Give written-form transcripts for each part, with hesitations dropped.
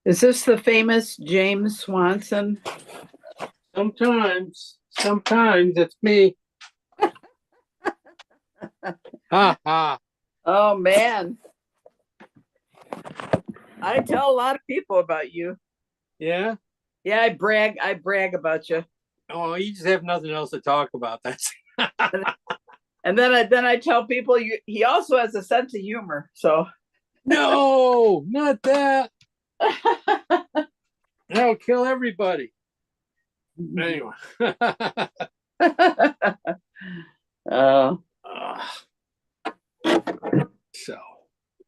Is this the famous James Swanson? Sometimes it's me. Ha ha. Oh man, I tell a lot of people about you. Yeah. Yeah, I brag about you. Oh, you just have nothing else to talk about. That's And then I tell people he also has a sense of humor. So no, not that. That'll kill everybody. Anyway. uh, So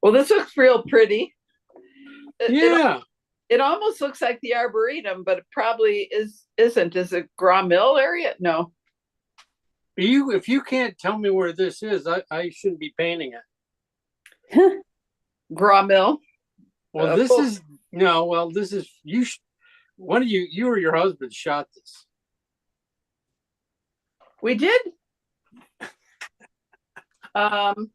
well, this looks real pretty. It, yeah. it almost looks like the Arboretum, but it probably isn't. Is it Graw Mill area? No. If you can't tell me where this is, I shouldn't be painting it. Graw Mill. Well, this is no, well, this is you one of you or your husband shot this. We did. Um,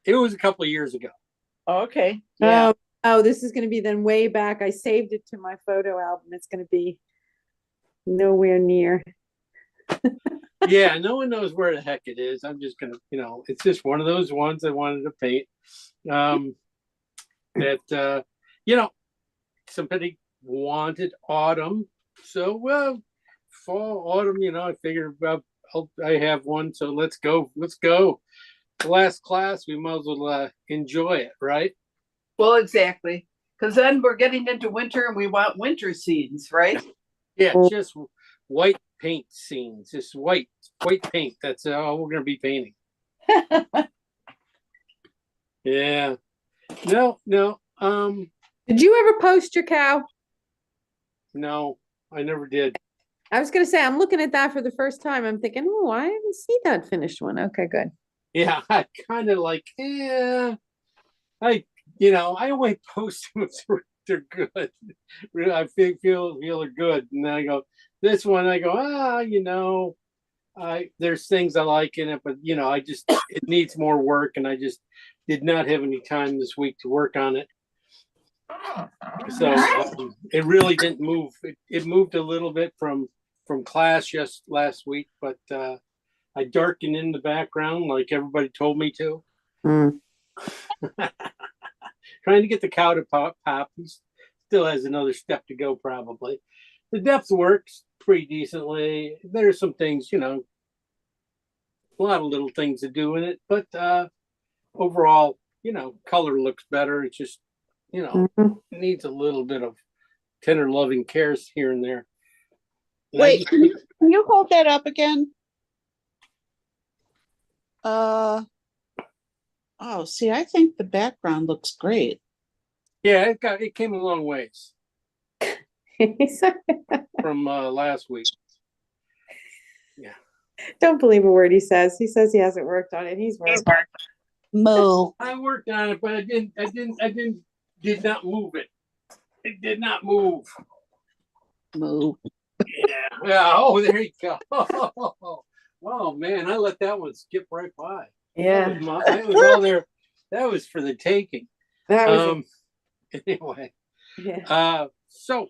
It was a couple of years ago. okay. Yeah. Oh, this is going to be then way back. I saved it to my photo album. It's going to be nowhere near. Yeah, no one knows where the heck it is. I'm just gonna, it's just one of those ones I wanted to paint. That somebody wanted autumn, so well, fall, autumn. I figured I have one, so let's go. The last class, we might as well enjoy it, right? Well, exactly. Because then we're getting into winter and we want winter scenes, right? Yeah, just white paint scenes, just white paint. That's all we're gonna be painting. Yeah. No. Did you ever post your cow? No, I never did. I was going to say, I'm looking at that for the first time. I'm thinking, oh, I haven't seen that finished one. Okay, good. Yeah, I kind of like, I only post them if they're good. Really, I feel they're good, and then I go this one. I go, there's things I like in it, but it needs more work, and I just did not have any time this week to work on it. So it really didn't move. It moved a little bit from class just last week, but I darkened in the background like everybody told me to. Trying to get the cow to pop. He still has another step to go, probably. The depth works pretty decently. There's some things, a lot of little things to do in it, but overall, color looks better. It's just, it needs a little bit of tender loving cares here and there. Wait, can you hold that up again? Oh, see, I think the background looks great. Yeah, it came a long ways from last week. Yeah. Don't believe a word he says. He says he hasn't worked on it. He's worked. Moo. I worked on it, but I did not move it. It did not move. Moo. Yeah. Oh, there you go. Oh man, I let that one skip right by. Yeah. That was all there. That was for the taking. That was anyway. Yeah. So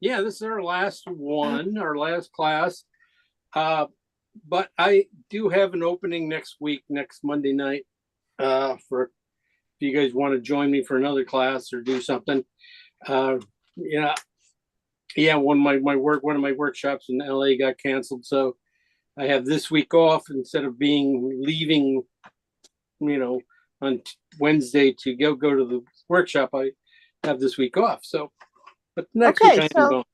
yeah, this is our last one, our last class. But I do have an opening next Monday night. For if you guys want to join me for another class or do something. One of my workshops in LA got canceled, so I have this week off instead of leaving, on Wednesday to go to the workshop. I have this week off. So, but next week I am going.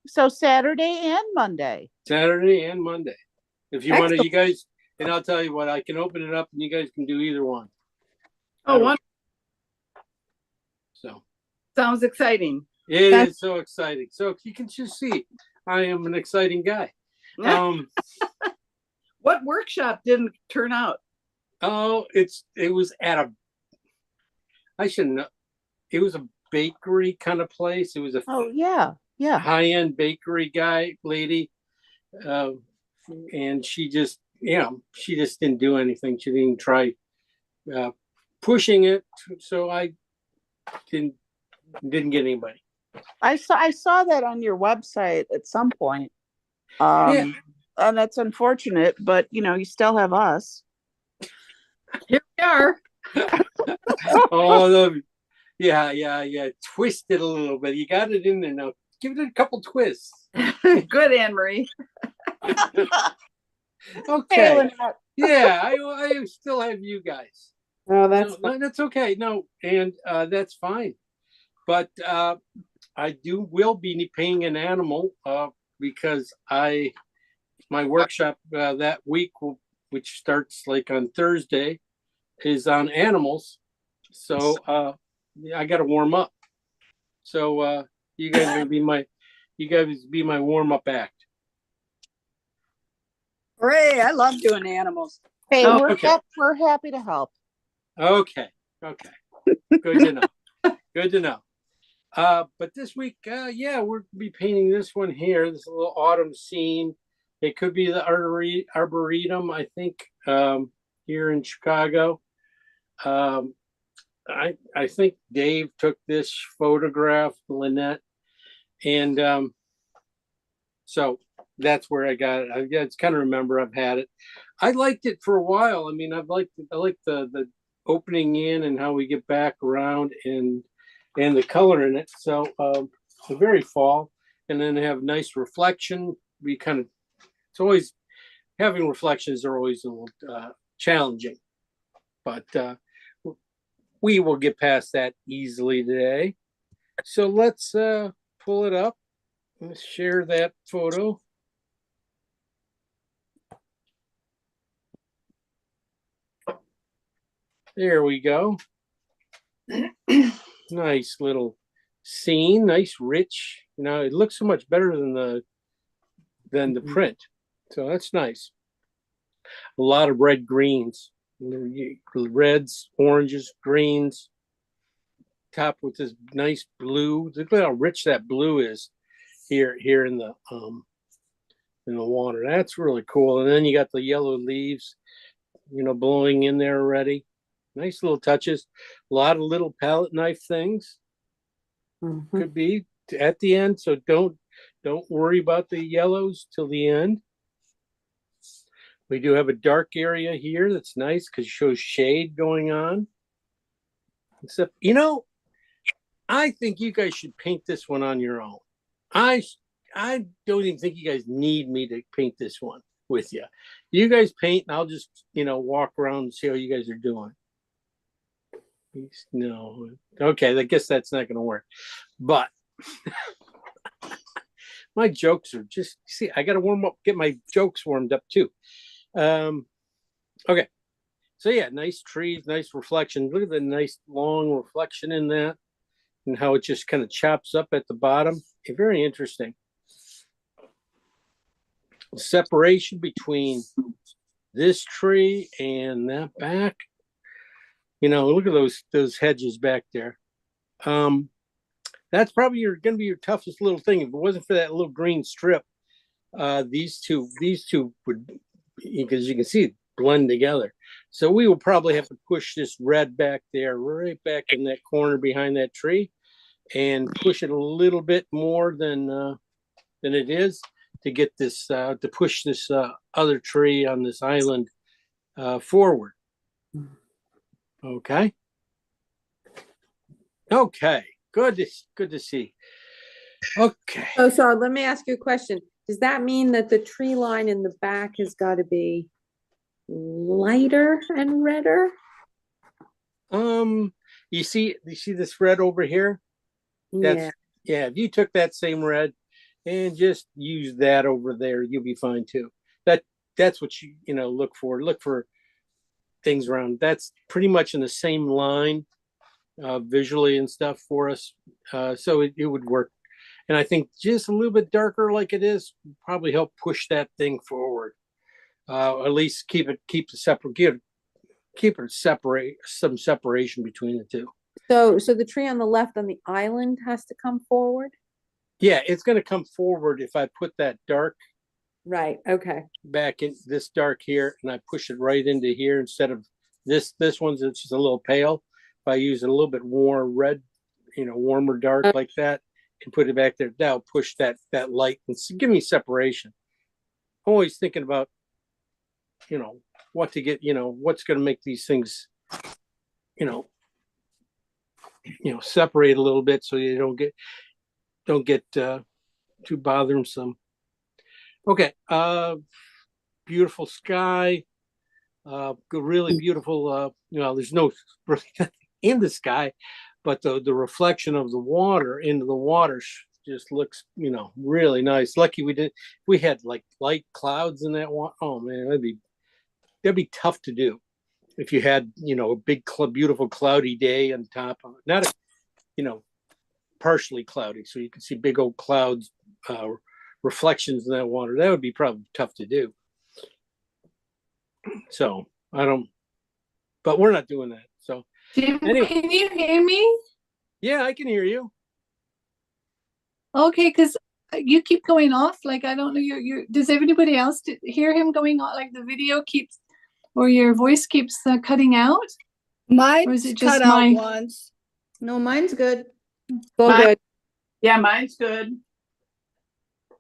So Saturday and Monday. Saturday and Monday. If you want to, you guys, and I'll tell you what, I can open it up and you guys can do either one. Oh, wonderful. So. Sounds exciting. It is so exciting. So you can just see, I am an exciting guy. What workshop didn't turn out? Oh, it was at I shouldn't know. It was a bakery kind of place. It was a high-end bakery lady. And she just didn't do anything. She didn't try pushing it. So I didn't Didn't get anybody. I saw that on your website at some point. Yeah. And that's unfortunate, but you know, you still have us. Here we are. Oh, yeah. Twist it a little bit. You got it in there now. Give it a couple twists. Good, Anne Marie. Okay. Lynette. Yeah, I still have you guys. Oh, that's No, that's okay. No, and that's fine. But I will be painting an animal because my workshop that week, which starts like on Thursday, is on animals. So I got to warm up. So you guys will be my warm up act. Hooray, I love doing animals. Hey, Oh, okay. we're happy to help. Okay. Good to know. Good to know. But this week, yeah, we'll be painting this one here. This little autumn scene. It could be the Arboretum, I think, here in Chicago. I think Dave took this photograph, Lynette, and so that's where I got it. I just kind of remember I've had it. I liked it for a while. I mean, I liked the opening in and how we get back around and the color in it. So very fall, and then have nice reflection. It's always having reflections are always a little challenging, but we will get past that easily today. So let's pull it up. Let's share that photo. There we go. Nice little scene, nice rich. You know, it looks so much better than the print. So that's nice. A lot of red greens, reds, oranges, greens, topped with this nice blue. Look at how rich that blue is here in the water. That's really cool. And then you got the yellow leaves, blowing in there already. Nice little touches. A lot of little palette knife things. Could be at the end. So don't worry about the yellows till the end. We do have a dark area here that's nice because it shows shade going on. Except, I think you guys should paint this one on your own. I don't even think you guys need me to paint this one with you. You guys paint and I'll just, walk around and see how you guys are doing. No. Okay, I guess that's not going to work. But my jokes are just, I got to warm up, get my jokes warmed up too. Okay. So yeah, nice trees, nice reflection. Look at the nice long reflection in that and how it just kind of chops up at the bottom. Very interesting. Separation between this tree and that back. Look at those hedges back there. That's probably going to be your toughest little thing. If it wasn't for that little green strip, these two would, because you can see it blend together. So we will probably have to push this red back there, right back in that corner behind that tree, and push it a little bit more than it is to get this to push this other tree on this island forward. Okay. Good to see. Okay. Oh, so let me ask you a question. Does that mean that the tree line in the back has got to be lighter and redder? You see this red over here? Yeah. If you took that same red and just use that over there, you'll be fine too. That's what you look for. Look for things around. That's pretty much in the same line visually and stuff for us. So it would work. And I think just a little bit darker like it is would probably help push that thing forward. At least keep some separation between the two. So the tree on the left on the island has to come forward? Yeah, it's going to come forward if I put that dark Right. Okay. back in this dark here and I push it right into here instead of this one's it's just a little pale. If I use a little bit more red warmer dark like that and put it back there. That'll push that light and give me separation. Always thinking about, what to get, what's going to make these things, separate a little bit so you don't get too bothersome. Okay. Beautiful sky. Really beautiful. There's no really nothing in the sky, but the reflection of the water into the water just looks, really nice. Lucky we had like light clouds in that water. Oh man, that'd be tough to do if you had, a big, beautiful cloudy day on top of it. Not partially cloudy, so you can see big old clouds, reflections in that water. That would be probably tough to do. So but we're not doing that. So Jim, anyway. can you hear me? Yeah, I can hear you. Okay, because you keep going off. Like, I don't know, does everybody else hear him going on? Like the video keeps, or your voice keeps cutting out? Or Mine's is it just cut out my? once. No, mine's good. All Mine- good. Yeah, mine's good.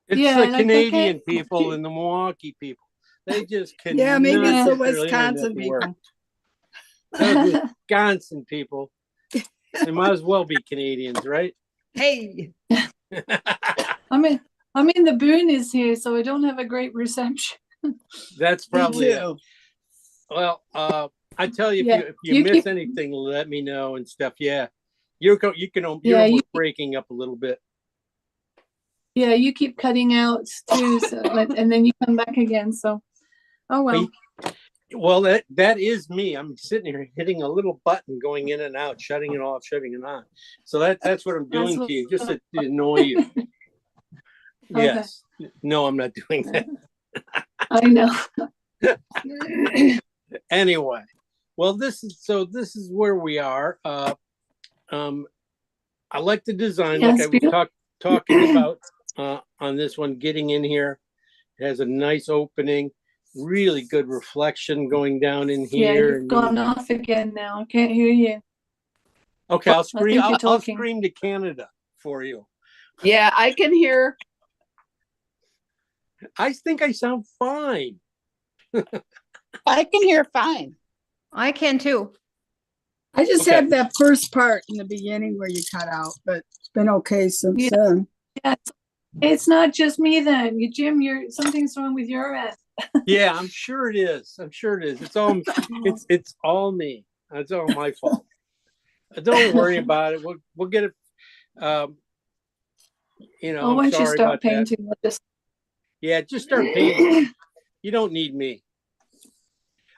It's Yeah, the like, Canadian okay. people and the Milwaukee people. They just can. Yeah, maybe it's the really Wisconsin people. Those Wisconsin people. They might as well be Canadians, right? Hey, I'm in the boonies here, so I don't have a great reception. That's me probably it. too. Well, I tell you, Yeah, if you you miss keep- anything, let me know and stuff. Yeah, you're Yeah, you- breaking up a little bit. Yeah, you keep cutting out too, so, and then you come back again. So, oh well. Well, that is me. I'm sitting here hitting a little button, going in and out, shutting it off, shutting it on. So that's what I'm doing That's to you, just to annoy you. Okay. Yes. No, I'm not doing that. I know. Anyway, well, this is where we are. I like the design, Yes, like I was beautiful. talking about on this one. Getting in here, it has a nice opening, really good reflection going down in Yeah, here. you've gone off again now. I can't hear you. Okay, I'll I scream. think you're I'll talking. scream to Canada for you. Yeah, I can hear. I think I sound fine. I can hear fine. I can too. I just Okay. have that first part in the beginning where you cut out, but it's been okay since Yeah. then. Yeah, it's not just me then. Jim, something's wrong with your end. Yeah, I'm sure it is. It's all it's all me. It's all my fault. Don't worry about it. We'll get it. Oh, I'm once you sorry start about that. painting, we'll just Yeah, just start painting. You don't need me.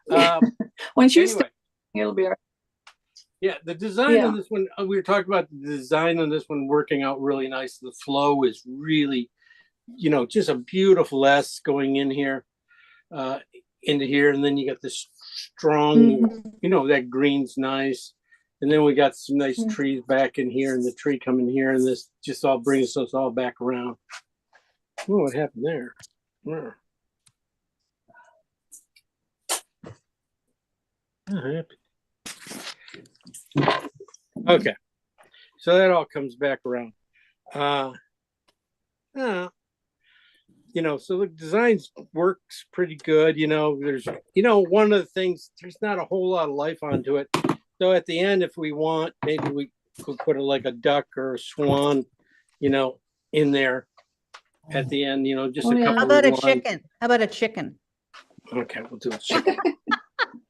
once you Anyway, start, it'll be all right. yeah, the design Yeah. on this one, we were talking about the design on this one working out really nice. The flow is really, just a beautiful S going in here, into here. And then you got this strong, that green's nice. And then we got some nice trees back in here and the tree coming here. And this just all brings us all back around. Oh, what happened there? Where? Okay, so that all comes back around. So the design works pretty good. There's, one of the things, there's not a whole lot of life onto it. So at the end, if we want, maybe we could put like a duck or a swan, in there at the end, just Oh, a yeah. couple How about a of lines. chicken? How about a chicken? Okay, we'll do a chicken.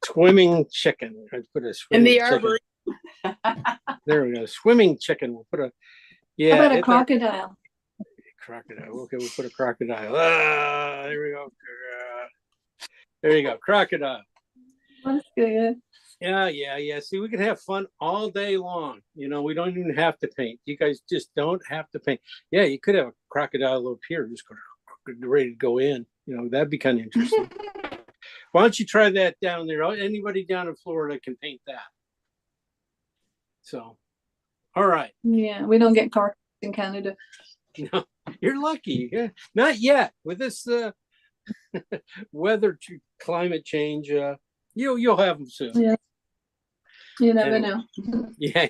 Swimming chicken. Let's put a In swimming the chicken. arboretum. There we go. Swimming chicken. We'll put a How about a it's crocodile? crocodile. Okay, we'll put a crocodile. There we go. There you go. Crocodile. That's good. Yeah. See, we can have fun all day long. We don't even have to paint. You guys just don't have to paint. Yeah, you could have a crocodile up here, just ready to go in. That'd be kind of interesting. Why don't you try that down there? Anybody down in Florida can paint that. So, all right. Yeah, we don't get carp in Canada. No, you're lucky. Yeah. Not yet. With this weather, climate change, you'll have them soon. Yeah. You never Anyway. know. Yeah.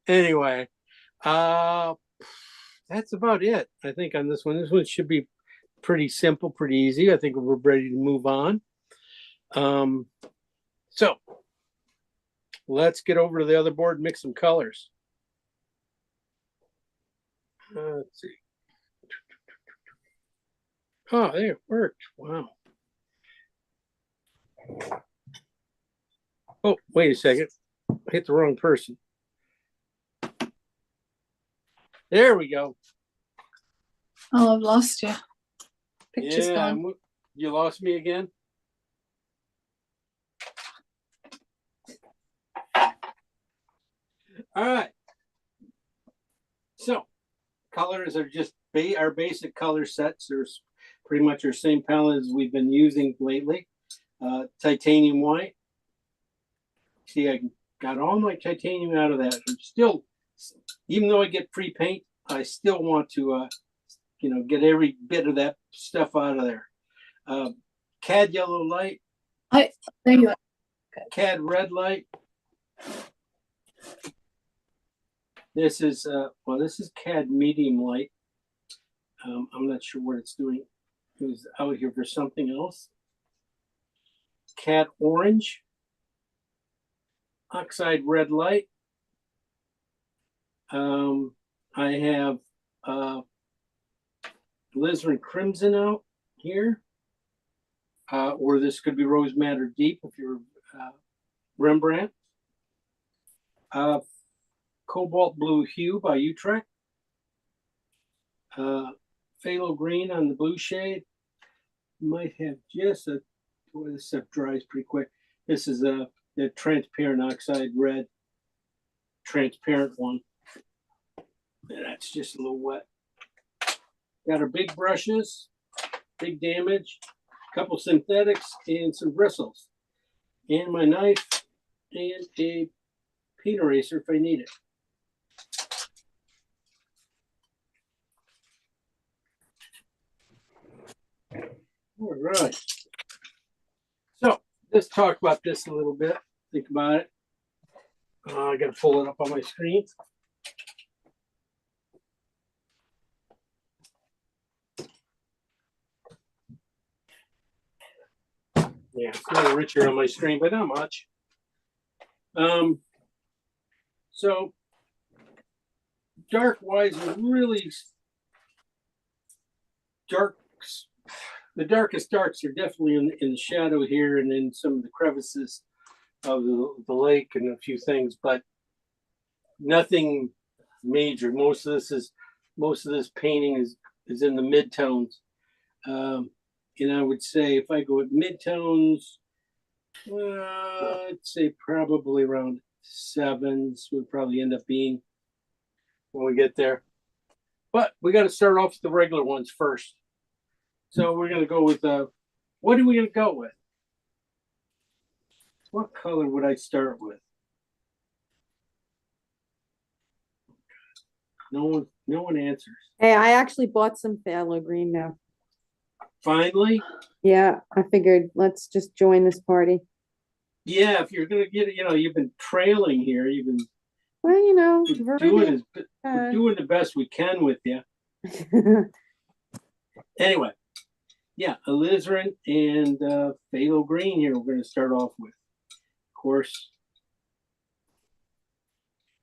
Anyway, that's about it. I think on this one. This one should be pretty simple, pretty easy. I think we're ready to move on. So let's get over to the other board and mix some colors. Let's see. Oh, there it worked. Wow. Oh, wait a second. I hit the wrong person. There we go. Oh, I've lost you. Picture's Yeah, gone. you lost me again. All right. So colors are just our basic color sets. There's pretty much our same palette as we've been using lately. Titanium white. See, I got all my titanium out of that. I'm still, even though I get free paint, I still want to, get every bit of that stuff out of there. CAD yellow light. There you are. CAD red light. This is this is CAD medium light. I'm not sure what it's doing. It was out here for something else. CAD orange. Oxide red light. I have alizarin crimson out here. Or this could be rose madder deep if you're Rembrandt. Cobalt blue hue by Utrecht. Phthalo green on the blue shade. Might have just a, boy, this stuff dries pretty quick. This is the transparent oxide red, transparent one. And that's just a little wet. Got our big brushes, big damage, a couple synthetics, and some bristles. And my knife and a paint eraser if I need it. All right. So let's talk about this a little bit. Think about it. I got to pull it up on my screen. Yeah, it's a little richer on my screen, but not much. So dark wise, really dark. The darkest darks are definitely in the shadow here and in some of the crevices of the lake and a few things, but nothing major. Most of this painting is in the midtones. And I would say if I go with midtones, I'd say probably around 7s would probably end up being when we get there. But we got to start off with the regular ones first. So we're going to go with, what are we going to go with? What color would I start with? No one answers. Hey, I actually bought some phthalo green now. Finally? Yeah, I figured let's just join this party. Yeah, if you're going to get it, you've been trailing here. You've been Well, we're Viridian, doing the best we can with you. Anyway, yeah, alizarin and phthalo green here we're going to start off with. Of course,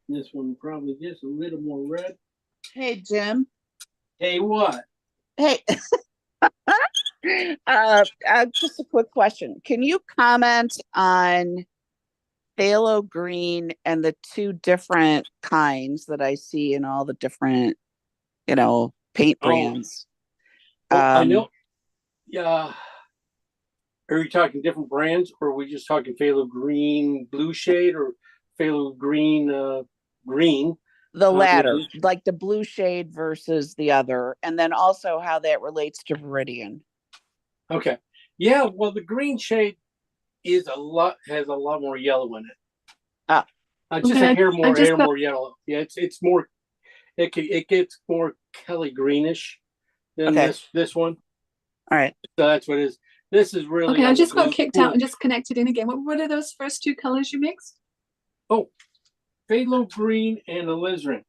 this one probably just a little more red. Hey, Jim. Hey, what? Hey. Just a quick question. Can you comment on phthalo green and the two different kinds that I see in all the different, paint brands? I know. Yeah. Are we talking different brands, or are we just talking phthalo green blue shade, or phthalo green green? The latter, blue? like the blue shade versus the other, and then also how that relates to Viridian. Okay. Yeah. Well, the green shade has a lot more yellow in it. Just Okay, a hair I just got- more yellow. Yeah, it's more. It gets more Kelly greenish than Okay. this one. All right. So that's what it is. This is really. Okay, I on the just got blue kicked pool. out and just connected in again. What are those first two colors you mixed? Oh, phthalo green and alizarin.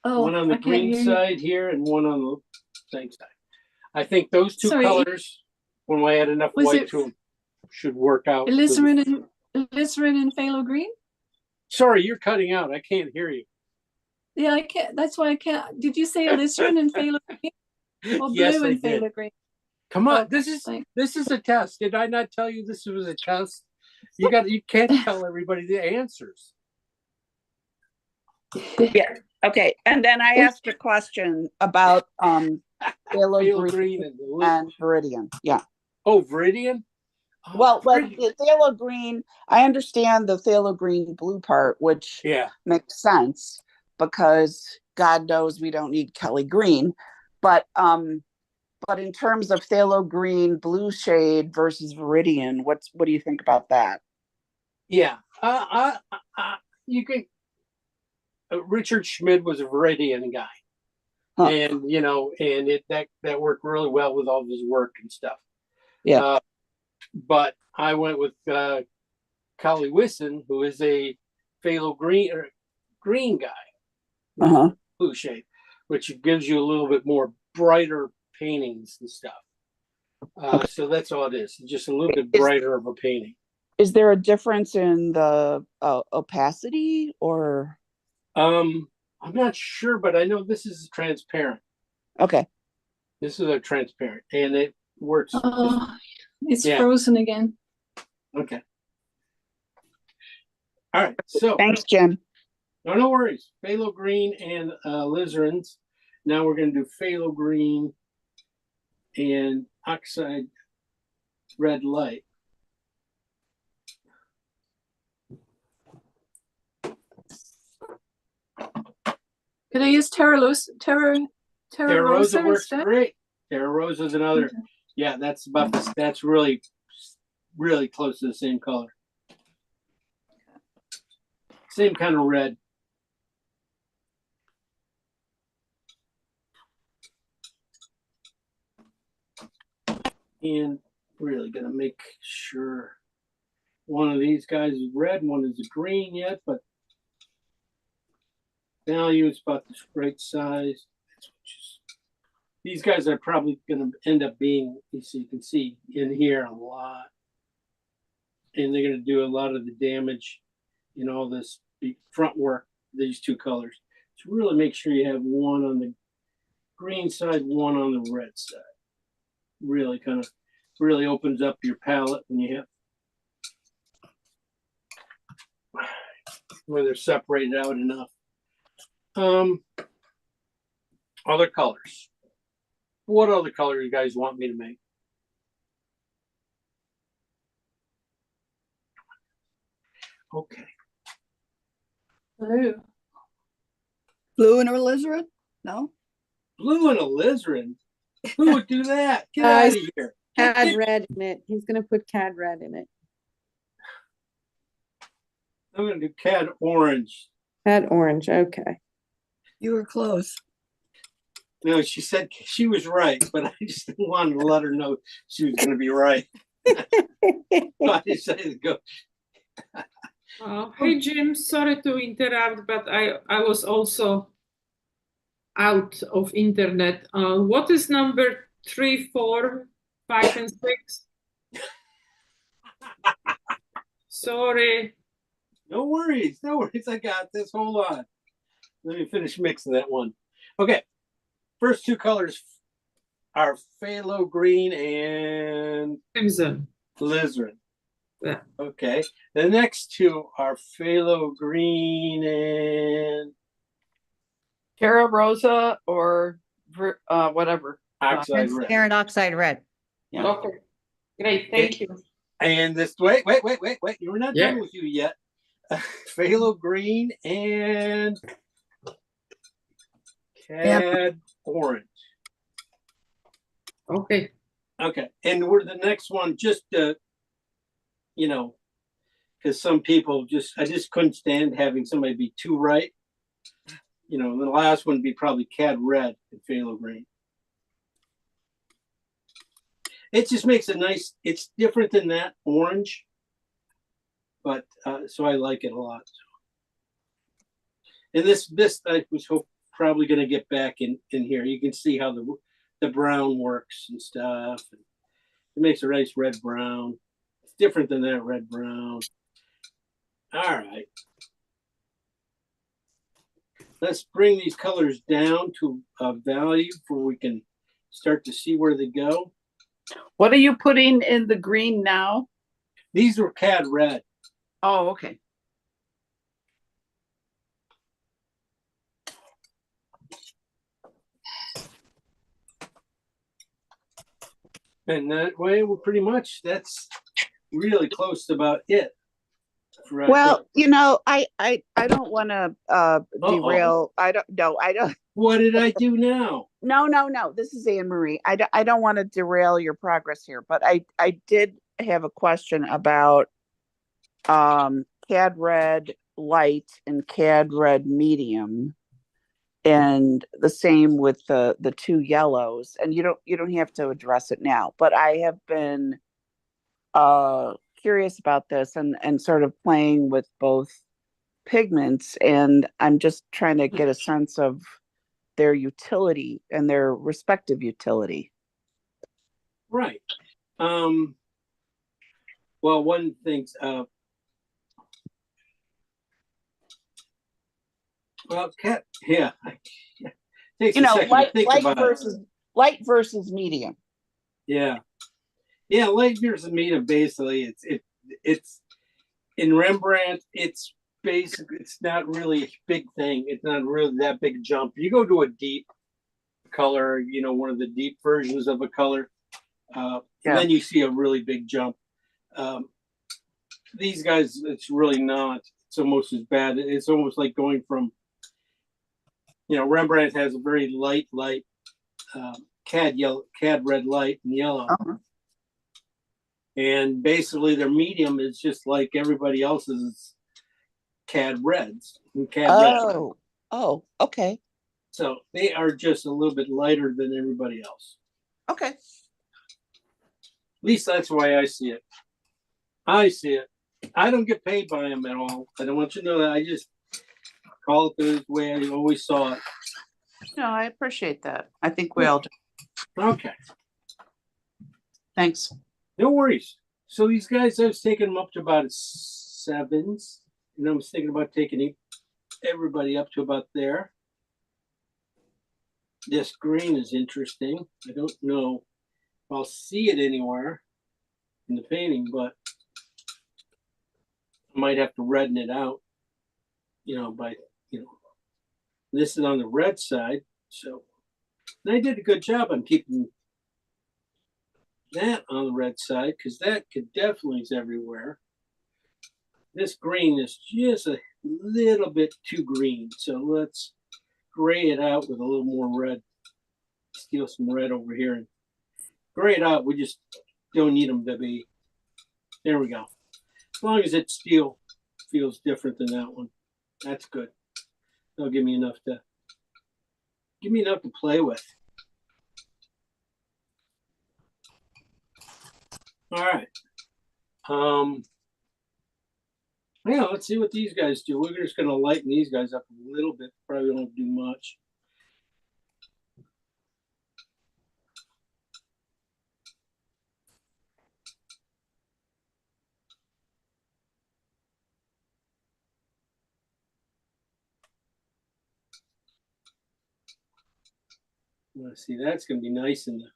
Oh, One on the I can't green hear you. side here and one on the same side. I think those two Sorry. colors, when I add enough Was white it to them, should work out. to the- Alizarin and phthalo green? Sorry, you're cutting out. I can't hear you. Yeah, I can't. That's why I can't. Did you say alizarin and phthalo green or Yes, blue I and did. phthalo green? Come on, Okay, this thanks. is a test. Did I not tell you this was a test? You can't tell everybody the answers. Yeah. Okay. And then I asked a question about phthalo Phthalo green green and and viridian. Yeah. oh, Viridian. Oh, Well, but Viridian. the phthalo green, I understand the phthalo green blue part, which Yeah, makes sense because God knows we don't need Kelly green. But in terms of phthalo green blue shade versus viridian, what do you think about that? yeah. You can. Richard Schmid was a Viridian guy, Huh. and that worked really well with all of his work and stuff. Yeah. But I went with Kali Wisson, who is a phthalo green guy, Uh-huh. blue shade, which gives you a little bit more brighter paintings and stuff. So that's all it is. Just a little bit brighter of a painting. Is there a difference in the opacity or? I'm not sure, but I know this is transparent. Okay. This is a transparent, and it works. Oh, it's Yeah. frozen again. Okay. All right. So Thanks, Jim. no worries. Phthalo green and lizards. Now we're going to do phthalo green and oxide red light. Could I use Terra Rosa Works instead? great. Terra Rosa is another. Okay. Yeah, that's about this. That's really, really close to the same color. Same kind of red. And really gonna make sure one of these guys is red, one is green yet, but value is about the right size. These guys are probably gonna end up being, so you can see in here a lot. And they're gonna do a lot of the damage in all this front work, these two colors. So really make sure you have one on the green side, one on the red side. Really kind of really opens up your palette when you have where they're separated out enough. Other colors. What other color you guys want me to make? Okay. Blue. Blue and alizarin? No? Blue and alizarin. Who would do that? Get out of here. Cad red in it. He's gonna put cad red in it. I'm gonna do cad orange. Cad orange, okay. You were close. No, she said she was right, but I just didn't want to let her know she was gonna be right. I decided to go. Hey Jim, sorry to interrupt, but I was also out of internet. What is number 3, 4, 5, and 6? Sorry. No worries, no worries. I got this. Hold on. Let me finish mixing that one. Okay. First two colors are phthalo green and Crimson. alizarin. Yeah. Okay. The next two are phthalo green and Terra Rosa or whatever. oxide red. Transparent oxide red. Yeah. Okay. Great. Thank you. And this, wait. You were not done with you yet. Phthalo green and cad orange. Okay. Okay. And we're the next one, just because some people I just couldn't stand having somebody be too right. The last one would be probably cad red and phthalo green. It just makes a nice, it's different than that orange, but so I like it a lot. And this I was probably going to get back in here. You can see how the brown works and stuff. It makes a nice red brown. It's different than that red brown. All right. Let's bring these colors down to a value where we can start to see where they go. What are you putting in the green now? These were CAD red. Oh, okay. And that way, we're pretty much, that's really close to about it. for us. Well, I don't want to derail. I don't. No, I don't. What did I do now? No. This is Anne Marie. I don't want to derail your progress here, but I did have a question about CAD red light and CAD red medium, and the same with the two yellows. And you don't have to address it now, but I have been curious about this and sort of playing with both pigments, and I'm just trying to get a sense of their utility and their respective utility. Right. Well, one thing's well, cat. Yeah. Takes a second to think about it. Light versus medium. Yeah. Yeah, light versus medium. Basically, it's in Rembrandt. It's basically, it's not really a big thing. It's not really that big a jump. You go to a deep color, one of the deep versions of a color, and then you see a really big jump. These guys, it's really not. It's almost as bad. It's almost like going from, Rembrandt has a very light CAD red light and yellow. Uh-huh. And basically their medium is just like everybody else's CAD reds. Oh, okay. So they are just a little bit lighter than everybody else. Okay. At least that's the way I see it. I don't get paid by them at all. I don't want you to know that. I just call it the way I always saw it. No, I appreciate that. I think we all do. Okay. Thanks. No worries. So these guys, I was taking them up to about 7s. And I was thinking about taking everybody up to about there. This green is interesting. I don't know if I'll see it anywhere in the painting, but I might have to redden it out, this is on the red side. So, and I did a good job on keeping that on the red side, because that could definitely is everywhere. This green is just a little bit too green. So let's gray it out with a little more red. Steal some red over here and gray it out. We just don't need them to be. There we go. As long as it still feels different than that one, that's good. That'll give me enough to play with. All right. Yeah, let's see what these guys do. We're just gonna lighten these guys up a little bit. Probably won't do much. Let's see, that's gonna be nice in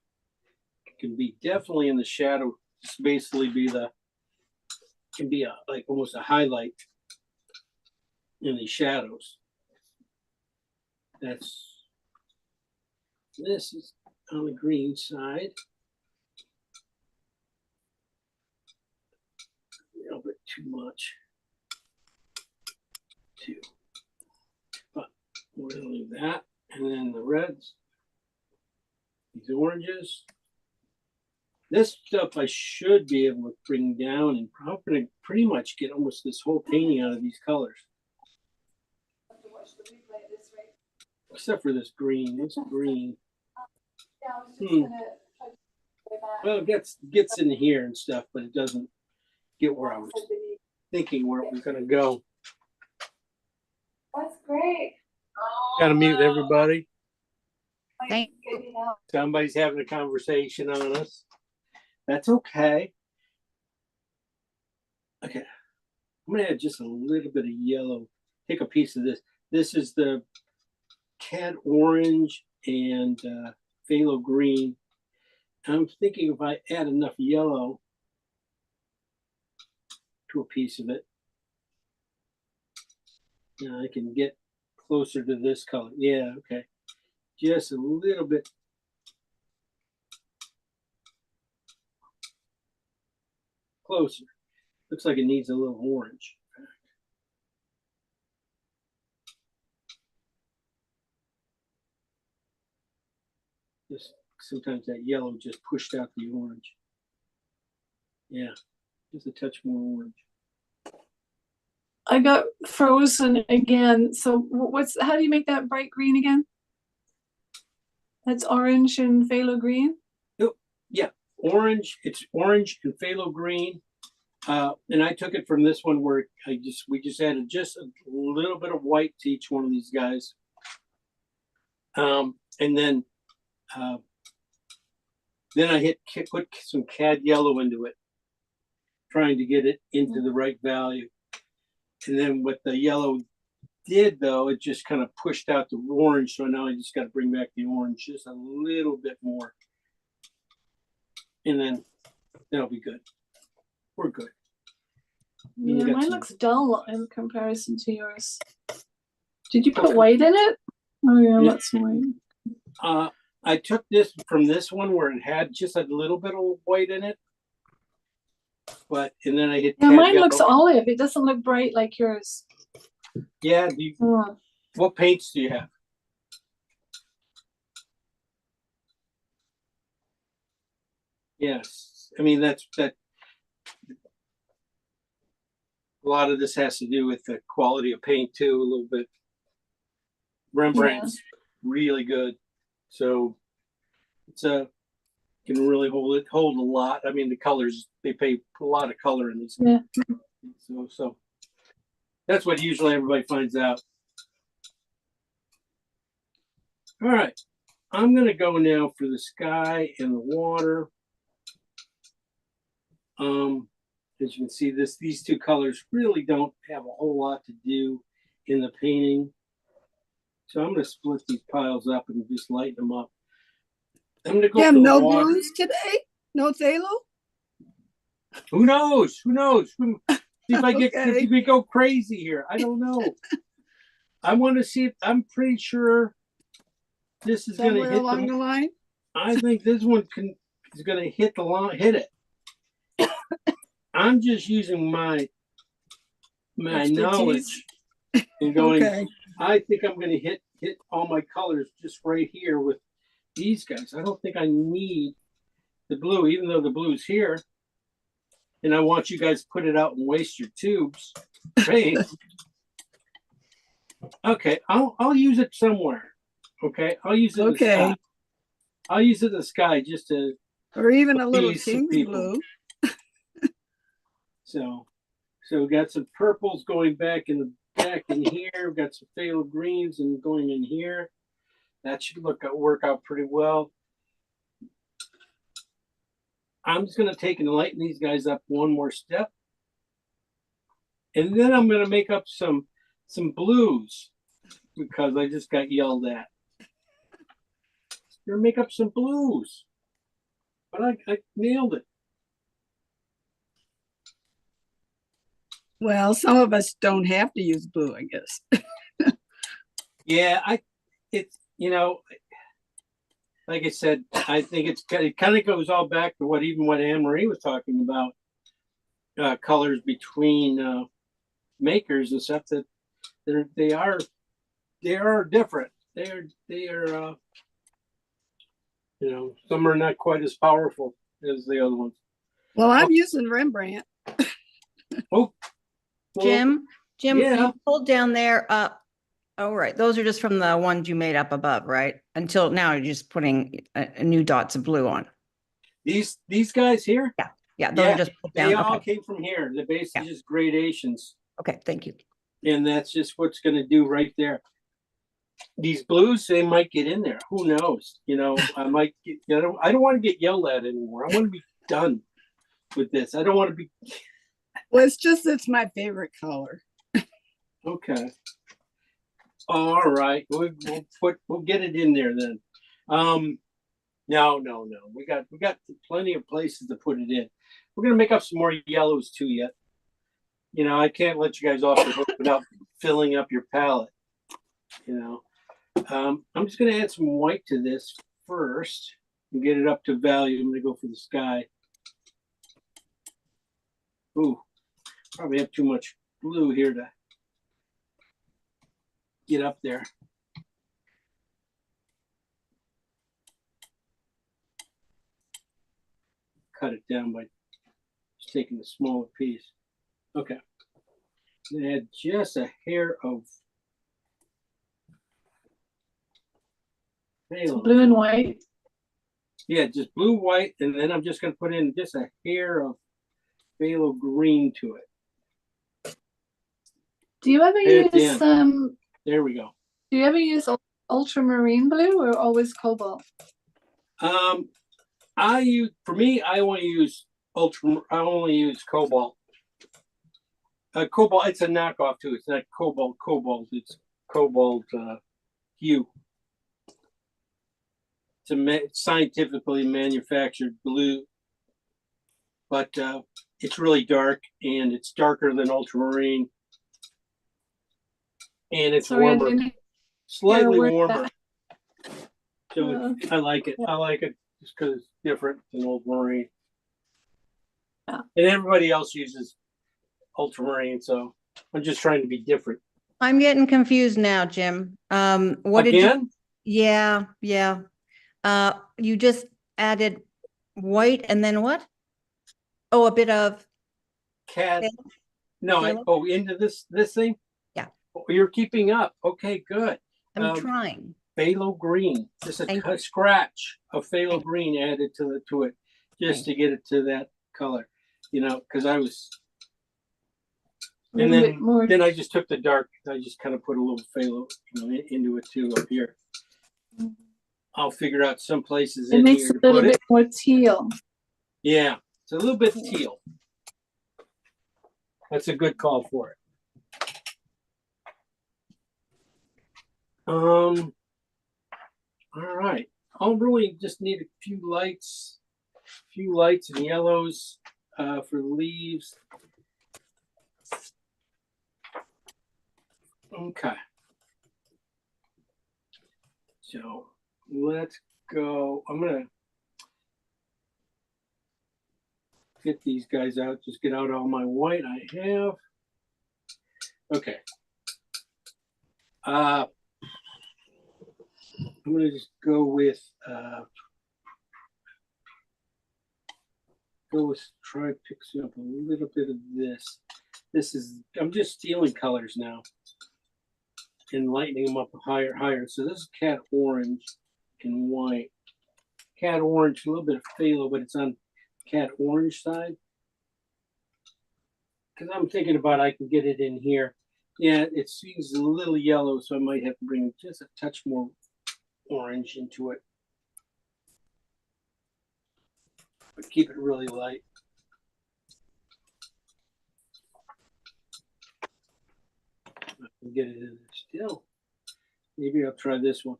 can be definitely in the shadow. Just basically can be like almost a highlight in the shadows. This is on the green side. A little bit too much. But we're gonna leave that. And then the reds. These oranges. This stuff I should be able to bring down, and I'm going to pretty much get almost this whole painting out of these colors. Except for this green. This green. Well, it gets in here and stuff, but it doesn't get where I was thinking where it was going to go. That's great. Gotta mute everybody. Thank Somebody's having a conversation on us. That's okay. Okay. I'm gonna add just a little bit of yellow. Take a piece of this. This is the cad orange and phthalo green. I'm thinking if I add enough yellow to a piece of it, now I can get closer to this color. Yeah, okay. Just a little bit. Closer. Looks like it needs a little orange. Just sometimes that yellow just pushed out the orange. Yeah, just a touch more orange. I got frozen again. So how do you make that bright green again? That's orange and phthalo green? Yeah, orange. It's orange and phthalo green. And I took it from this one where we just added just a little bit of white to each one of these guys. And then I put some cad yellow into it, trying to get it into the right value. And then what the yellow did, though, it just kind of pushed out the orange. So now I just got to bring back the orange just a little bit more. And then that'll be good. We're good. Yeah, mine looks dull in comparison to yours. Did you put white in it? Oh yeah, Yeah. that's white. I took this from this one where it had just a little bit of white in it. And then I hit Yeah, cad mine yellow. looks olive. It doesn't look bright like yours. Yeah, Oh. what paints do you have? Yes, I mean that. A lot of this has to do with the quality of paint too, a little bit. Rembrandt's really good, so it's can really hold a lot. I mean, the colors, they pay a lot of color in this. Yeah. So that's what usually everybody finds out. All right, I'm gonna go now for the sky and the water. As you can see, these two colors really don't have a whole lot to do in the painting. So I'm gonna split these piles up and just lighten them up. I'm gonna go for Tim, the no water. blues today? No phthalo? Who knows? Who knows? See if I get Okay. if we go crazy here. I don't know. I want to see if I'm pretty sure this is gonna Somewhere hit along the line? I think this one is gonna hit the line, hit it. I'm just using my Expertise. knowledge and going. Okay. I think I'm gonna hit all my colors just right here with these guys. I don't think I need the blue, even though the blue's here. And I want you guys to put it out and waste your tubes. Paint. Okay, I'll use it somewhere. Okay, I'll use it. In the Okay. sky. I'll use it in the sky just to. Or even a little Appease some king's people. blue. So we got some purples going back in here. We've got some phthalo greens and going in here. That should work out pretty well. I'm just gonna take and lighten these guys up one more step. And then I'm gonna make up some blues because I just got yelled at. You're gonna make up some blues. But I nailed it. Well, some of us don't have to use blue, I guess. Yeah, it's like I said, I think it kind of goes all back to what Anne Marie was talking about, colors between makers and stuff, that they are different. They are some are not quite as powerful as the other ones. Well, I'm using Rembrandt. Oh, well, Jim, yeah. you pulled down there up. Oh, right. Those are just from the ones you made up above, right? Until now, you're just putting new dots of blue on. These guys here, Yeah, those are just put they down. all Okay. came from here. They're basically Yeah. just gradations. Okay, thank you. And that's just what's going to do right there. These blues, they might get in there. Who knows? You know, I might get, I don't want to get yelled at anymore. I want to be done with this. I don't want to be. Well, it's my favorite color. Okay. All right. We'll get it in there then. No. We got plenty of places to put it in. We're gonna make up some more yellows too yet. You know, I can't let you guys off the hook without filling up your palette. You know. I'm just gonna add some white to this first and get it up to value. I'm gonna go for the sky. Ooh, probably have too much blue here to get up there. Cut it down by just taking the smaller piece. Okay. Add just a hair of phthalo. Blue and white. Yeah, just blue, white, and then I'm just going to put in just a hair of phthalo green to it. Do you ever At the use end. There we go. do you ever use ultramarine blue or always cobalt? I only use cobalt. Cobalt, it's a knockoff too. It's not cobalt, it's cobalt hue. It's a scientifically manufactured blue, but it's really dark and it's darker than ultramarine. And it's Sorry, I warmer, didn't slightly hear warmer. that. So I like it. I like it just because it's different than ultramarine. Yeah. And everybody else uses ultramarine, so I'm just trying to be different. I'm getting confused now, Jim. What did you? Again? Yeah. You just added white and then what? Oh, a bit of. Cat. Phthalo? No, into this thing? Yeah. Oh, you're keeping up. Okay, good. I'm trying. Phthalo green. Just a scratch of phthalo green added to it, just to get it to that color. You know, because I was. And then I just took the dark. I just kind of put a little phthalo, into it too up here. I'll figure out some places It in makes here it to a little put bit it. more teal. Yeah, it's a little bit teal. That's a good call for it. All right. I'll really just need a few lights and yellows for the leaves. Okay. So let's go. I'm gonna get these guys out. Just get out all my white I have. Okay. I'm gonna just go with try picking up a little bit of this. I'm just stealing colors now and lightening them up higher. So this is cat orange and white. Cat orange, a little bit of phthalo, but it's on cat orange side. Because I'm thinking about I can get it in here. Yeah, it seems a little yellow, so I might have to bring just a touch more orange into it. But keep it really light. I can get it in there still. Maybe I'll try this one.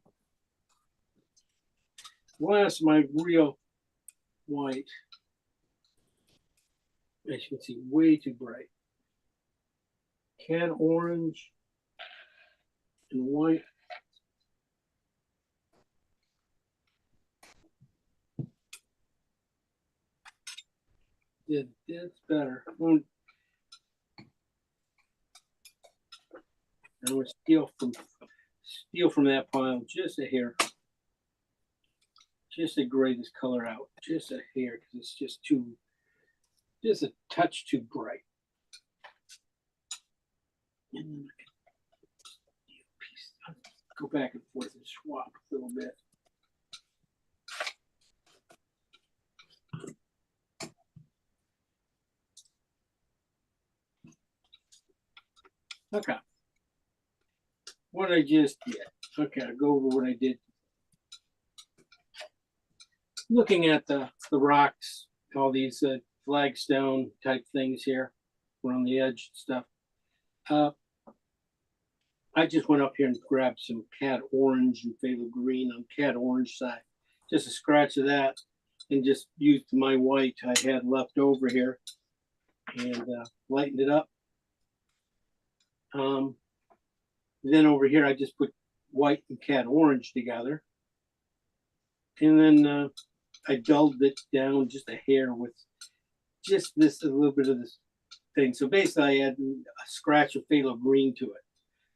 Well, that's my real white. As you can see, way too bright. Cat orange and white. Yeah, that's better. I'm gonna steal from that pile just a hair. Just to gray this color out, just a hair, because it's just a touch too bright. And then I can go back and forth and swap a little bit. Okay. What I just did. Okay, I'll go over what I did. Looking at the rocks, all these flagstone type things here around the edge and stuff. I just went up here and grabbed some Cad Orange and Phthalo Green on Cad Orange side. Just a scratch of that, and just used my white I had left over here and lightened it up. Then over here, I just put white and Cad Orange together. And then I dulled it down just a hair with just this, a little bit of this thing. So basically I add a scratch of Phthalo Green to it.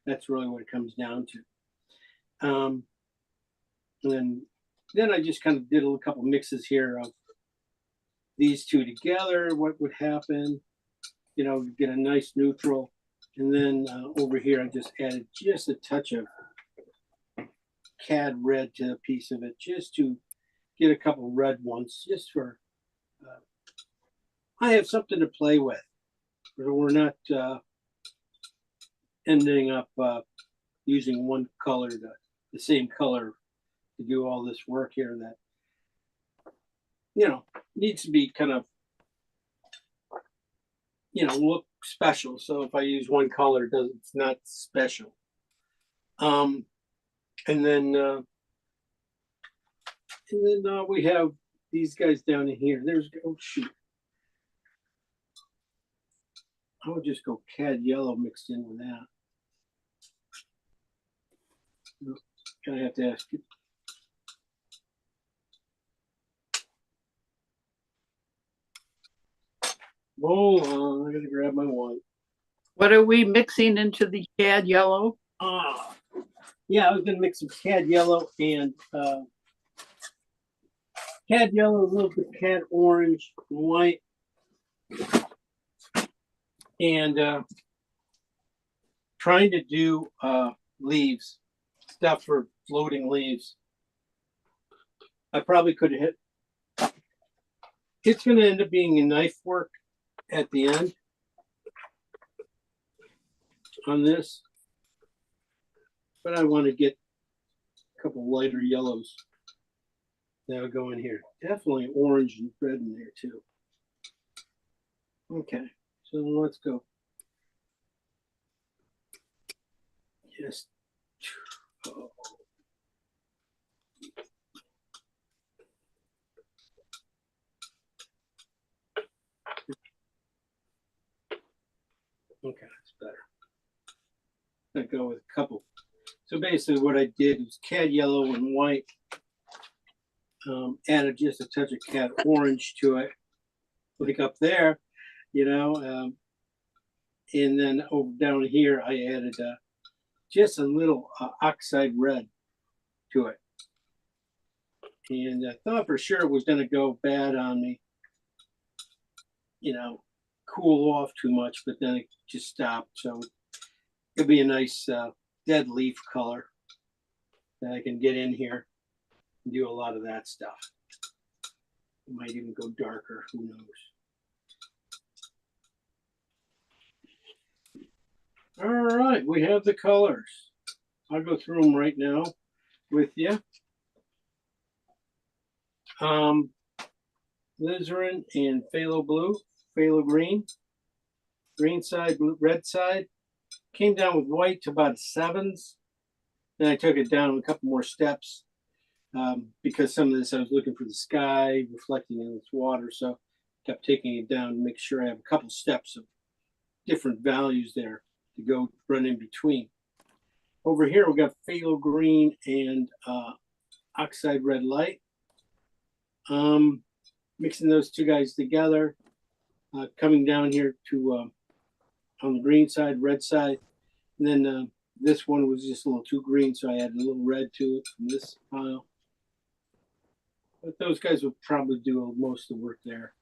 That's really what it comes down to. And then I just kind of did a couple mixes here of these two together. What would happen, you know, get a nice neutral. And then over here, I just added just a touch of Cad Red to a piece of it, just to get a couple red ones, just for, I have something to play with. We're not ending up using one color, the same color to do all this work here that, you know, needs to be kind of, you know, look special. So if I use one color, it's not special. And then we have these guys down in here. There's, oh shoot. I would just go Cad Yellow mixed in with that. Gonna have to ask you. Hold on, I gotta grab my white. What are we mixing into the Cad Yellow? Yeah, I was gonna mix some Cad Yellow and Cad Yellow, a little bit of Cad Orange, white, and trying to do leaves, stuff for floating leaves. I probably could have hit. It's gonna end up being a knife work at the end on this, but I want to get a couple lighter yellows that'll go in here. Definitely orange and red in there too. Okay, so let's go. Just oh. Okay, that's better. I go with a couple. So basically what I did was Cad Yellow and white. Added just a touch of Cad Orange to it, like up there, you know. And then over down here, I added just a little oxide red to it. And I thought for sure it was going to go bad on me, you know, cool off too much, but then it just stopped. So it'll be a nice dead leaf color that I can get in here and do a lot of that stuff. It might even go darker, who knows. All right, we have the colors. I'll go through them right now with you. Alizarin and Phthalo Blue, Phthalo Green, green side, blue, red side. Came down with white to about 7s. Then I took it down a couple more steps because some of this I was looking for the sky reflecting in its water. So kept taking it down to make sure I have a couple steps of different values there to go run in between. Over here, we got Phthalo Green and Oxide Red Light. Mixing those two guys together, coming down here to on the green side, red side, and then this one was just a little too green, so I added a little red to it from this pile. But those guys will probably do most of the work there.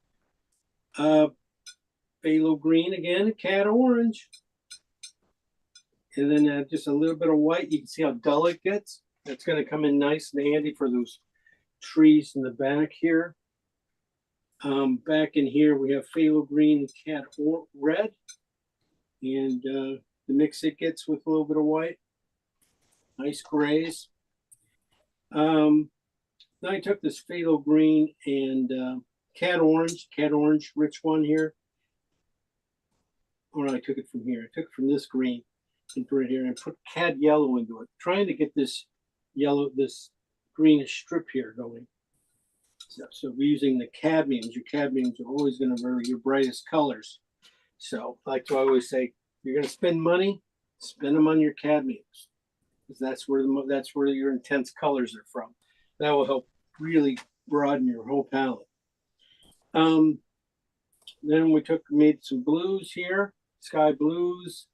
Phthalo Green again, Cad Orange, and then just a little bit of white. You can see how dull it gets. That's going to come in nice and handy for those trees in the back here. Back in here we have Phthalo Green and Cad Red, and the mix it gets with a little bit of white. Nice grays. Then I took this phthalo green and cad orange, rich one here. Oh no, I took it from here. I took it from this green and put it here and put cad yellow into it, trying to get this yellow, this greenish strip here going. So we're using the cadmiums. Your cadmiums are always going to be your brightest colors. So like to always say, you're going to spend money, spend them on your cadmiums, because that's where your intense colors are from. That will help really broaden your whole palette. Then we made some blues here, sky blues,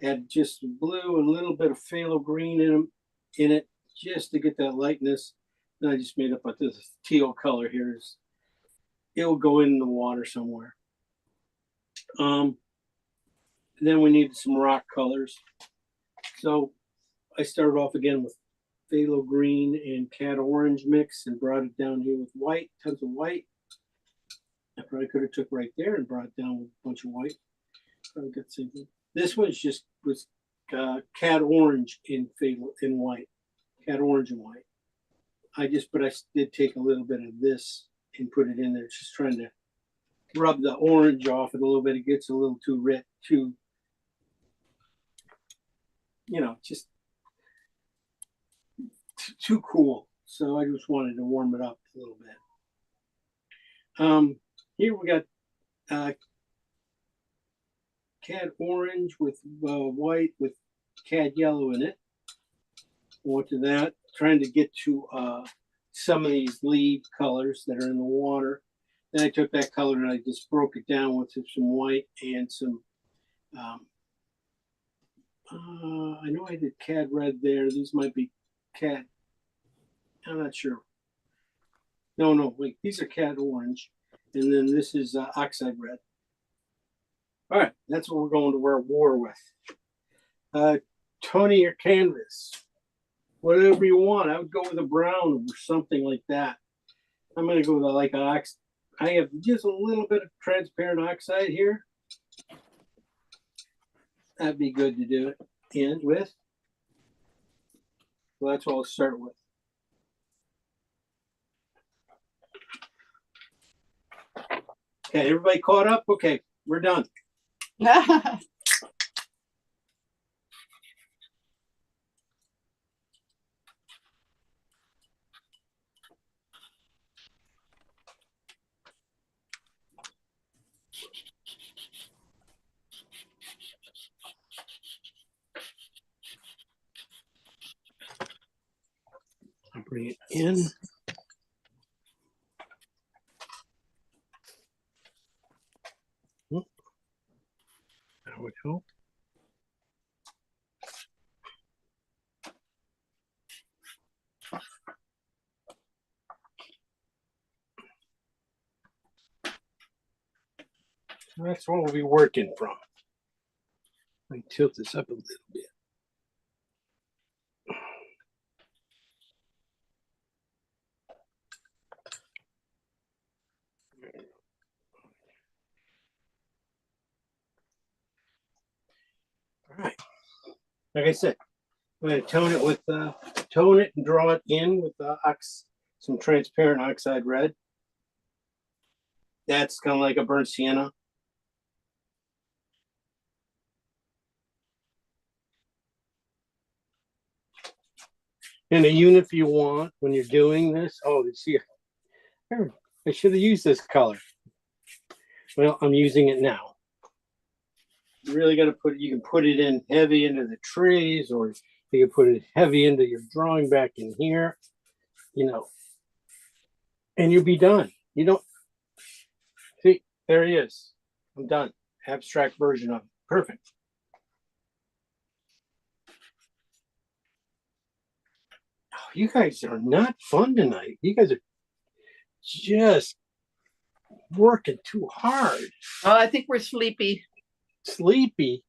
add just blue and a little bit of phthalo green in it, just to get that lightness. And I just made up with this teal color here. It'll go in the water somewhere. Then we needed some rock colors. So I started off again with phthalo green and cad orange mix and brought it down here with white, tons of white. I probably could have took right there and brought it down with a bunch of white. Probably got the same thing. This one was cad orange in white, cad orange and white. I did take a little bit of this and put it in there, just trying to rub the orange off it a little bit. It gets a little too rich, just too cool. So I just wanted to warm it up a little bit. Here we got cad orange with white with cad yellow in it. Went to that, trying to get to some of these leaf colors that are in the water. Then I took that color and I just broke it down with some white and some I know I did cad red there. These might be cad. I'm not sure. No, wait. These are cad orange. And then this is oxide red. All right. That's what we're going to war with. Tony your canvas. Whatever you want. I would go with a brown or something like that. I'm going to go with like ox. I have just a little bit of transparent oxide here. That'd be good to do it with. So that's what I'll start with. Okay, everybody caught up? Okay, we're done. I'll bring it in. That would help. So that's what we'll be working from. Let me tilt this up a little bit. All right. Like I said, I'm going to tone it and draw it in with some transparent oxide red. That's kind of like a burnt sienna. And even if you want, when you're doing this, see, I should have used this color. Well, I'm using it now. You really got to you can put it in heavy into the trees, or you can put it heavy into your drawing back in here, and you'll be done. You don't see, there he is. I'm done. Abstract version of it. Perfect. Oh, you guys are not fun tonight. You guys are just working too hard. Oh, I think we're sleepy. Sleepy.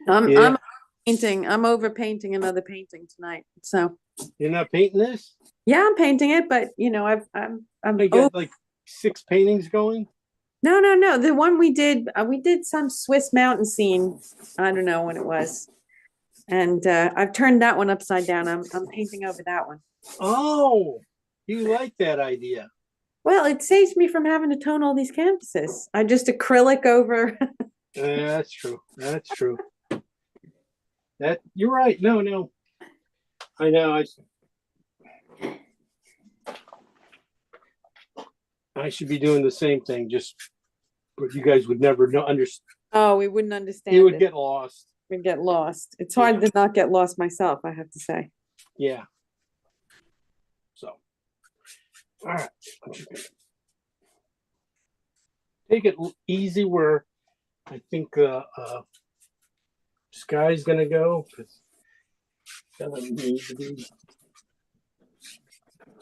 I'm painting. I'm over painting another painting tonight. So you're not painting this? Yeah, I'm painting it, but I'm you got like 6 paintings going? No. The one we did some Swiss mountain scene. I don't know when it was. And I've turned that one upside down. I'm painting over that one. Oh, you like that idea? Well, it saves me from having to tone all these canvases. I just acrylic over. Yeah, that's true. That's true. That you're right. No, no. I know. I should be doing the same thing. Just, but you guys would never know. Understand. Oh, we wouldn't understand You would it. get lost. We'd get lost. It's hard to not get lost myself, I have to say. Yeah. So, all right. I'm just gonna take it easy where I think Sky's gonna go. 'Cause doesn't need to be.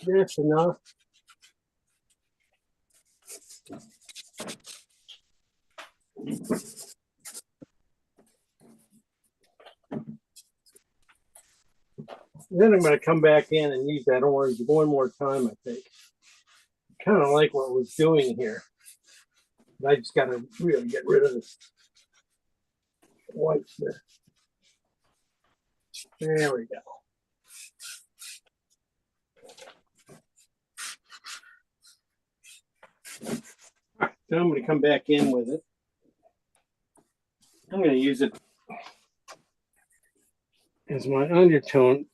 That's enough. Then I'm gonna come back in and use that orange one more time, I think. Kind of like what we're doing here. But I just gotta really get rid of this white here. There we go. All right, now I'm gonna come back in with it. I'm gonna use it as my undertone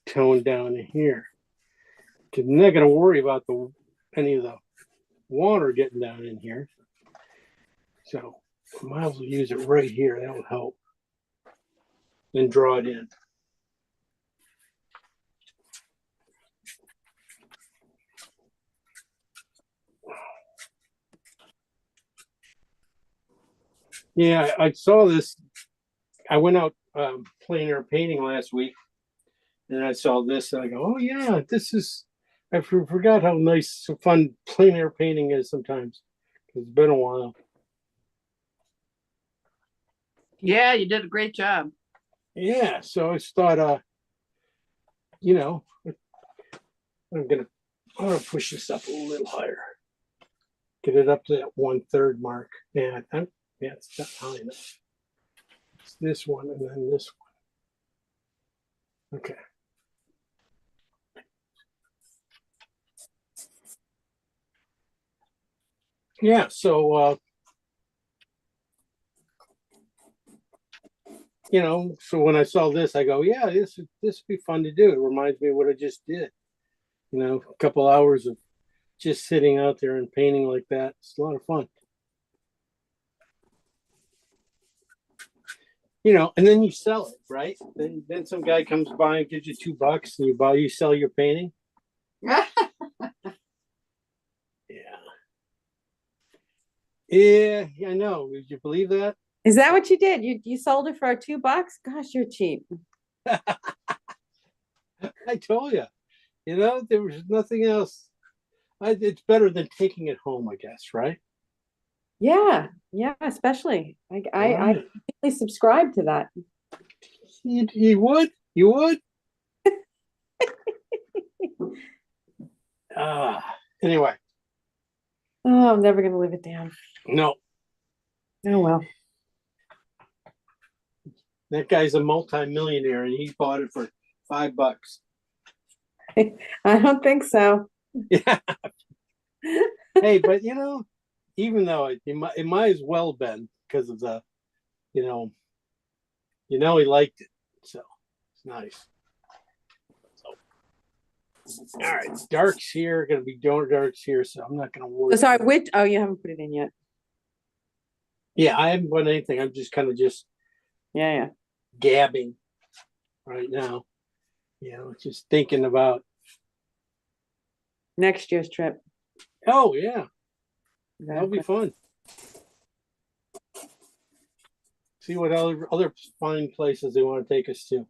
tone down here. Because I'm not gonna worry about any of the water getting down in here. So I might as well use it right here. That'll help. Then draw it in. Yeah, I saw this. I went out plein air painting last week, and I saw this, and I go, "Oh yeah, this is." I forgot how nice, fun plein air painting is sometimes. It's been a while. Yeah, you did a great job. Yeah, so I just thought, you know, I'm gonna push this up a little higher, get it up to that 1/3 mark. Yeah, yeah, it's not high enough. It's this one and then this one. Okay. Yeah, so you know, so when I saw this, I go, yeah, this would be fun to do. It reminds me of what I just did. You know, a couple hours of just sitting out there and painting like that. It's a lot of fun. You know, and then you sell it, right? Then some guy comes by and gives you $2 and you sell your painting. Yeah. Yeah, I know. Would you believe that? Is that what you did? You sold it for $2? Gosh, you're cheap. I told you. You know, there was nothing else. It's better than taking it home, I guess, right? Yeah, especially. I Right. completely subscribe to that. You would? You would? Anyway, Oh, I'm never gonna live it down. no, Oh well. that guy's a multi-millionaire and he bought it for $5. I don't think so. Yeah. Hey, but you know, even though it might as well been because of the, you know, he liked it, so it's nice. So, all right, darks here, gonna be darks here, so I'm not gonna worry. Oh, sorry, which? Oh, you haven't put it in yet. Yeah, I haven't done anything. I'm just kind of Yeah. gabbing right now. You know, just thinking about. Next year's trip. Oh yeah, that'll be fun. See what other fine places they want to take us to.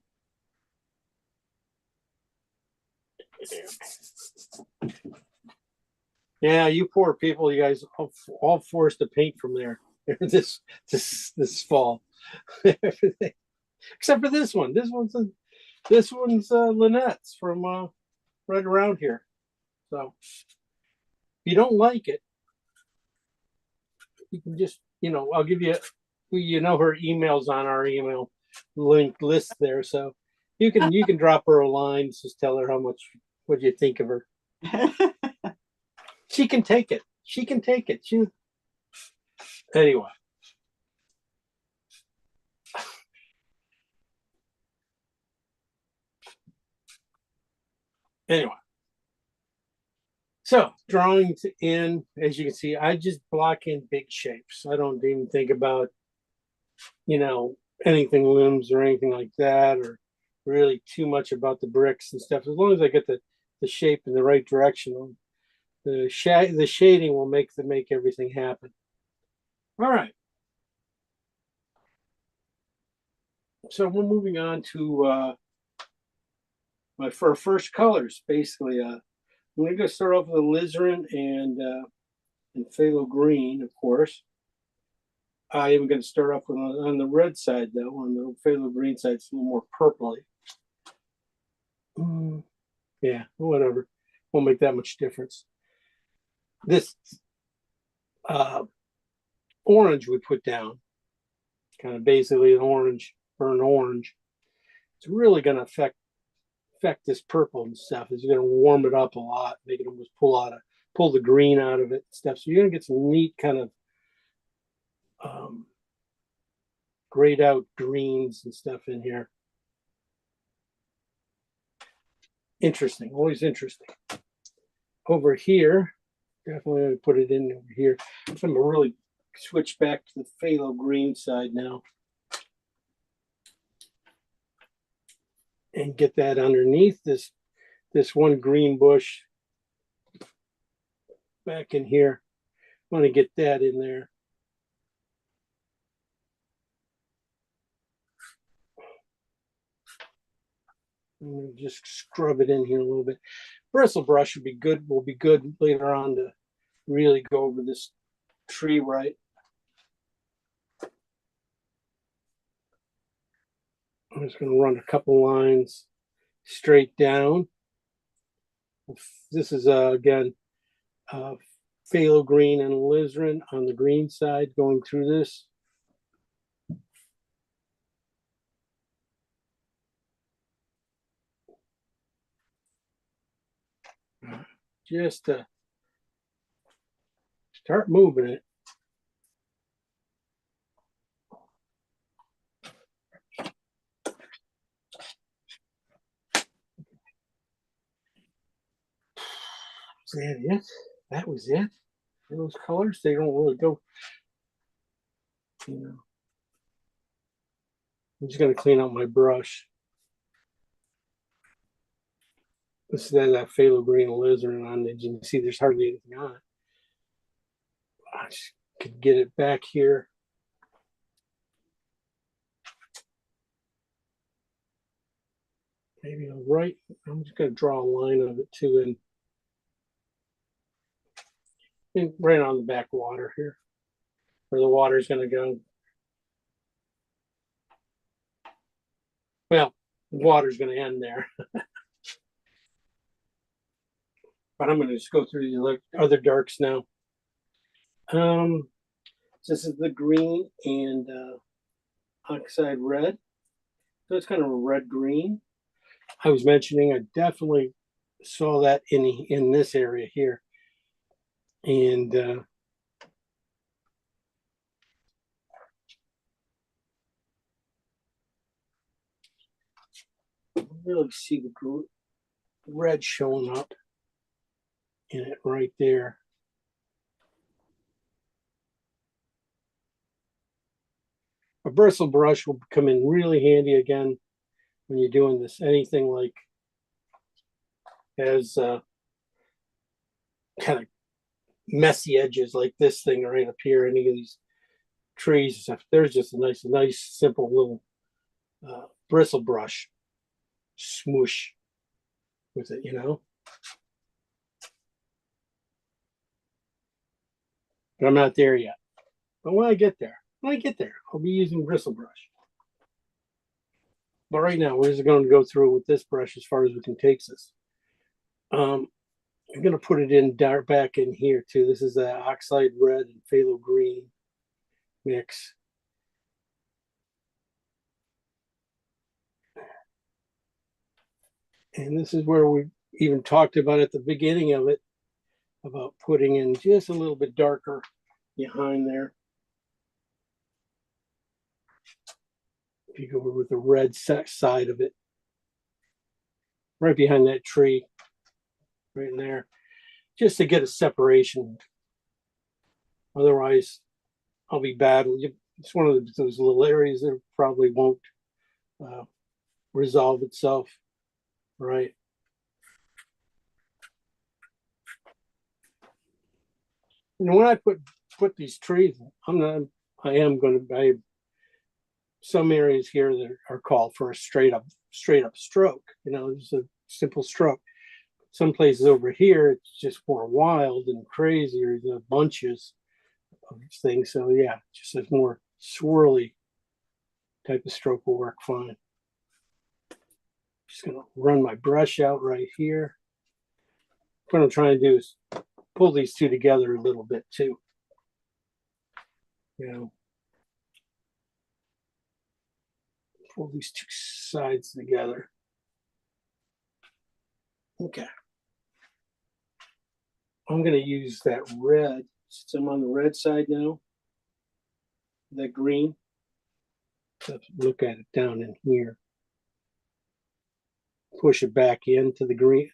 Yeah, you poor people, you guys all forced to paint from there this fall. Everything except for this one. This one's Lynette's from right around here. So if you don't like it, you can just, I'll give you, her emails on our email. linked list there. So you can drop her a line, just tell her how much, what you think of her. She can take it. She can take it. Anyway. Anyway. So drawings in, as you can see, I just block in big shapes. I don't even think about, anything limbs or anything like that, or really too much about the bricks and stuff. As long as I get the shape in the right direction, the shading will make everything happen. All right. So we're moving on to my first colors. Basically, I'm going to start off with alizarin and phthalo green, of course. I am going to start off with on the red side, though. On the phthalo green side, it's a little more purpley. Yeah, whatever. Won't make that much difference. This orange we put down, kind of basically an orange, burnt orange. It's really going to affect this purple and stuff. It's going to warm it up a lot, make it almost pull the green out of it and stuff. So you're going to get some neat kind of grayed out greens and stuff in here. Interesting, always interesting. Over here, definitely going to put it in over here. I'm going to really switch back to the phthalo green side now. And get that underneath this one green bush back in here. I want to get that in there. Just scrub it in here a little bit. Bristle brush will be good later on to really go over this tree right. I'm just going to run a couple lines straight down. This is again phthalo green and alizarin on the green side going through this. Just to start moving it. Is that it? That was it? Those colors, they don't really go, I'm just going to clean out my brush. This is that phthalo green alizarin on it. You can see there's hardly anything on it. I just could get it back here. Maybe right. I'm just going to draw a line of it too, and right on the back water here, where the water is going to go. Well, the water's going to end there. But I'm going to just go through the other darks now. This is the green and oxide red. So it's kind of a red green. I was mentioning I definitely saw that in this area here. And really see the red showing up in it right there. A bristle brush will come in really handy again when you're doing this. Anything like has kind of messy edges like this thing right up here, any of these trees and stuff. There's just a nice simple little bristle brush. Smoosh with it, But I'm not there yet. But when I get there, I'll be using bristle brush. But right now, we're just going to go through with this brush as far as we can take this. I'm going to put it in dark back in here too. This is the oxide red and phthalo green mix. And this is where we even talked about at the beginning of it, about putting in just a little bit darker behind there. If you go with the red side of it, right behind that tree, right in there, just to get a separation. Otherwise, I'll be bad. It's one of those little areas that probably won't resolve itself, right? And when I put these trees, I am going to. Some areas here that are called for a straight up stroke. You know, it's a simple stroke. Some places over here, it's just more wild and crazy, or the bunches of things. So yeah, just a more swirly type of stroke will work fine. Just gonna run my brush out right here. What I'm trying to do is pull these two together a little bit too. You know, pull these two sides together. Okay. I'm going to use that red, since I'm on the red side now, the green. Let's look at it down in here. Push it back into the green,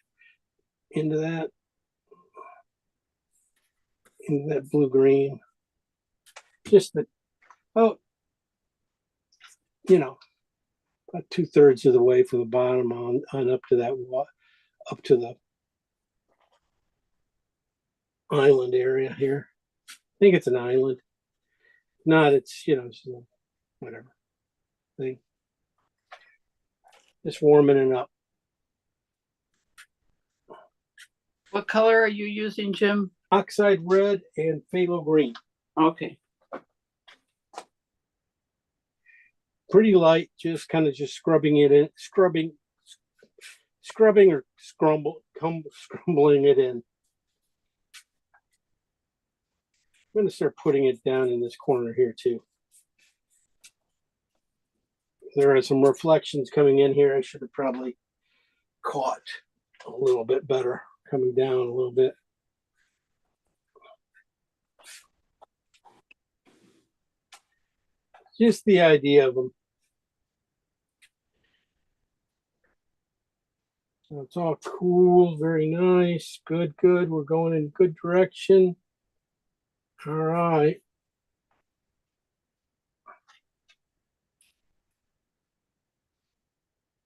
into that blue-green. Just the, you know, about 2/3 of the way from the bottom on up to that, up to the island area here. I think it's an island. Not, it's, you know, it's whatever thing. Just warming it up. What color are you using, Jim? Oxide red and phthalo green. Okay. Pretty light, just kind of just scrubbing it in, scrubbing or scrumbling it in. I'm going to start putting it down in this corner here too. There are some reflections coming in here. I should have probably caught a little bit better, coming down a little bit. Just the idea of them. So it's all cool, very nice, good. We're going in a good direction. All right.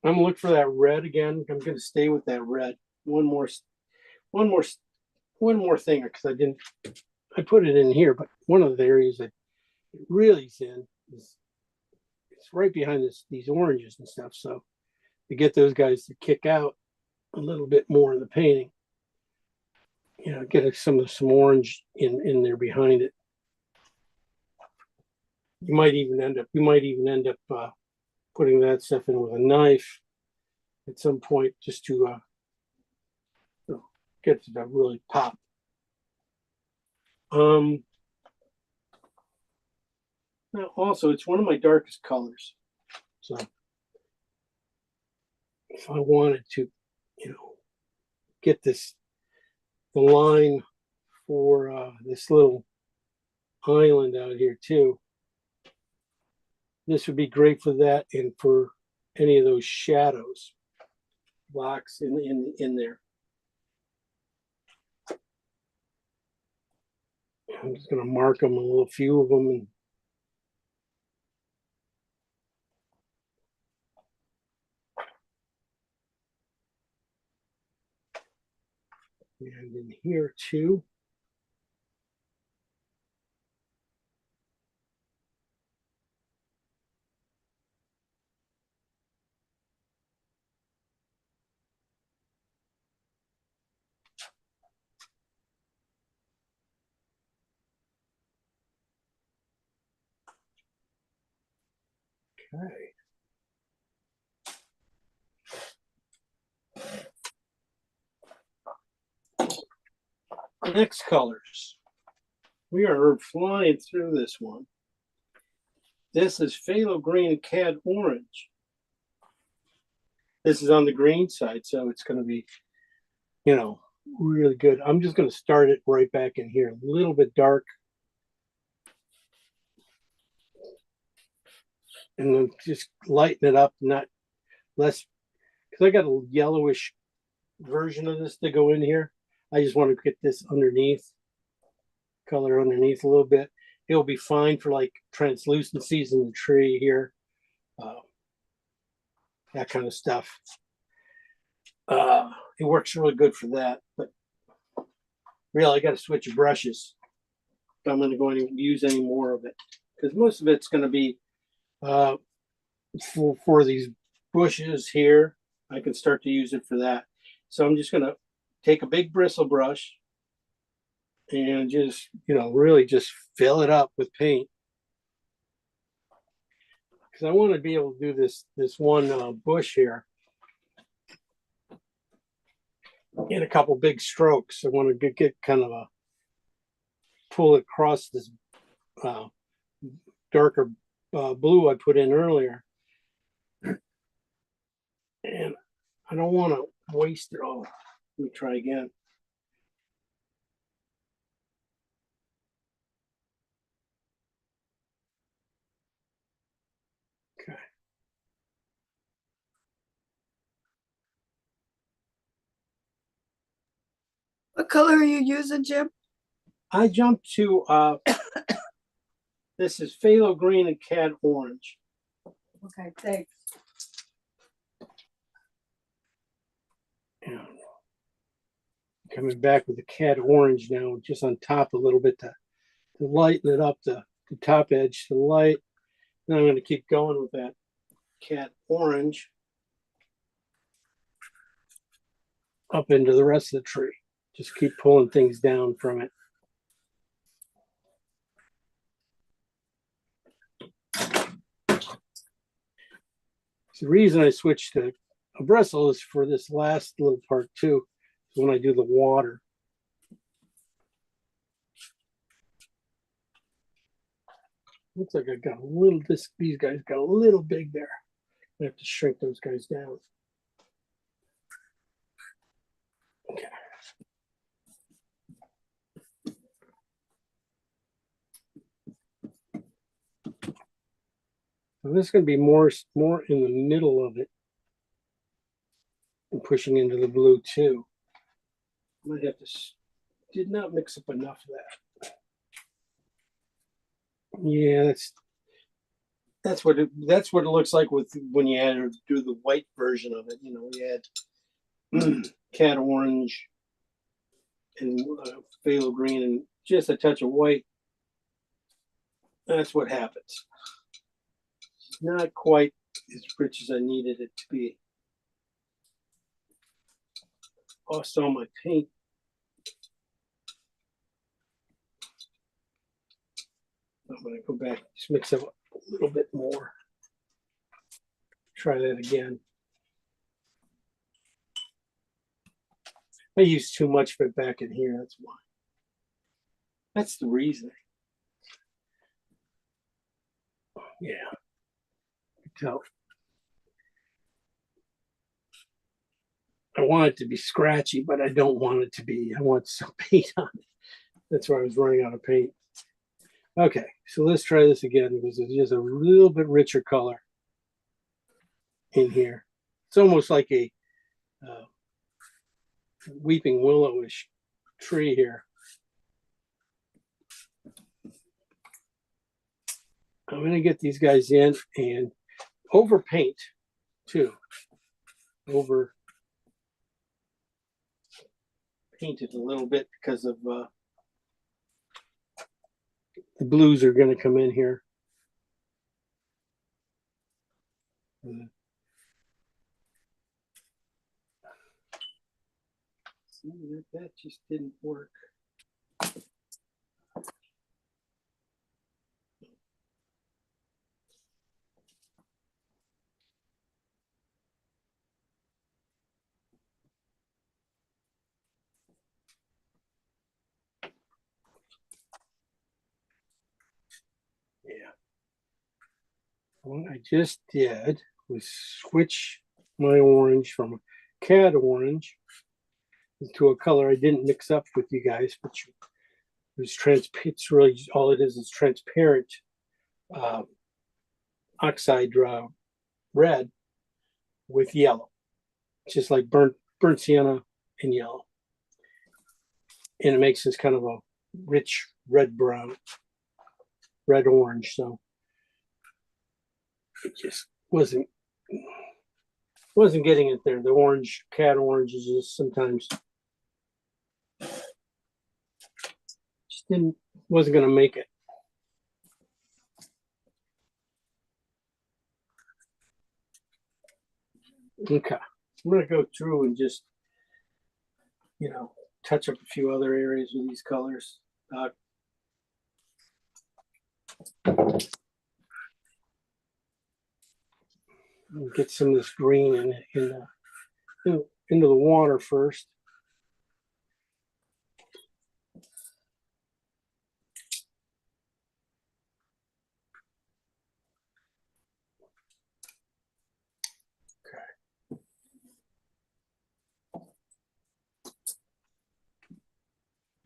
I'm gonna look for that red again. I'm gonna stay with that red. One more thing, because I put it in here, but one of the areas that it really is in is it's right behind these oranges and stuff. So to get those guys to kick out a little bit more in the painting, you know, get some orange in there behind it. You might even end up putting that stuff in with a knife at some point, just to get it to really pop. Now also, it's one of my darkest colors. So if I wanted to, you know, get the line for this little island out here too, this would be great for that, and for any of those shadows, blocks in there. I'm just going to mark them, a few of them, and in here too. Okay. Next colors. We are flying through this one. This is phthalo green and cad orange. This is on the green side, so it's gonna be, you know, really good. I'm just gonna start it right back in here, a little bit dark. And then just lighten it up, not less, because I got a yellowish version of this to go in here. I just want to get this underneath, color underneath a little bit. It'll be fine for like translucencies in the tree here, that kind of stuff. It works really good for that, but really I got to switch brushes if I'm going to go and use any more of it, because most of it's going to be for these bushes here. I can start to use it for that. So I'm just going to take a big bristle brush and just, you know, really just fill it up with paint, because I want to be able to do this one bush here in a couple big strokes. I want to get kind of a pull across this darker blue I put in earlier, and I don't want to waste it all. Let me try again. Okay. What color are you using, Jim? I jumped to this is phthalo green and cad orange. Okay, thanks. And coming back with the cad orange now, just on top a little bit to lighten it up, the top edge to the light. Then I'm going to keep going with that cad orange up into the rest of the tree. Just keep pulling things down from it. The reason I switched to a bristle is for this last little part too, when I do the water. Looks like I got a little, these guys got a little big there. I have to shrink those guys down. Okay. So this is going to be more in the middle of it and pushing into the blue too. I might have to, did not mix up enough of that. Yeah, that's what it looks like with when you add or do the white version of it. You know, we add cad orange and phthalo green and just a touch of white. That's what happens. Not quite as rich as I needed it to be. Lost all my paint. I'm going to go back, just mix it up a little bit more. Try that again. I used too much of it back in here, that's why. That's the reason. Yeah. Tell. I want it to be scratchy, but I don't want it to be. I want some paint on it. That's why I was running out of paint. Okay, so let's try this again because it's just a little bit richer color in here. It's almost like a weeping willowish tree here. I'm going to get these guys in and over paint too. Over painted a little bit because of the blues are going to come in here. See, that just didn't work. Yeah. What I just did was switch my orange from a cad orange into a color I didn't mix up with you guys, which was it's really all it is transparent oxide red with yellow, just like burnt sienna and yellow, and it makes this kind of a rich red brown, red orange. So it just wasn't getting it there. The orange, cad orange, is just sometimes just wasn't going to make it. Okay, I'm going to go through and just, touch up a few other areas with these colors. Get some of this green into the water first.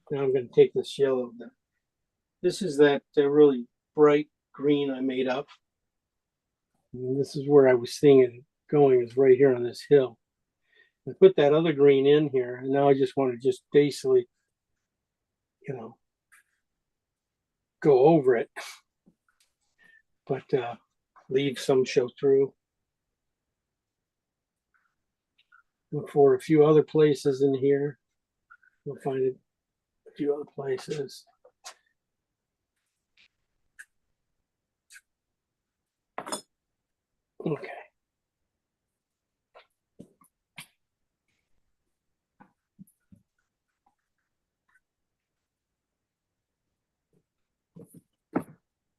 Now I'm going to take this yellow. This is that really bright green I made up. And this is where I was thinking going, is right here on this hill. I put that other green in here, and now I just want to just basically, go over it, but leave some show through. Look for a few other places in here. We'll find it. A few other places. Okay.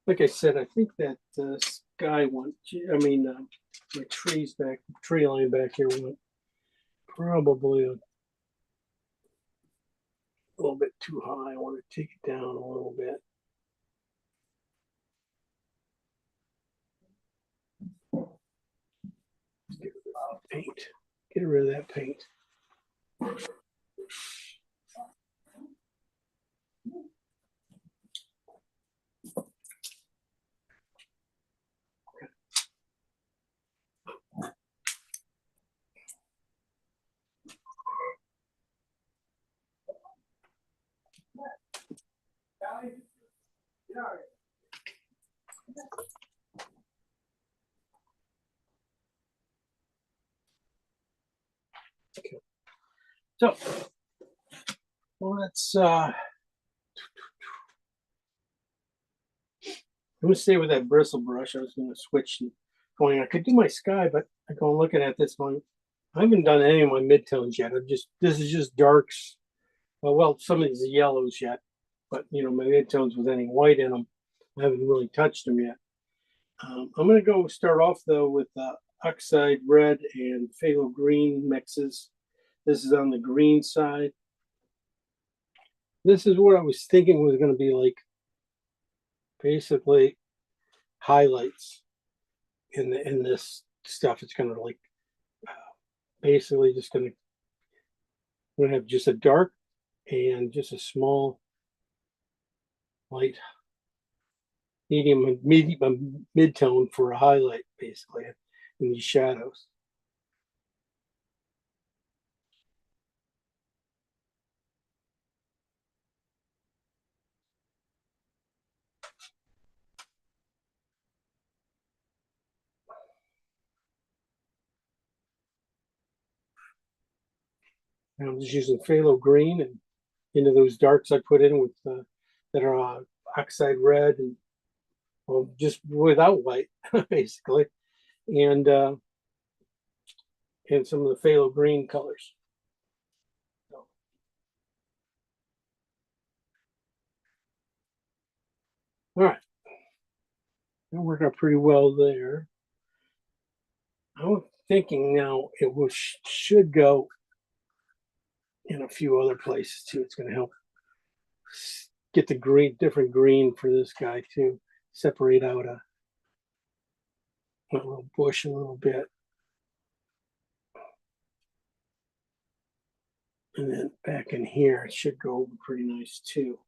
Like I said, I think that sky one, my tree line back here went probably a little bit too high. I want to take it down a little bit. Get rid of that paint. Get rid of that paint. Okay. So let's I'm gonna stay with that bristle brush. I was gonna switch and going. I could do my sky, but I go looking at this one. I haven't done any of my midtones yet. This is just darks. Well, some of these are yellows yet, but my midtones with any white in them, I haven't really touched them yet. I'm gonna go start off though with oxide red and phthalo green mixes. This is on the green side. This is what I was thinking was going to be like, basically highlights in this stuff. It's going to like basically just going to have just a dark and just a small light, medium mid-tone for a highlight, basically in these shadows. And I'm just using phthalo green and into those darks I put in with that are oxide red and just without white, basically, and some of the phthalo green colors. All right, that worked out pretty well there. I'm thinking now it should go in a few other places too. It's going to help get the different green for this guy too. Separate out a little bush a little bit. And then back in here, it should go over pretty nice too.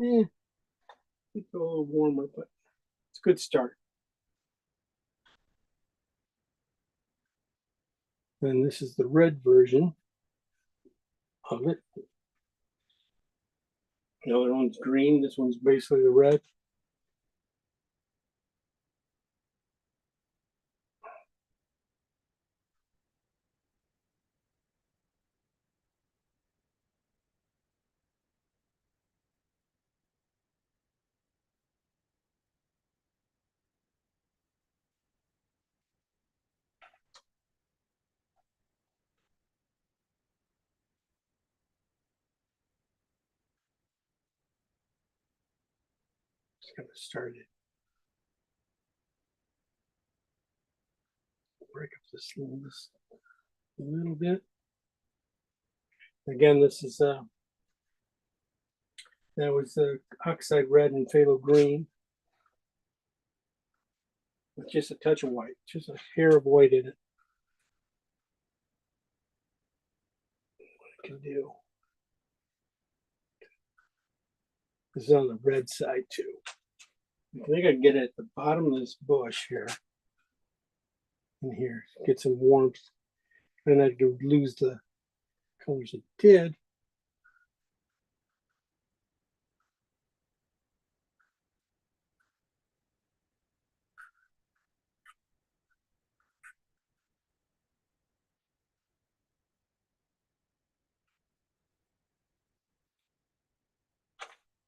Yeah, it's a little warmer, but it's a good start. And this is the red version of it. The other one's green. This one's basically the red. Just gonna start it. Break up this a little bit. Again, this is that was the oxide red and phthalo green with just a touch of white, just a hair of white in it. What I can do. This is on the red side too. I think I can get it at the bottom of this bush here. In here, get some warmth. And I could lose the colors it did.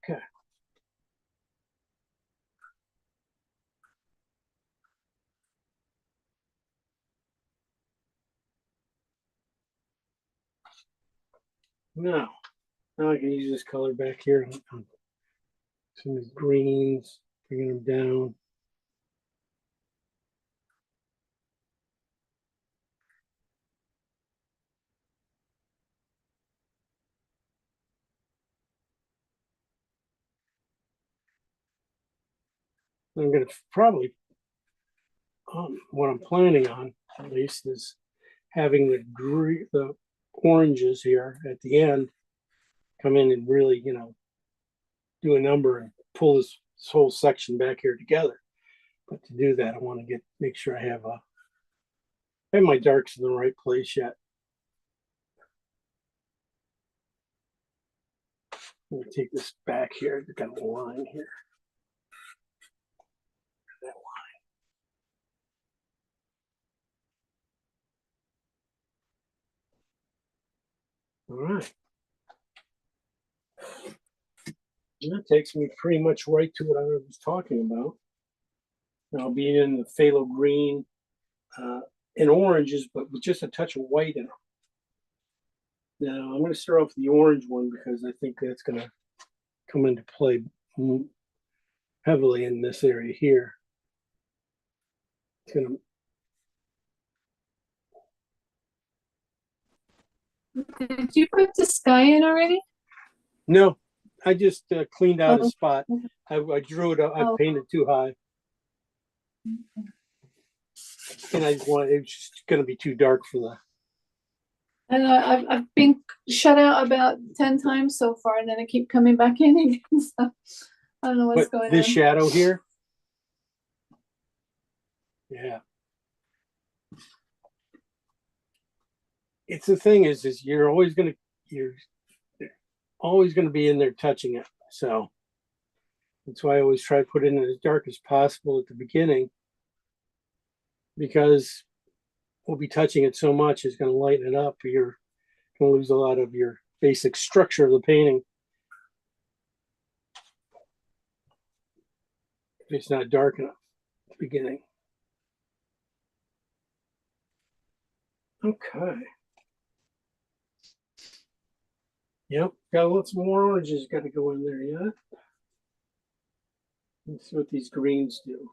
Okay. Now I can use this color back here on some of these greens, bringing them down. I'm going to probably, what I'm planning on at least is having the oranges here at the end come in and really, do a number and pull this whole section back here together. But to do that, I want to make sure I have my darks in the right place yet. I'm going to take this back here. I've got a line here. That line. All right. And that takes me pretty much right to what I was talking about. I'll be in the phthalo green and oranges, but with just a touch of white in them. Now I'm going to start off with the orange one because I think that's going to come into play heavily in this area here. It's going to. Did you put the sky in already? No, I just cleaned out Oh, a spot. okay. I drew it up. I Oh. painted too high. And I want it's just going to be too dark for the. And I've been shut out about 10 times so far, and then I keep coming back in again. So I don't know what's But going this on. shadow here. Yeah. It's the thing is you're always gonna be in there touching it. So that's why I always try to put it in as dark as possible at the beginning, because we'll be touching it so much it's going to lighten it up. You're going to lose a lot of your basic structure of the painting if it's not dark enough at the beginning. Okay. Yep, got lots more oranges got to go in there yet. Let's see what these greens do.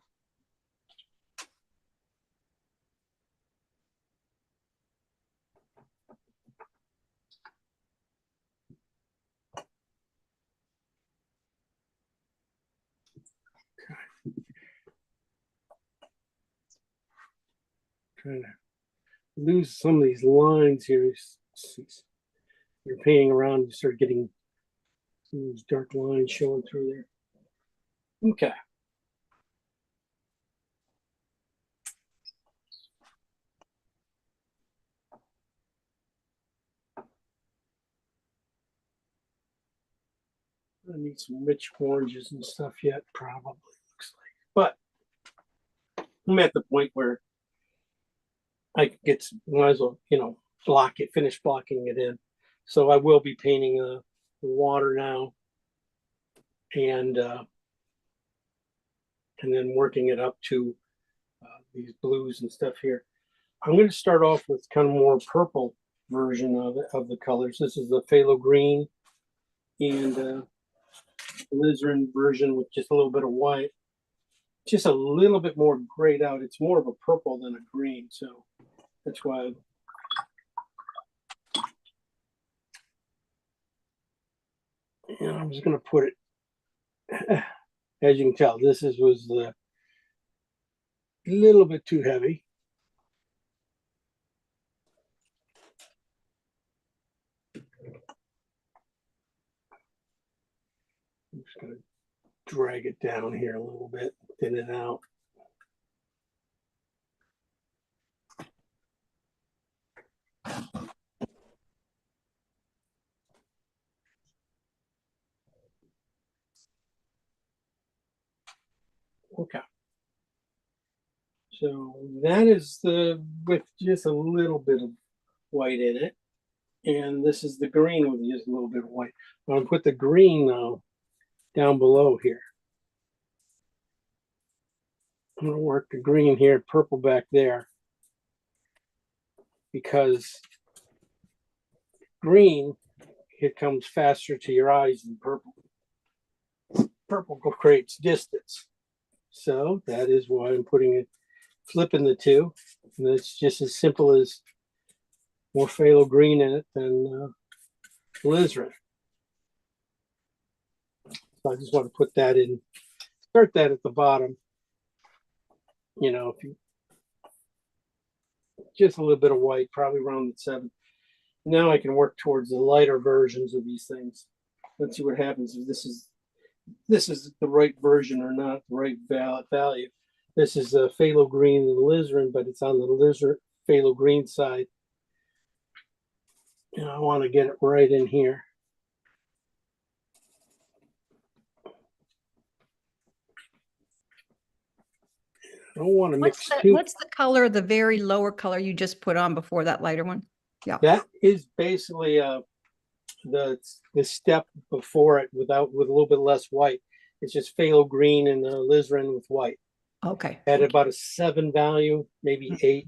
trying to lose some of these lines here. You're painting around, you start getting some of these dark lines showing through there. Okay. I need some rich oranges and stuff yet, probably looks like. But I'm at the point where I could get some, might as well, block it, finish blocking it in. So I will be painting the water now, and then working it up to these blues and stuff here. I'm going to start off with kind of more purple version of the colors. This is the phthalo green and alizarin version with just a little bit of white, just a little bit more grayed out. It's more of a purple than a green, so that's why. And I'm just going to put it, as you can tell, this was a little bit too heavy. I'm just going to drag it down here a little bit, thin it out. Okay. So that is with just a little bit of white in it. And this is the green with just a little bit of white. I'm going to put the green now down below here. I'm going to work the green here, purple back there, because green, it comes faster to your eyes than purple. Purple creates distance. So that is why I'm putting it, flipping the two. And it's just as simple as more phthalo green in it than alizarin. So I just want to put that in, start that at the bottom. If you just a little bit of white, probably around the 7. Now I can work towards the lighter versions of these things. Let's see what happens if this is the right version or not, the right value. This is a phthalo green and alizarin, but it's on the phthalo green side. And I want to get it right in here. I don't want to mix too. What's the color, the very lower color you just put on before that lighter one? Yeah. That is basically the step before it with a little bit less white. It's just phthalo green and alizarin with white. Okay. At about a 7 value, maybe 8.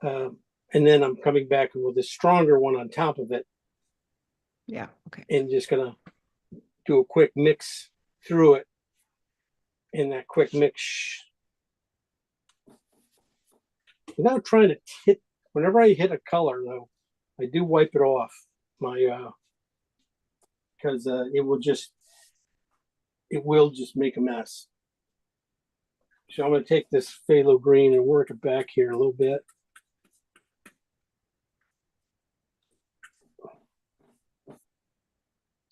And then I'm coming back with a stronger one on top of it. Yeah. Okay. And just gonna do a quick mix through it. And that quick mix, without trying to hit, whenever I hit a color though, I do wipe it off my because it will just make a mess. So I'm going to take this phthalo green and work it back here a little bit.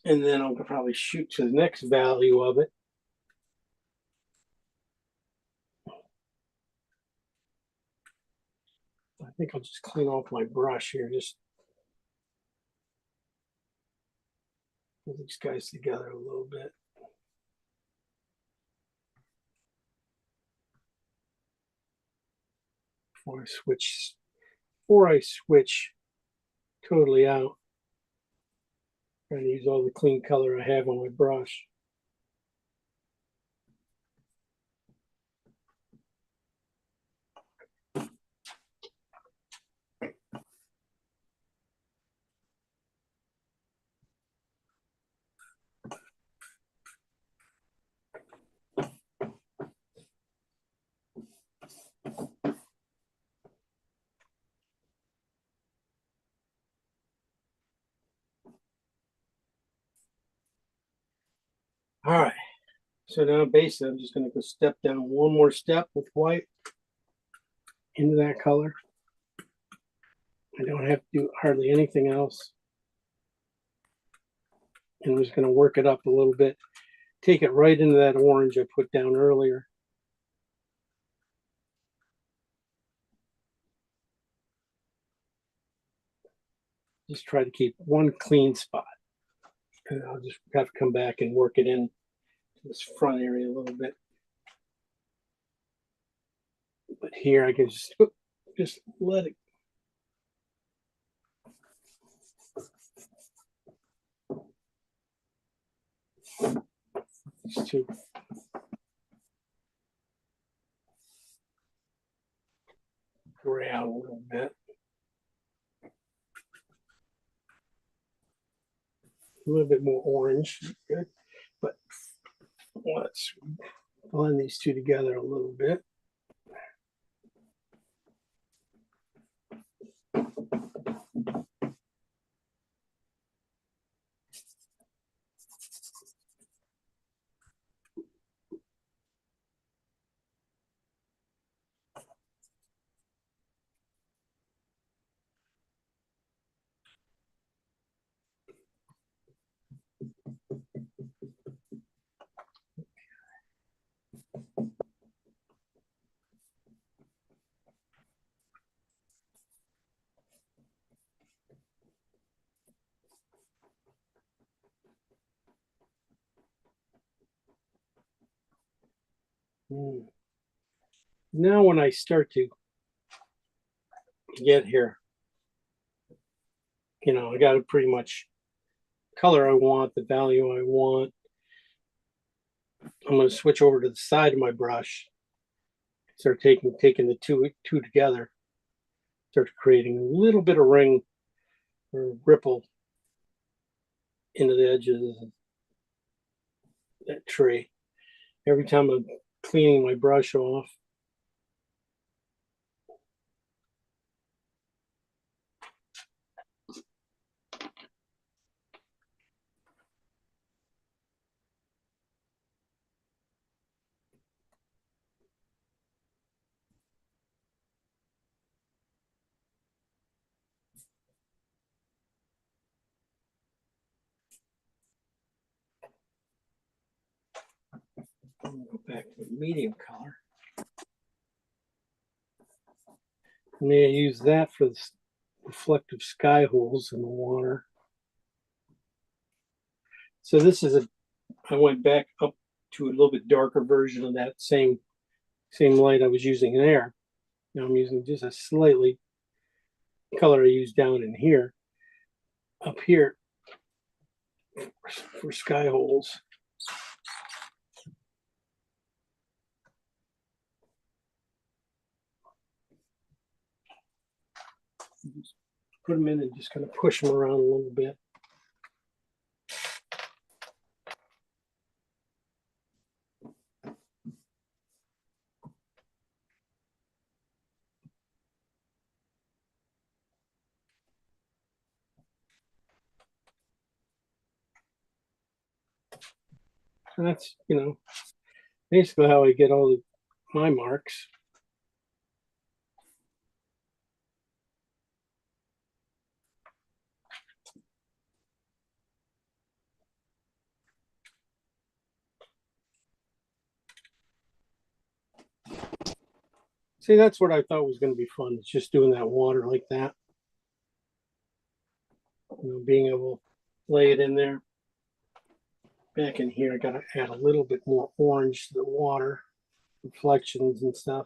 And then I'll probably shoot to the next value of it. I think I'll just clean off my brush here. Just put these guys together a little bit. Before I switch totally out. Trying to use all the clean color I have on my brush. All right, so now basically I'm just going to go step down one more step with white into that color. I don't have to do hardly anything else. And I'm just gonna work it up a little bit. Take it right into that orange I put down earlier. Just try to keep one clean spot. And I'll just have to come back and work it in to this front area a little bit. But here I can just let it. These two. Gray out a little bit. A little bit more orange, good. But let's blend these two together a little bit. Now when I start to get here, you know, I got it pretty much color I want, the value I want. I'm going to switch over to the side of my brush, start taking the two together, start creating a little bit of ring or ripple into the edges of that tree. Every time I'm cleaning my brush off. Go back to medium color. And then I use that for the reflective sky holes in the water. So this is I went back up to a little bit darker version of that same light I was using there. Now I'm using just a slightly color I used down in here, up here for sky holes. Put them in and just kind of push them around a little bit. And that's, you know, basically how I get all my marks. See, that's what I thought was going to be fun. It's just doing that water like that. You know, being able to lay it in there. Back in here, I got to add a little bit more orange to the water, reflections and stuff.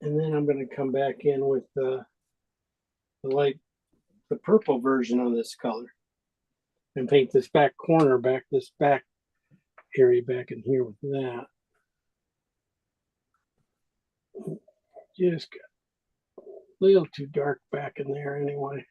And then I'm going to come back in with the purple version of this color and paint this back corner, this back area back in here with that. Just got a little too dark back in there anyway.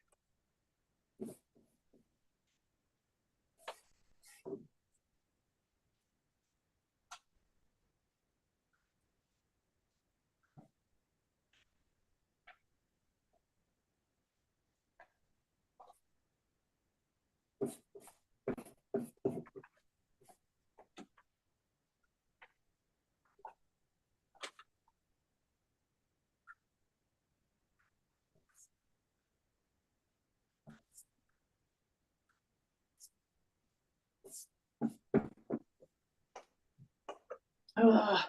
Ugh.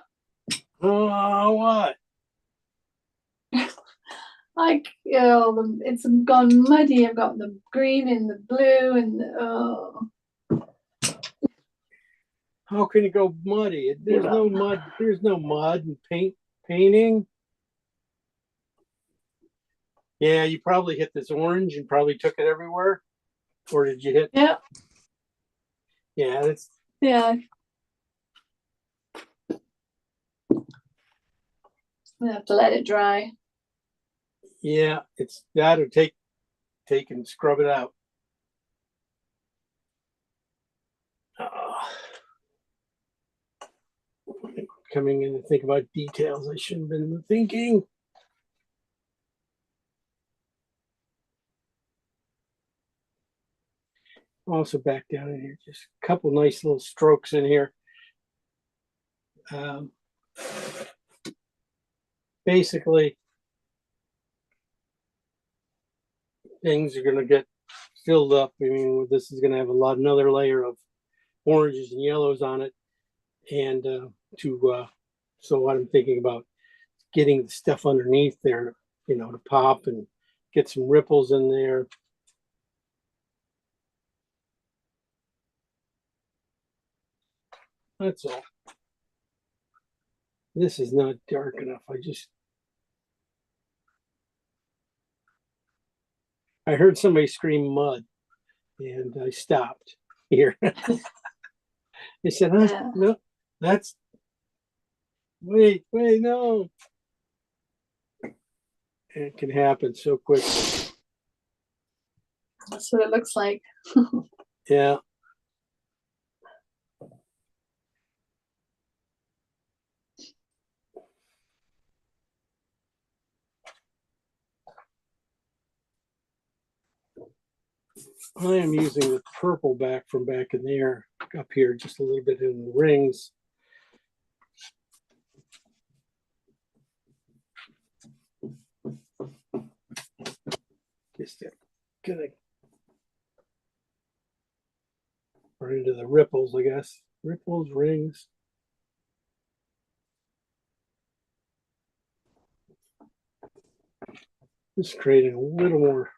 Oh, what? Like, you know, it's gone muddy. I've got the green and the blue and oh. How can it go muddy? There's no mud. There's no mud and painting. Yeah, you probably hit this orange and probably took it everywhere. Or did you hit? Yeah, Yeah, that's yeah. I have to let it dry. yeah. It's that or take and scrub it out. Coming in to think about details I shouldn't have been thinking. Also back down in here, just a couple nice little strokes in here. Basically, things are going to get filled up. I mean, this is going to have another layer of oranges and yellows on it, and so what I'm thinking about getting the stuff underneath there, you know, to pop and get some ripples in there. That's all. This is not dark enough. I heard somebody scream mud and I stopped here. They said, huh, Yeah. no, that's, wait, no. It can happen so quick. That's what it looks like. Yeah. I am using the purple back from back in there up here, just a little bit in the rings. Just gonna run into the ripples, I guess. Ripples, rings. Just creating a little more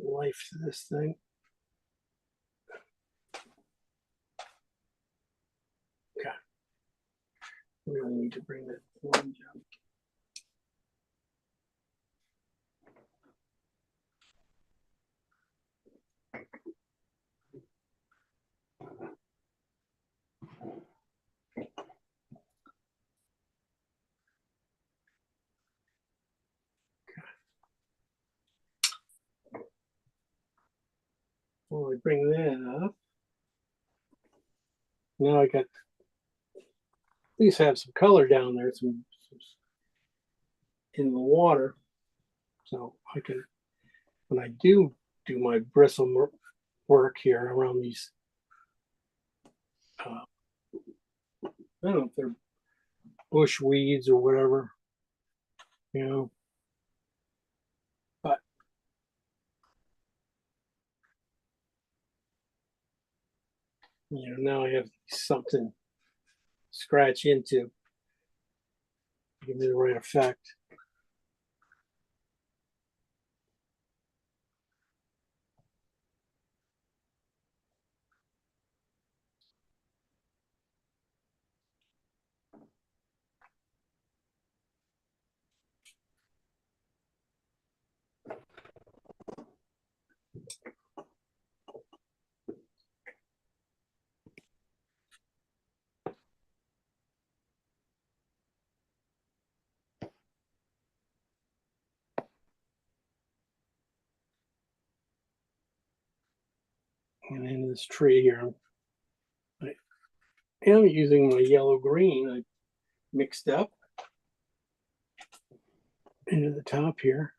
life to this thing. Okay. We really need to bring that orange up. Well, I bring that up. Now I got, at least have some color down there, some in the water. So I can, when I do my bristle work here around these, I don't know if they're bush weeds or whatever, you know, but you know, now I have something to scratch into, give me the right effect. And in this tree here, I am using my yellow green. I mixed up into the top here.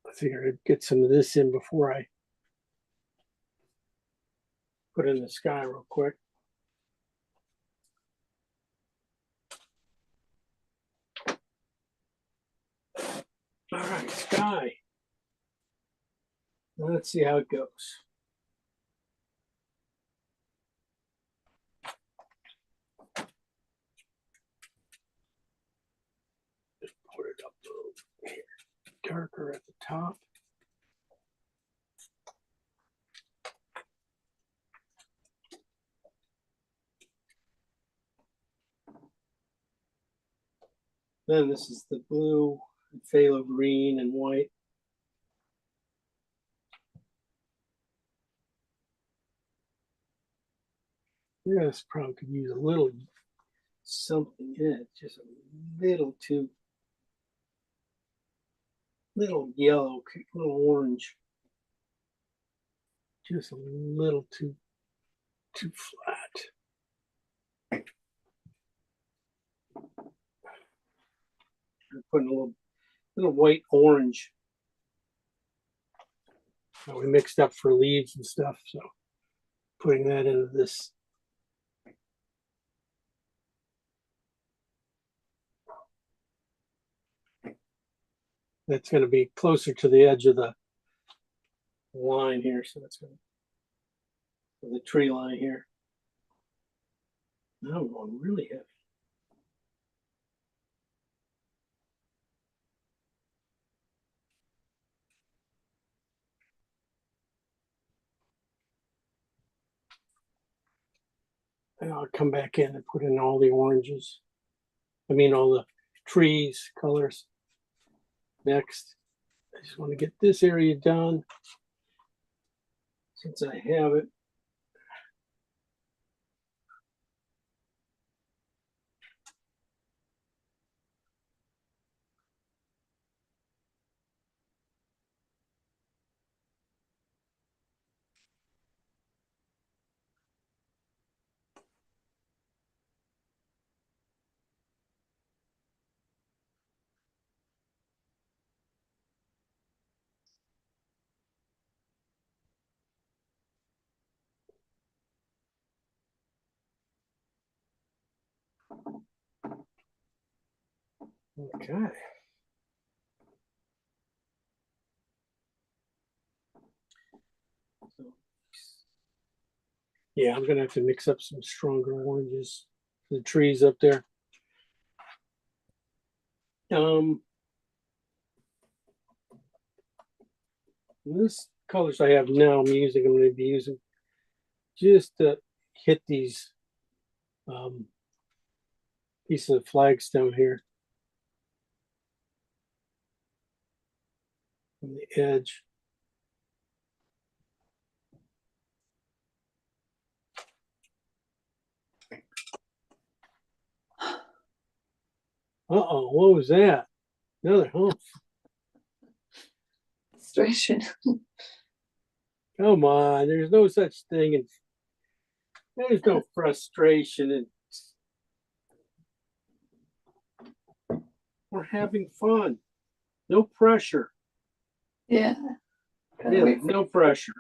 I figured I'd get some of this in before I put in the sky real quick. All right, sky. Let's see how it goes. Just put it up a little here, darker at the top. Then this is the blue, phthalo green, and white. Yeah, this probably could use a little something in it, just a little too, little yellow, little orange, just a little too flat. I'm putting a little white orange that we mixed up for leaves and stuff, so putting that into this. That's going to be closer to the edge of the line here, so that's going to the tree line here. Now I'm going really heavy. And I'll come back in and put in all the oranges. I mean, all the trees, colors. Next, I just want to get this area done. Since I have it. Okay. So, yeah, I'm gonna have to mix up some stronger oranges for the trees up there. This colors I have now, I'm going to be using just to hit these pieces of flagstone here on the edge. Uh-oh, what was that? Another hump. Frustration. Come on, there's no such thing, and there's no frustration, and we're having fun. No pressure. Yeah. Really, no pressure.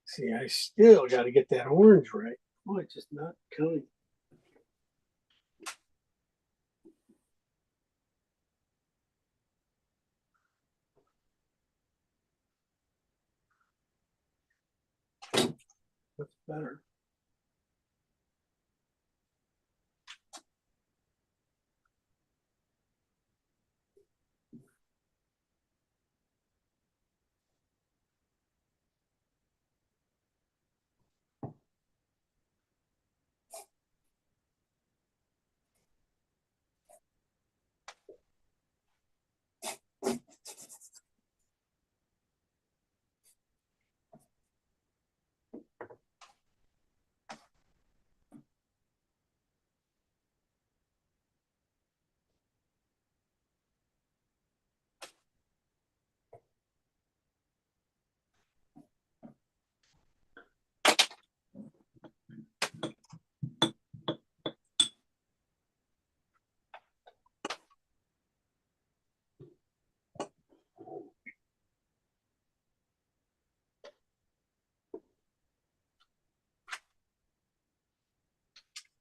See, I still got to get that orange right. Oh, it's just not coming. That's better.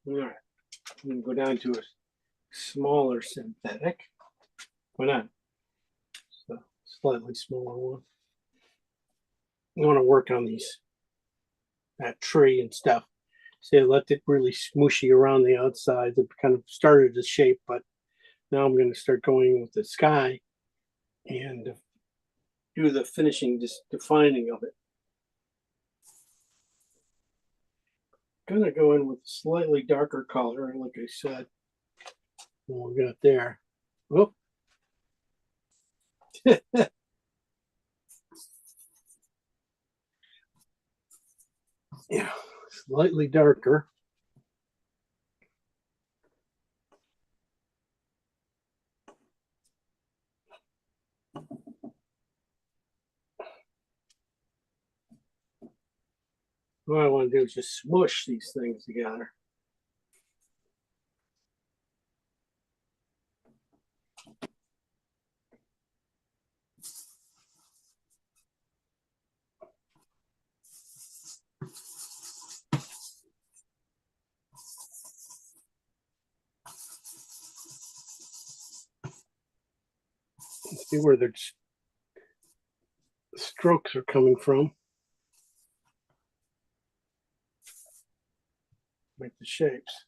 All right, I'm gonna go down to a smaller synthetic. Why not? So slightly smaller one. I want to work on that tree and stuff. See, I left it really smooshy around the outside. It kind of started to shape, but now I'm going to start going with the sky and do the finishing, just defining of it. Gonna go in with a slightly darker color, like I said. What we got there. Oh. Yeah, slightly darker. What I want to do is just smush these things together. See where the strokes are coming from. Make the shapes.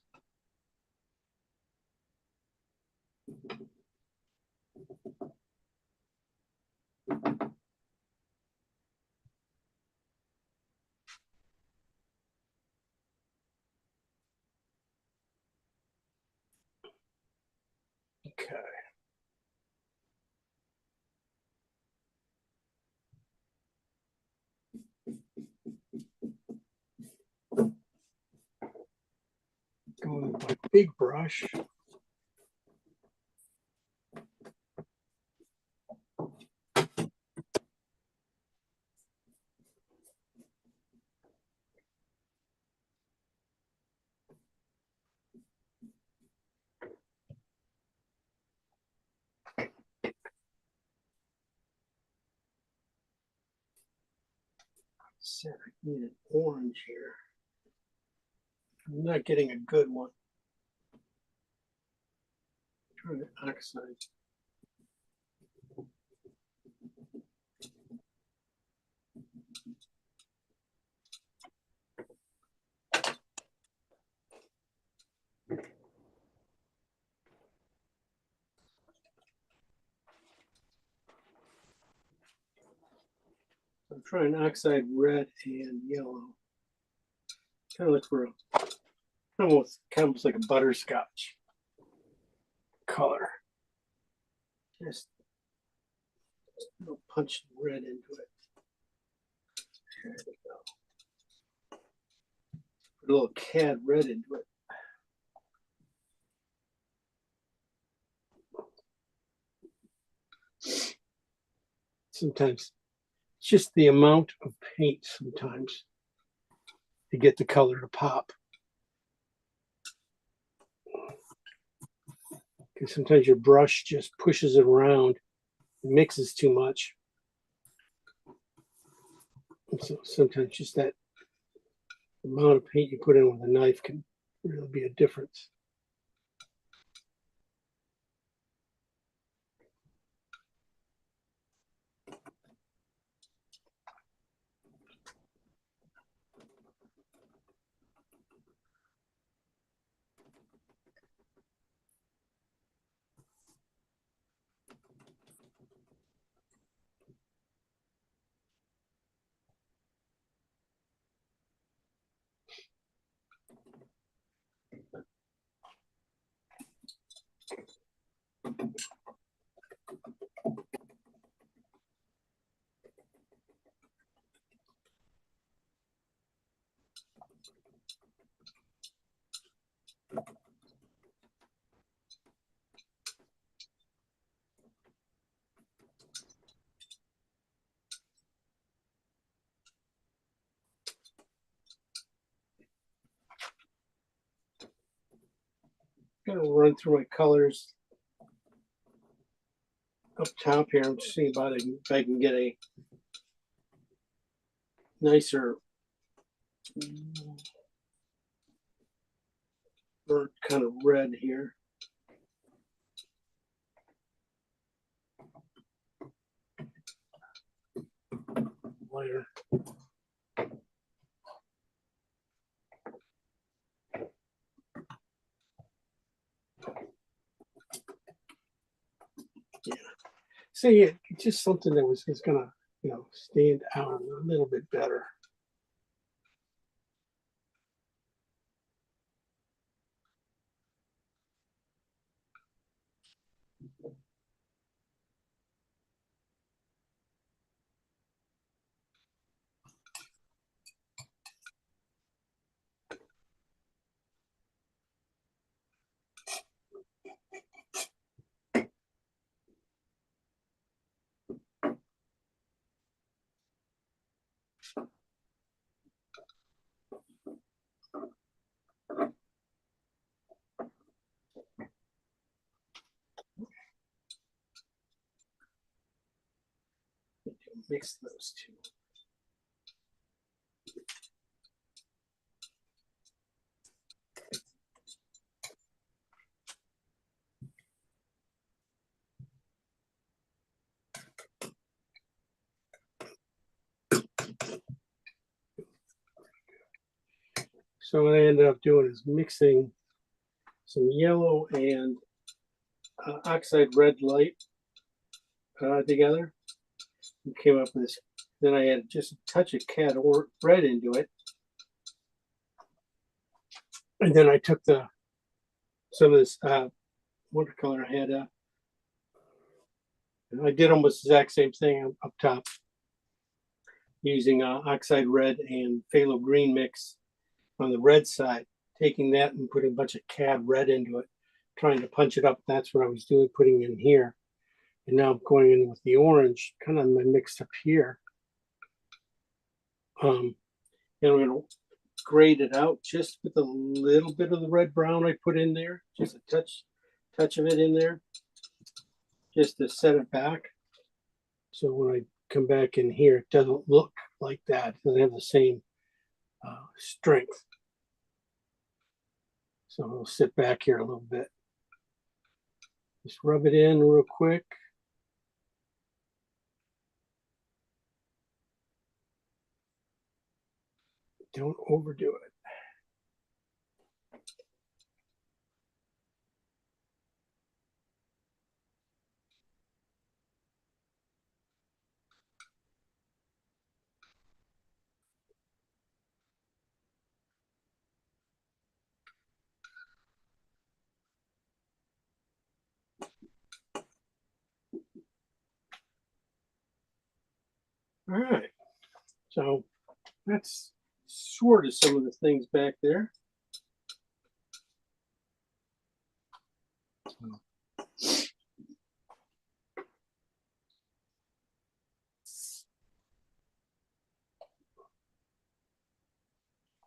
Okay. Going with my big brush. Said I need an orange here. I'm not getting a good one. Trying to oxide. I'm trying oxide red and yellow. Kind of looks for almost like a butterscotch color. Just a little punch red into it. There we go. Put a little cad red into it. Sometimes it's just the amount of paint sometimes to get the color to pop. Because sometimes your brush just pushes it around, mixes too much. And so sometimes just that amount of paint you put in with a knife can really be a difference. Gonna run through my colors up top here. I'm just seeing about it if I can get a nicer burnt kind of red here. Lighter. Yeah. See, it's just something that was just gonna, stand out a little bit better. Mix those two. So what I ended up doing is mixing some yellow and oxide red light together. And came up with this. Then I added just a touch of cad or red into it. And then I took some of this watercolor I had. And I did almost the exact same thing up top, using oxide red and phthalo green mix on the red side, taking that and putting a bunch of cad red into it, trying to punch it up. That's what I was doing, putting in here. And now I'm going in with the orange, kind of mixed up here. And I'm going to grade it out just with a little bit of the red brown I put in there, just a touch of it in there, just to set it back. So when I come back in here, it doesn't look like that. It doesn't have the same strength. So I'll sit back here a little bit. Just rub it in real quick. Don't overdo it. All right, so that's sort of some of the things back there. I'm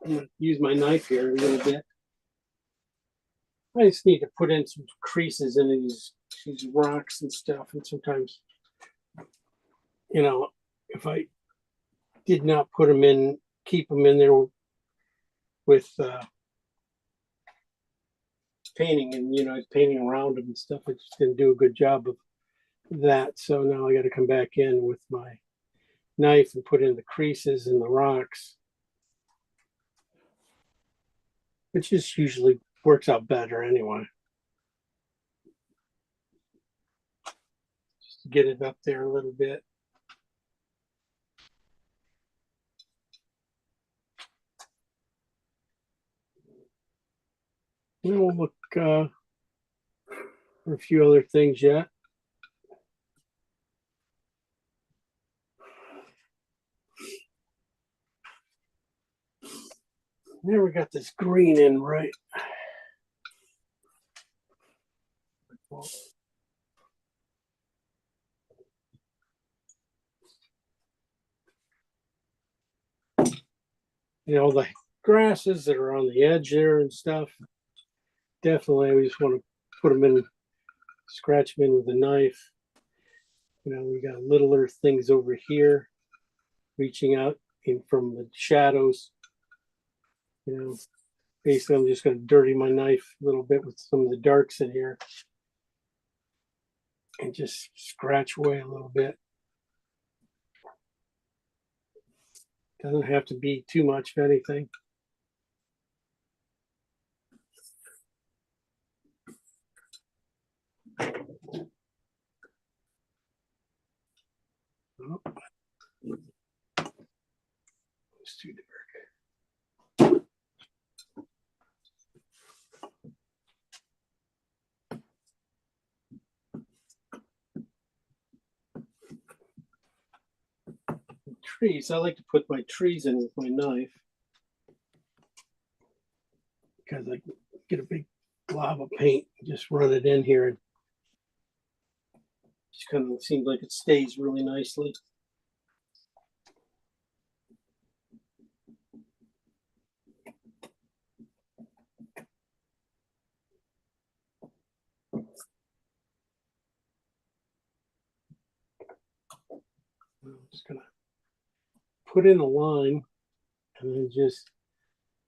going to use my knife here a little bit. I just need to put in some creases in these rocks and stuff, and sometimes, if I did not put them in, keep them in there with painting and painting around them and stuff, I just didn't do a good job of that. So now I got to come back in with my knife and put in the creases in the rocks, which just usually works out better anyway. Just to get it up there a little bit. We'll look for a few other things yet. Never got this green in right. The grasses that are on the edge there and stuff, definitely I just want to put them in, scratch them in with a knife. We got littler things over here reaching out in from the shadows. basically I'm just gonna dirty my knife a little bit with some of the darks in here. And just scratch away a little bit. Doesn't have to be too much of anything. Oh. It's too dark. Trees, I like to put my trees in with my knife because I get a big glob of paint, just run it in here and just kind of seems like it stays really nicely. I'm just gonna put in a line and then just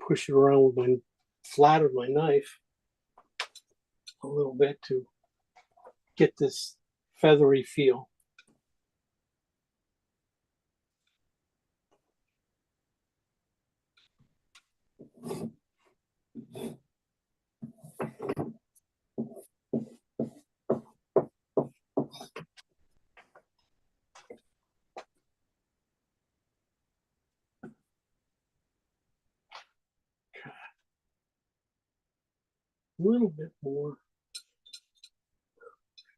push it around with my flat of my knife a little bit to get this feathery feel. A little bit more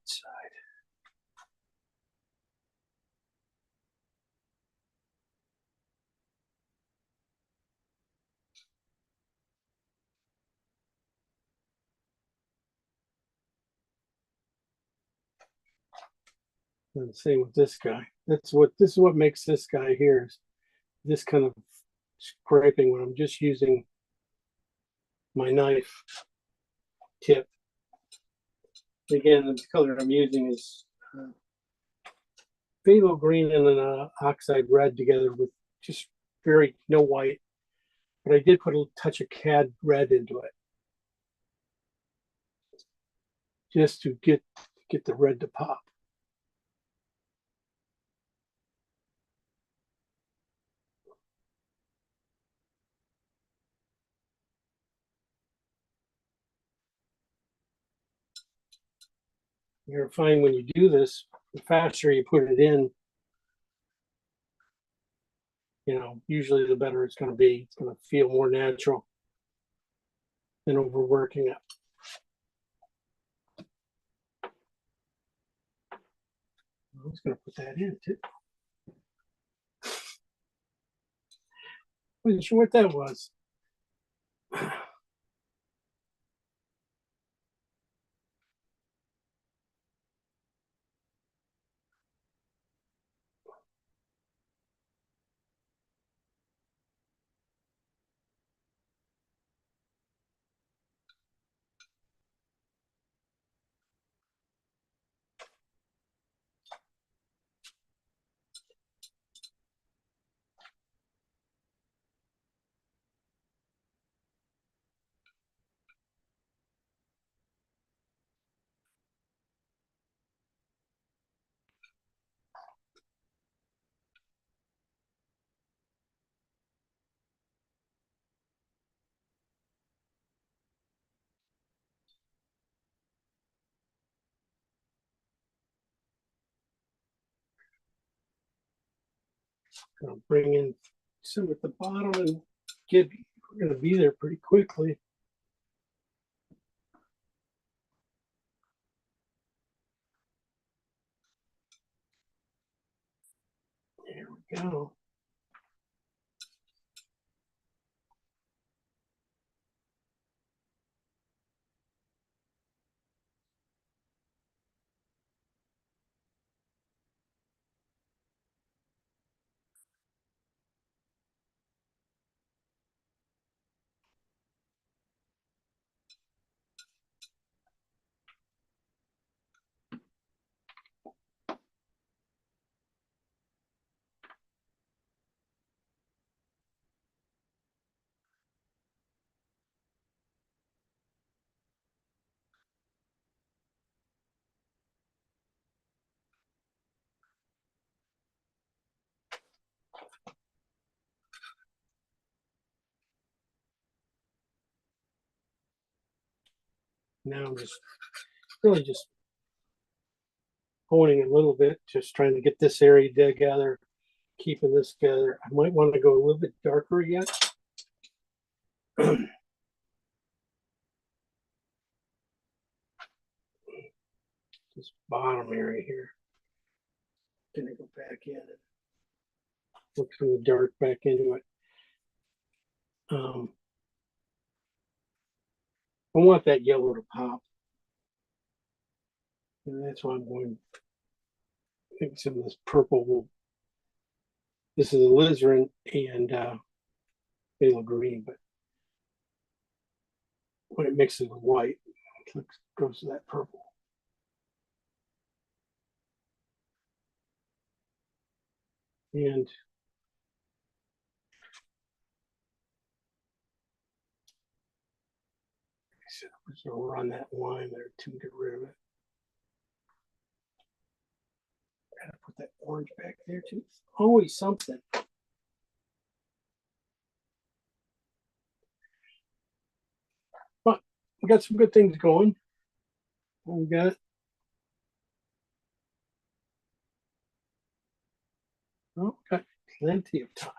side. And same with this guy. This is what makes this guy here is this kind of scraping when I'm just using my knife tip. Again, the color I'm using is phthalo green and an oxide red together with just no white, but I did put a touch of cad red into it just to get the red to pop. You're gonna find when you do this, the faster you put it in, usually the better it's going to be. It's going to feel more natural than overworking it. I was going to put that in too. Wasn't sure what that was. Going to bring in some at the bottom and we're going to be there pretty quickly. There we go. Now I'm just really just honing a little bit, just trying to get this area together, keeping this together. I might want to go a little bit darker yet. This bottom area here. Gonna go back in and look through the dark back into it. I want that yellow to pop. And that's why I'm going, I think some of this purple will, this is alizarin and phthalo green, but when it mixes with white, it goes to that purple. And I said, I'm just gonna run that line there to get rid of it. Gotta put that orange back there too. Always something. But we got some good things going. We got got plenty of time.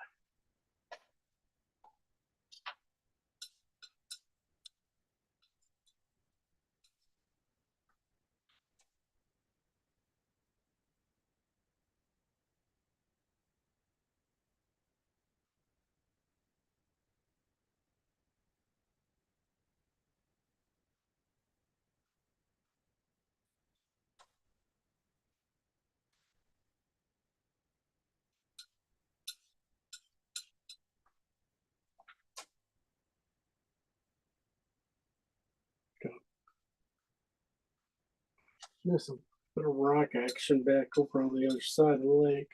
There's a bit of rock action back over on the other side of the lake.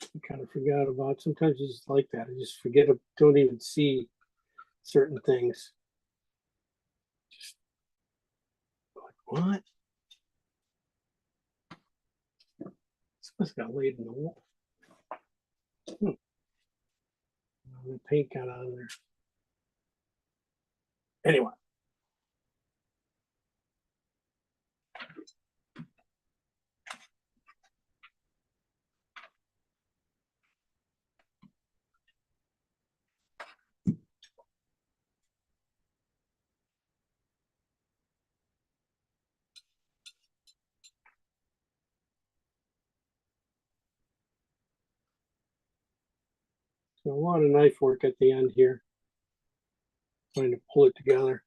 I kind of forgot about. Sometimes you just like that. I just forget, don't even see certain things. Just like, what? This must have got laid in the wall. The paint got on there. Anyway. So a lot of knife work at the end here, trying to pull it together.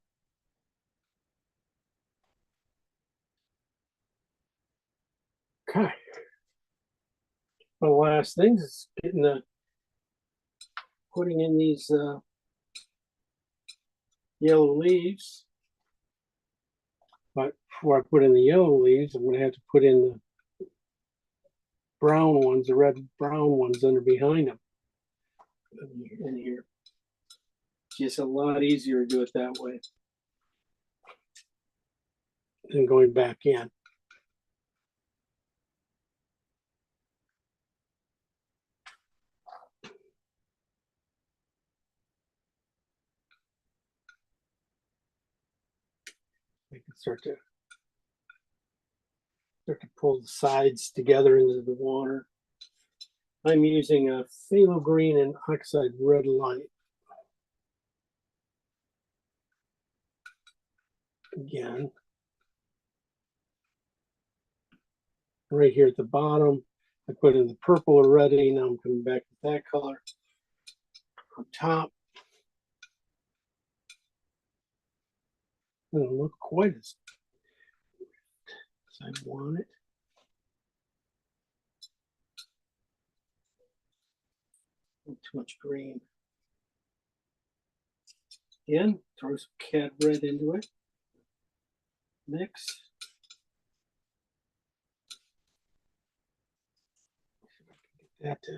Okay. The last thing is getting putting in these yellow leaves. But before I put in the yellow leaves, I'm going to have to put in the brown ones, the red brown ones under behind them. In here. Just a lot easier to do it that way than going back in. I can start to pull the sides together into the water. I'm using a phthalo green and oxide red light. Again, right here at the bottom, I put in the purple already. Now I'm coming back with that color. On top, it doesn't look quite as I want it. Too much green. Again, throw some cat red into it. Mix. Get that to,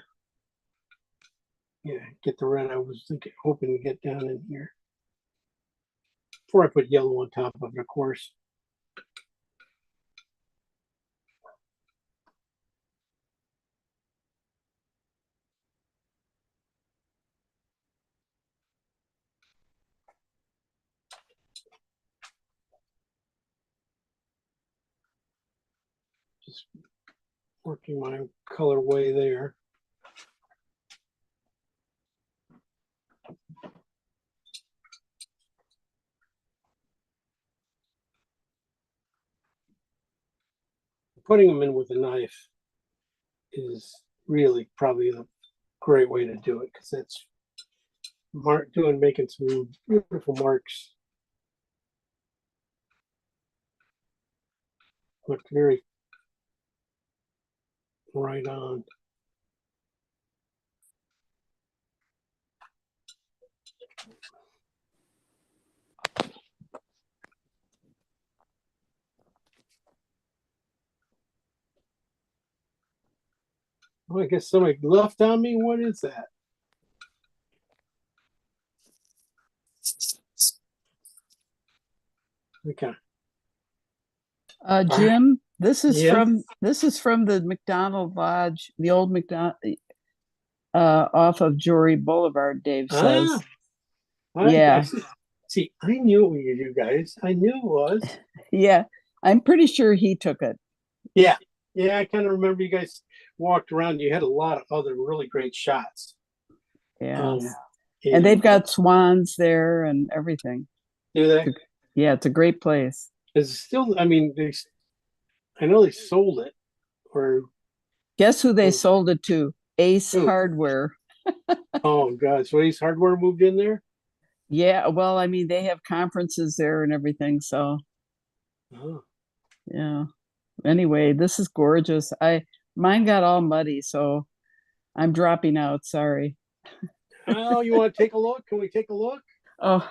yeah, get the red I was hoping to get down in here. Before I put yellow on top of it, of course. Just working my color way there. Putting them in with a knife is really probably the great way to do it, because it's making some beautiful marks. Look very right on. Oh, I guess somebody left on me. What is that? Okay. Jim, this is Yeah. from the McDonald Lodge, the old McDonald, off of Jory Boulevard, Dave says. Yeah. See, I knew it was you guys. I knew it was. Yeah, I'm pretty sure he took it. Yeah. Yeah, I kind of remember you guys walked around. You had a lot of other really great shots. Yeah. And they've got swans there and everything. Do they? Yeah, it's a great place. It's still, I mean, I know they sold it, or Guess who they sold it to? Ace Who? Hardware. oh god, so Ace Hardware moved in there. Yeah, well, I mean, they have conferences there and everything, so Oh. yeah. Anyway, this is gorgeous. Mine got all muddy, so I'm dropping out. Sorry. Oh, you want to take a look? Can we take a look? Oh,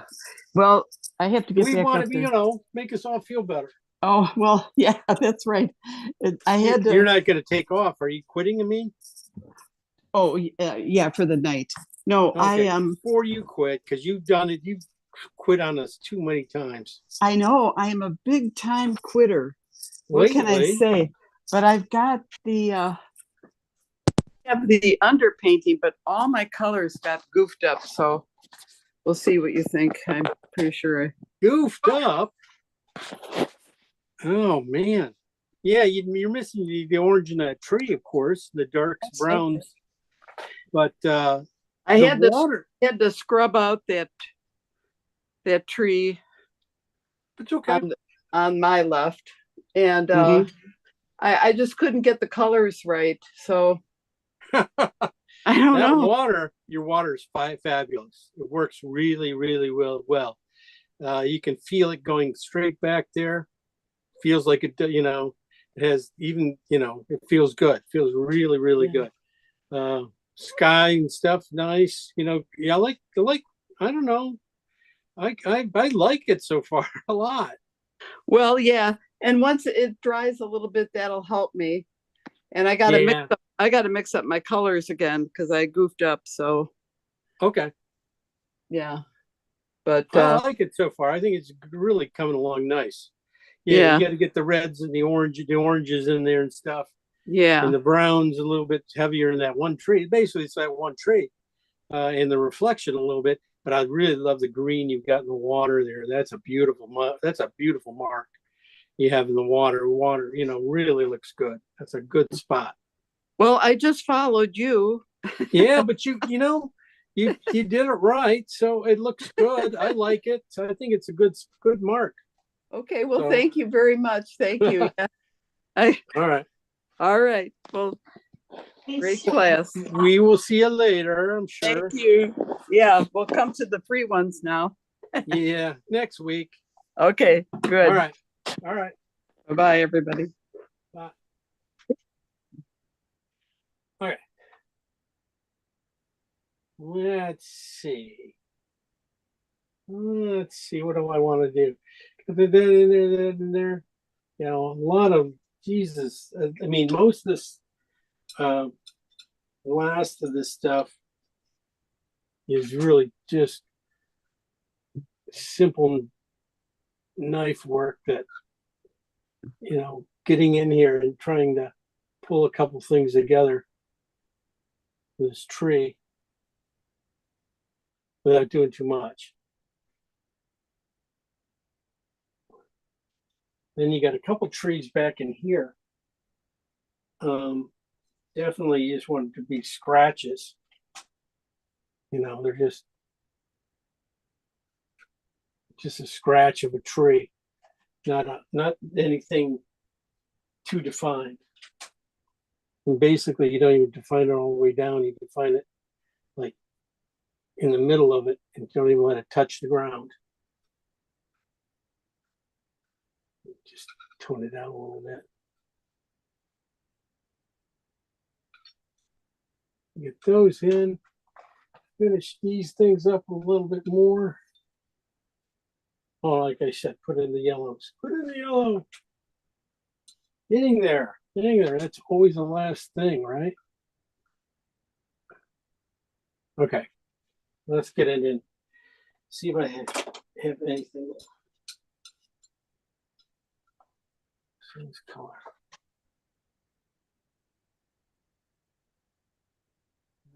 well, I have to get We back want up to be, there. make us all feel better. Oh, well, yeah, that's right. I had to. You're not going to take off. Are you quitting? I mean, Oh, yeah, for the night. No, okay. Before you quit, because you've done it, you've quit on us too many times. I know I am a big time quitter. What can I Lately. say? But I've got the underpainting, but all my colors got goofed up. So we'll see what you think. I'm pretty sure. Goofed up. Oh man, yeah, you're missing the orange in that tree, of course, the darks, That's browns. But I the had to water, had to scrub out that tree it's okay. on my left, and Mhm. I just couldn't get the colors right. So I don't That know. your water is fabulous. It works really, really well. You can feel it going straight back there. Feels like it, it has even, it feels good. Feels really, really Yeah. good. Sky and stuff, nice. Yeah, I like. I don't know. I like it so far a lot. Well, yeah, and once it dries a little bit, that'll help me. And I got to Yeah. mix up my colors again because I goofed up. So Okay. yeah, but I like it so far. I think it's really coming along nice. Yeah, Yeah. you got to get the reds and the oranges in there and stuff. yeah, And the brown's a little bit heavier in that one tree. Basically, it's that one tree, and the reflection a little bit. But I really love the green you've got in the water there. That's a beautiful mark you have in the water. Water, really looks good. That's a good spot. well, I just followed you. Yeah, but you did it right, so it looks good. I like it. So I think it's a good mark. Okay, well, So- thank you very much. Thank you. Yeah. All right. All right. Well, great class. We will see you later, I'm sure. Thank you. Yeah, we'll come to the free ones now. Yeah, next week. Okay, good. All right. All right. Bye-bye, everybody. Bye. All right. Let's see. What do I want to do? There. A lot of Jesus. I mean, most of this, last of this stuff is really just simple knife work that, getting in here and trying to pull a couple things together with this tree without doing too much. Then you got a couple trees back in here Definitely you just want it to be scratches. You know, they're just a scratch of a tree, not anything too defined. And basically, you don't even define it all the way down. You define it like in the middle of it, and don't even let it touch the ground. Just tone it out a little bit. Get those in. Finish these things up a little bit more. Oh, like I said, put in the yellows. Put in the yellow. Getting there. Getting there. That's always the last thing, right? Okay. Let's get it in. See if I have anything. Change color.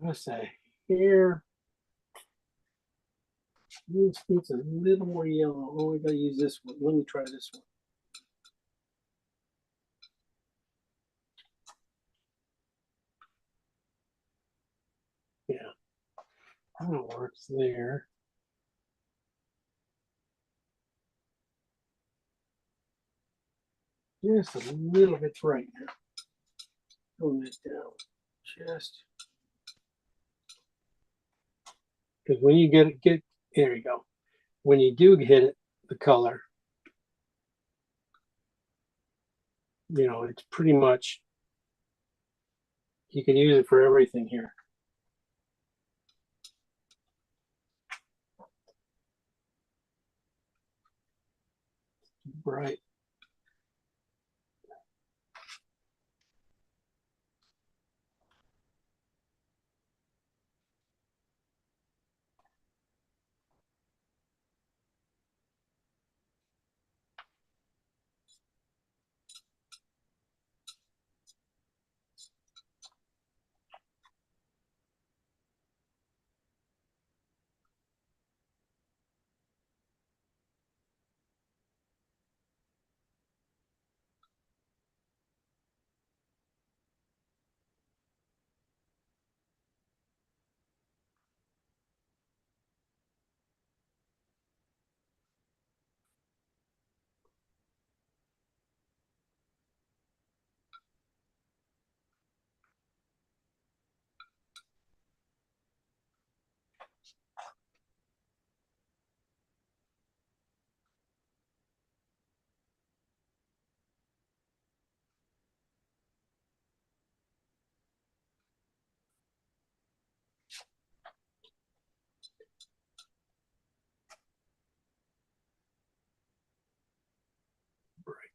Let's say here. This needs a little more yellow. Oh, I gotta use this one. Let me try this one. Yeah, that works there. Just a little bit right now. Tone that down. Just because when you get there you go. When you do hit it, the color, you know, it's pretty much you can use it for everything here. Right.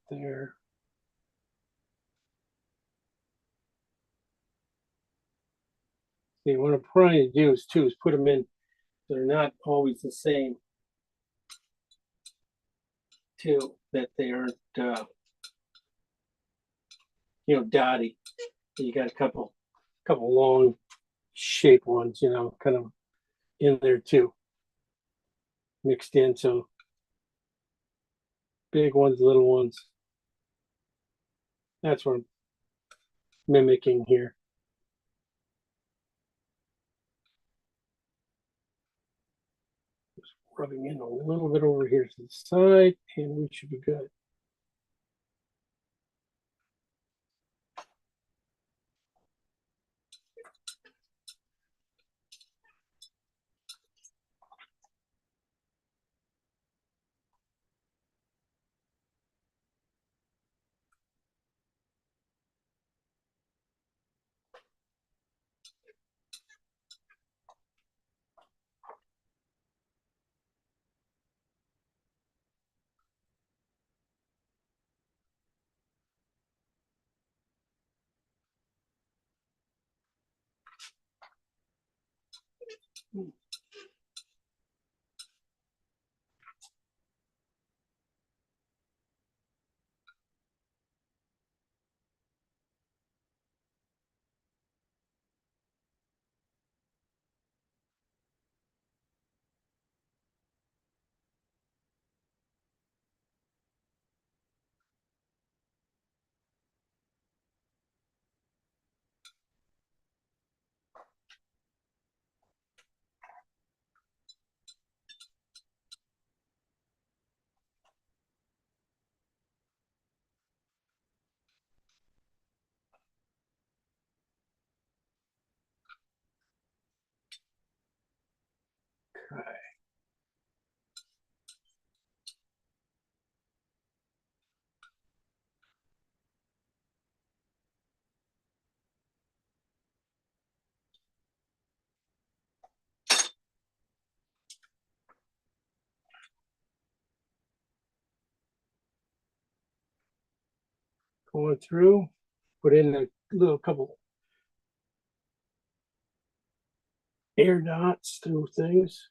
There. See, what I'm trying to do is put them in. They're not always the same. Too, that they aren't, dotty. You got a couple long shape ones, kind of in there too, mixed in. So big ones, little ones. That's what I'm mimicking here. Just rubbing in a little bit over here to the side, and we should be good. going through, put in a little couple air dots through things.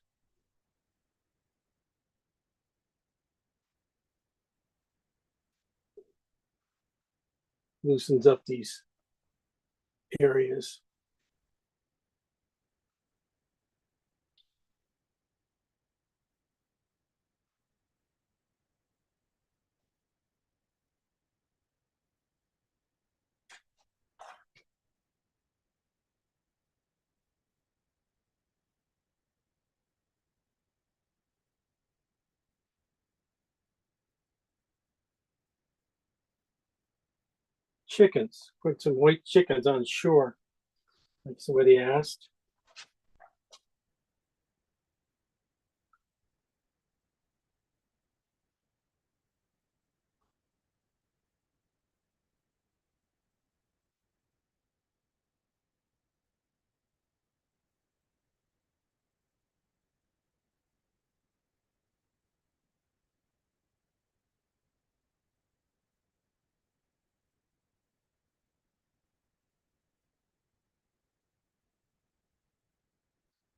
Loosens up these areas. Chickens, put some white chickens on shore, like somebody asked.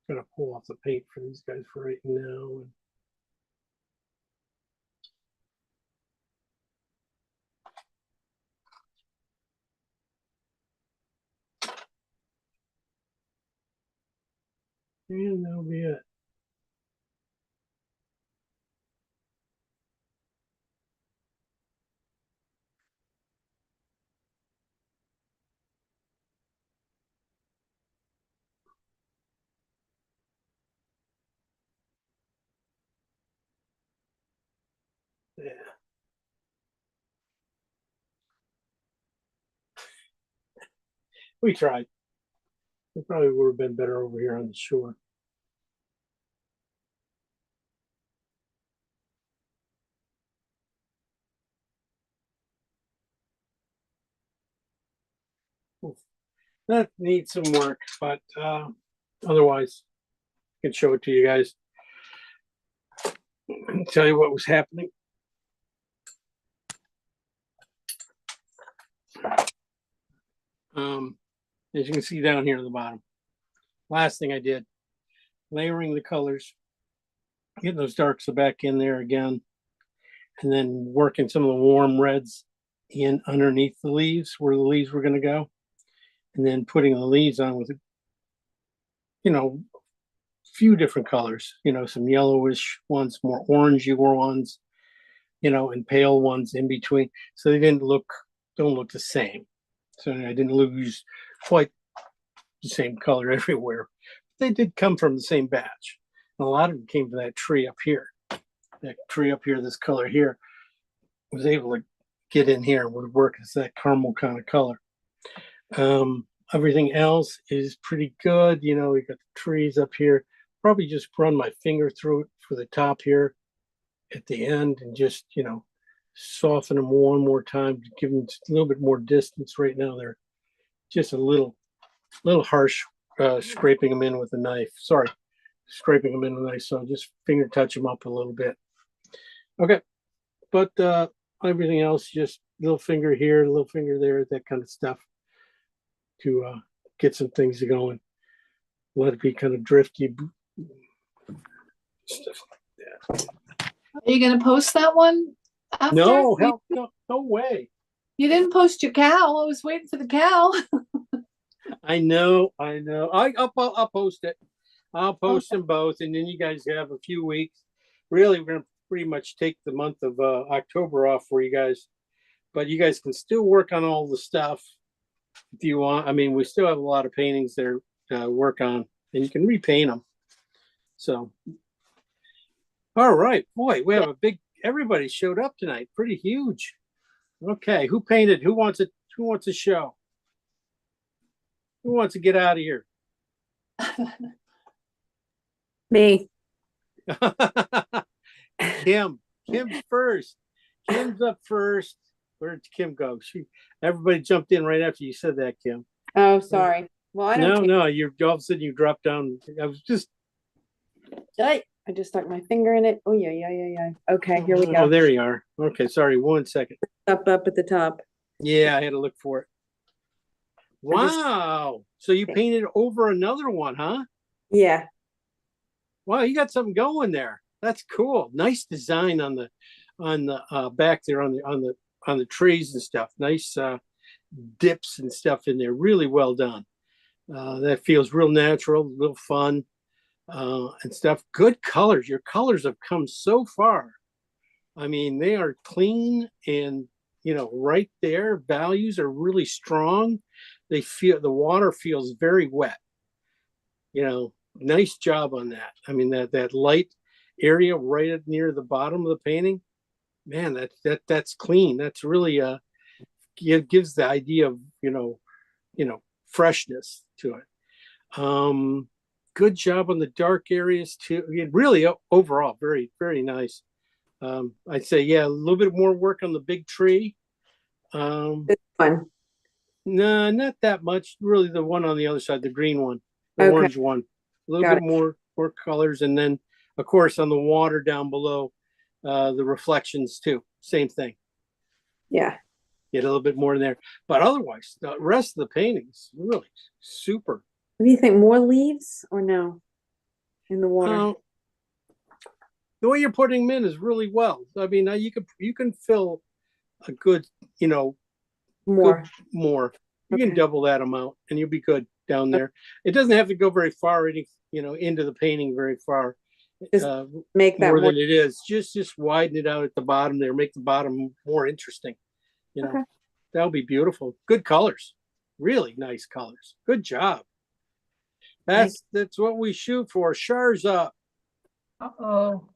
Gonna pull off the paint for these guys for right now. And that'll be it. Yeah. We tried. It probably would have been better over here on the shore. That needs some work, but otherwise, I can show it to you guys and tell you what was happening. As you can see down here at the bottom, last thing I did, layering the colors, getting those darks back in there again, and then working some of the warm reds in underneath the leaves where the leaves were going to go, and then putting the leaves on with, you know, a few different colors, you know, some yellowish ones, more orangey ones, you know, and pale ones in between, so they don't look the same. So I didn't lose quite the same color everywhere. They did come from the same batch. And a lot of them came from that tree up here. That tree up here, this color here, was able to get in here and would work as that caramel kind of color. Everything else is pretty good. You know, we got the trees up here. Probably just run my finger through it for the top here at the end and just, you know, soften them one more time to give them a little bit more distance. Right now they're just a little harsh, scraping them in with a knife. Sorry, scraping them in with a knife. So just finger touch them up a little bit. Okay, but everything else, just little finger here, little finger there, that kind of stuff to get some things going. Let it be kind of drifty stuff like that. Are you gonna post that one after? No, hell, no way. You didn't post your cow. I was waiting for the cow. I know. I'll post it. I'll post them both, and then you guys have a few weeks. Really, we're gonna pretty much take the month of October off for you guys, but you guys can still work on all the stuff if you want. I mean, we still have a lot of paintings there to work on, and you can repaint them. So, all right, boy, we have a big. Everybody showed up tonight. Pretty huge. Okay, who painted? Who wants it? Who wants a show? Who wants to get out of here? Me. Kim's first. Kim's up first. Where did Kim go? Everybody jumped in right after you said that, Kim. Oh, sorry. Well, I don't. No, you're all of a sudden you dropped down. I was just. I just stuck my finger in it. Oh yeah. Okay, here we Oh, go. there you are. Okay, sorry. 1 second. Up at the top. Yeah, I had to look for it. I just- Wow. So you painted over another one, huh? Yeah. Wow, you got something going there. That's cool. Nice design on the back there on the trees and stuff. Nice dips and stuff in there. Really well done. That feels real natural, real fun, and stuff. Good colors. Your colors have come so far. I mean, they are clean and right there. Values are really strong. They feel the water feels very wet. Nice job on that. I mean, that light area right near the bottom of the painting, man, that's clean. That's really gives the idea of freshness to it. Good job on the dark areas too. Really overall very, very nice. I'd say, yeah, a little bit more work on the big tree. This one. No, not that much. Really, the one on the other side, the green one, the Okay. orange one. A little Got bit more colors, and then, of course, on the water down below, the reflections too. Same thing. Yeah. Get a little bit more in there, but otherwise, the rest of the paintings really super. What do you think? More leaves or no? In the water. The way you're putting them in is really well. I mean, you can fill a good, More. more. You Okay. can double that amount, and you'll be good down there. It doesn't have to go very far, into the painting very far. Just Make that more more. than it is. Just widen it out at the bottom there. Make the bottom more interesting. Okay. That'll be beautiful. Good colors. Really nice colors. Good job. That's what we shoot for. Char's up. Uh-oh.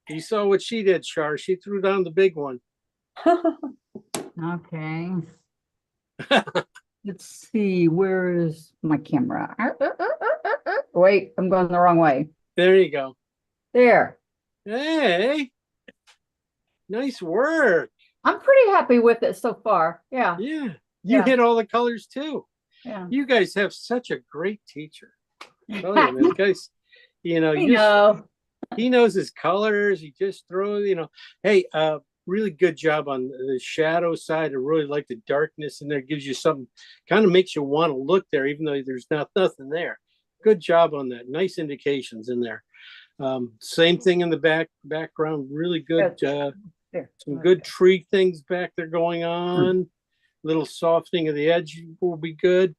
You saw what she did, Char. She threw down the big one. Okay. Let's see, where is my camera? Wait, I'm going the wrong way. There you go. There. Hey, nice work. I'm pretty happy with it so far. Yeah, Yeah, you Yeah. hit all the colors too. yeah. You guys have such a great teacher. Oh yeah, man, guys. I know. He knows his colors. He just throws. Hey, really good job on the shadow side. I really like the darkness in there. Gives you something, kind of makes you want to look there, even though there's nothing there. Good job on that. Nice indications in there. Same thing in the background. Really good. There. Some good tree things back there going on. Little softening of the edge will be good.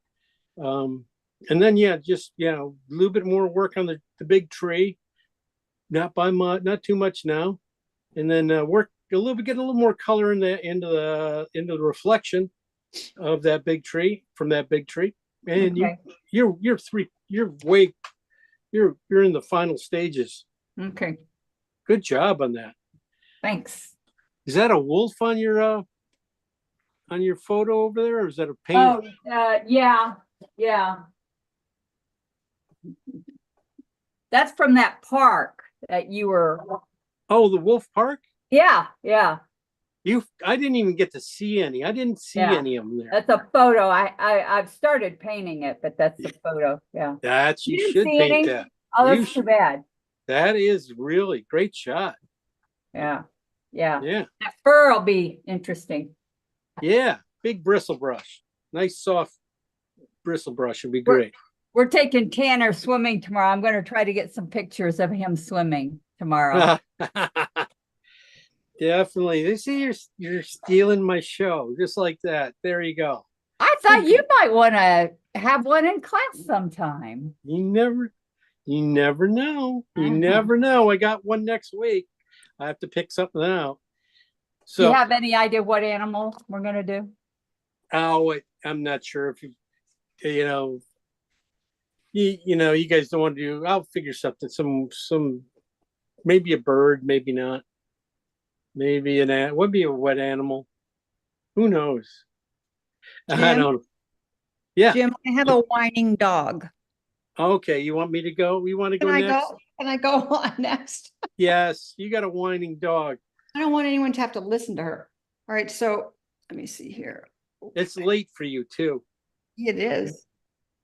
And then just a little bit more work on the big tree. Not too much now. And then work a little bit, get a little more color into the reflection of that big tree from that big tree. And Okay. you're in the final stages. Okay, Good job on that. thanks. Is that a wolf on your photo over there, or is that a paint? Yeah. That's from that park that you were, Oh, the Wolf Park? yeah. I didn't even get to see any. I didn't see Yeah. any of them there. That's a photo. I've started painting it, but that's the photo. Yeah. You didn't should see paint any? that. Oh, You that's too should- bad. That is really great shot. Yeah. Yeah. That fur will be interesting. Yeah. Big bristle brush. Nice soft bristle brush would be We're- great. We're taking Tanner swimming tomorrow. I'm going to try to get some pictures of him swimming tomorrow. Definitely. You see, you're stealing my show just like that. There you go. I thought you might want to have one in class sometime. You never know. You Uh-huh. never know. I got one next week. I have to pick something out. Do you So, have any idea what animal we're going to do? I'm not sure if you guys don't want to do. I'll figure something. Some maybe a bird, maybe not. Maybe would be a wet animal. Who knows? I Jim? don't know. Yeah. Jim, I have a whining dog. Okay. You want me to go? You want to go Can I next? go? Can I go on next? Yes. You got a whining dog. I don't want anyone to have to listen to her. All right, so let me see here. It's late for you too. It is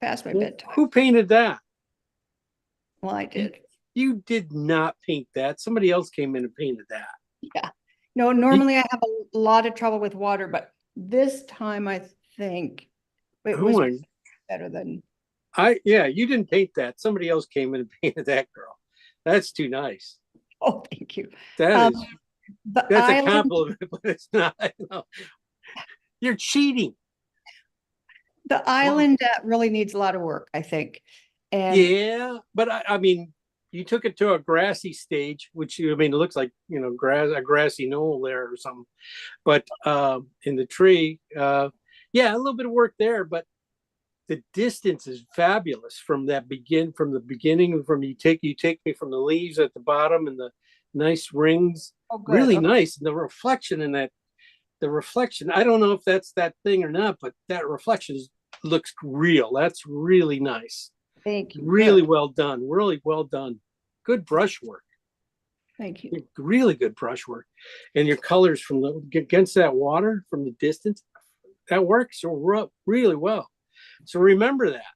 past my bedtime. Who painted that? Well, I did. You did not paint that. Somebody else came in and painted that. Yeah. No, normally I have a lot of trouble with water, but this time I think it Oh was my, better than, yeah, you didn't paint that. Somebody else came in and painted that girl. That's too nice. oh, thank you. That is, The that's a island, compliment, but it's not. No. You're cheating. the island really needs a lot of work, I think. And Yeah, but I mean, you took it to a grassy stage, which I mean, it looks like, you know, a grassy knoll there or something. But in the tree, yeah, a little bit of work there, but the distance is fabulous from the beginning, from you take me from the leaves at the bottom and the nice rings, oh, good. really Okay. nice. And the reflection in that, I don't know if that's that thing or not, but that reflection looks real. That's really nice. Thank you. Really Good. well done. Really well done. Good brush work. Thank you. Really good brush work. And your colors from against that water from the distance, that works really well. So remember that,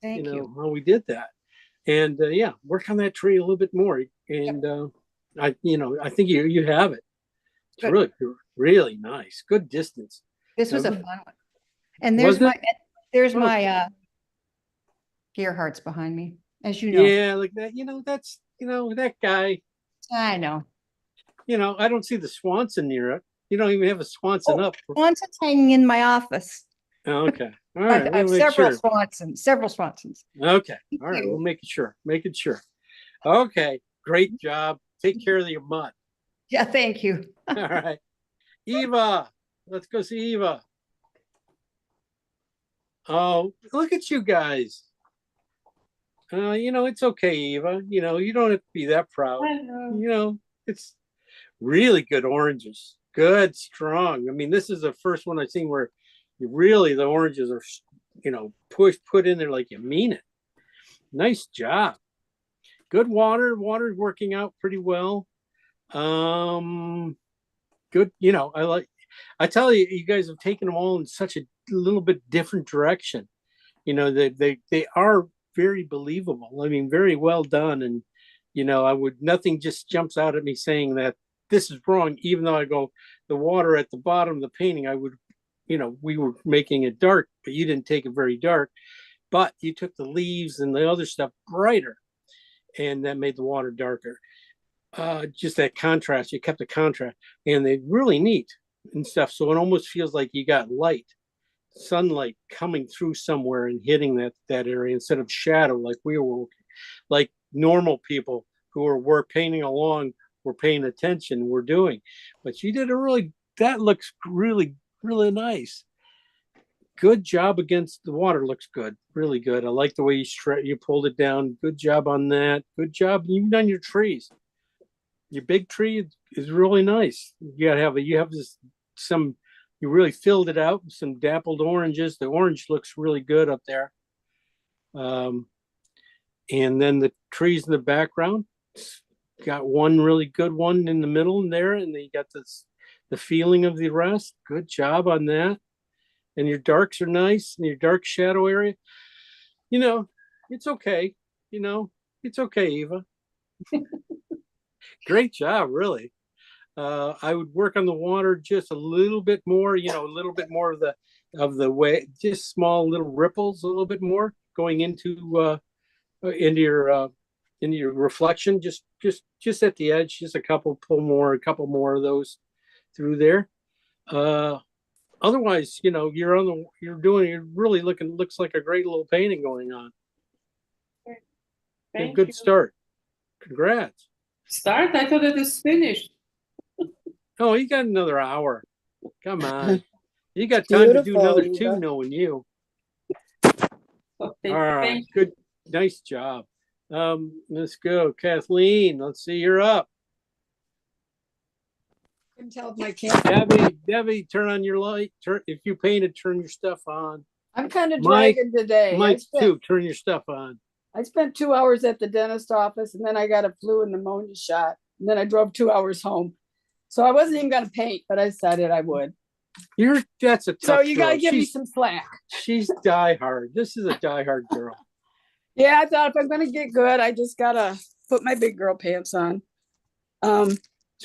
Thank you. how we did that. And yeah, work on that tree a little bit more. And I think you have it. It's Good. really, really nice. Good distance. This was a Was it? fun one. And Was there's Oh. my Gerhardt's behind me, as you know. Yeah, like that, that's, that guy, I know. I don't see the Swanson near it. You don't even have a Swanson Oh, up. Swanson's hanging in my office. Oh, okay. All I right. I have we'll make several sure. Several Swansons. Okay. All right. you. We'll make it sure. Make it sure. Okay. Great job. Take care of your mutt. Yeah, thank you. All right. Eva. Let's go see Eva. Oh, look at you guys. It's okay, Eva. You don't have to be that proud. It's really good oranges. Good, strong. I mean, this is the first one I've seen where the oranges are, put in there like you mean it. Nice job. Good water. Water's working out pretty well. Good. I tell you, you guys have taken them all in such a little bit different direction. They are very believable. I mean, very well done. And, nothing just jumps out at me saying that this is wrong, even though I go, the water at the bottom of the painting, I would, we were making it dark, but you didn't take it very dark, but you took the leaves and the other stuff brighter, and that made the water darker. Just that contrast, you kept the contrast, and they really neat and stuff. So it almost feels like you got sunlight coming through somewhere and hitting that area instead of shadow, like we were, like normal people who were painting along, were paying attention, were doing. But you did that looks really, really nice. Good job against the water. Looks good, really good. I like the way you pulled it down. Good job on that. Good job even on your trees. Your big tree is really nice. You really filled it out with some dappled oranges. The orange looks really good up there. And then the trees in the background, got one really good one in the middle in there, and then you got the feeling of the rest. Good job on that. And your darks are nice, and your dark shadow area. It's okay. It's okay, Eva. Great job, really. I would work on the water just a little bit more, a little bit more of the way, just small little ripples, a little bit more going into your reflection, just at the edge, just a couple more of those through there. Otherwise, looks like a great little painting going on. A good start. Congrats. Start? I thought it is finished. Oh, you got another hour. Come on. You got time to do another two, knowing you. Okay, All right. thank Good. Nice job. Let's go. Kathleen, let's see, you're up. Can tell if my camera. Debbie, turn on your light. If you painted, turn your stuff on. I'm kind of Mike- dragging today. Mike, too, turn your stuff on. I spent 2 hours at the dentist office, and then I got a flu and pneumonia shot. And then I drove 2 hours home. So I wasn't even gonna paint, but I decided I would. That's a tough So you gotta girl. give me some slack. She's diehard. This is a diehard girl. Yeah, I thought if I'm gonna get good, I just gotta put my big girl pants on.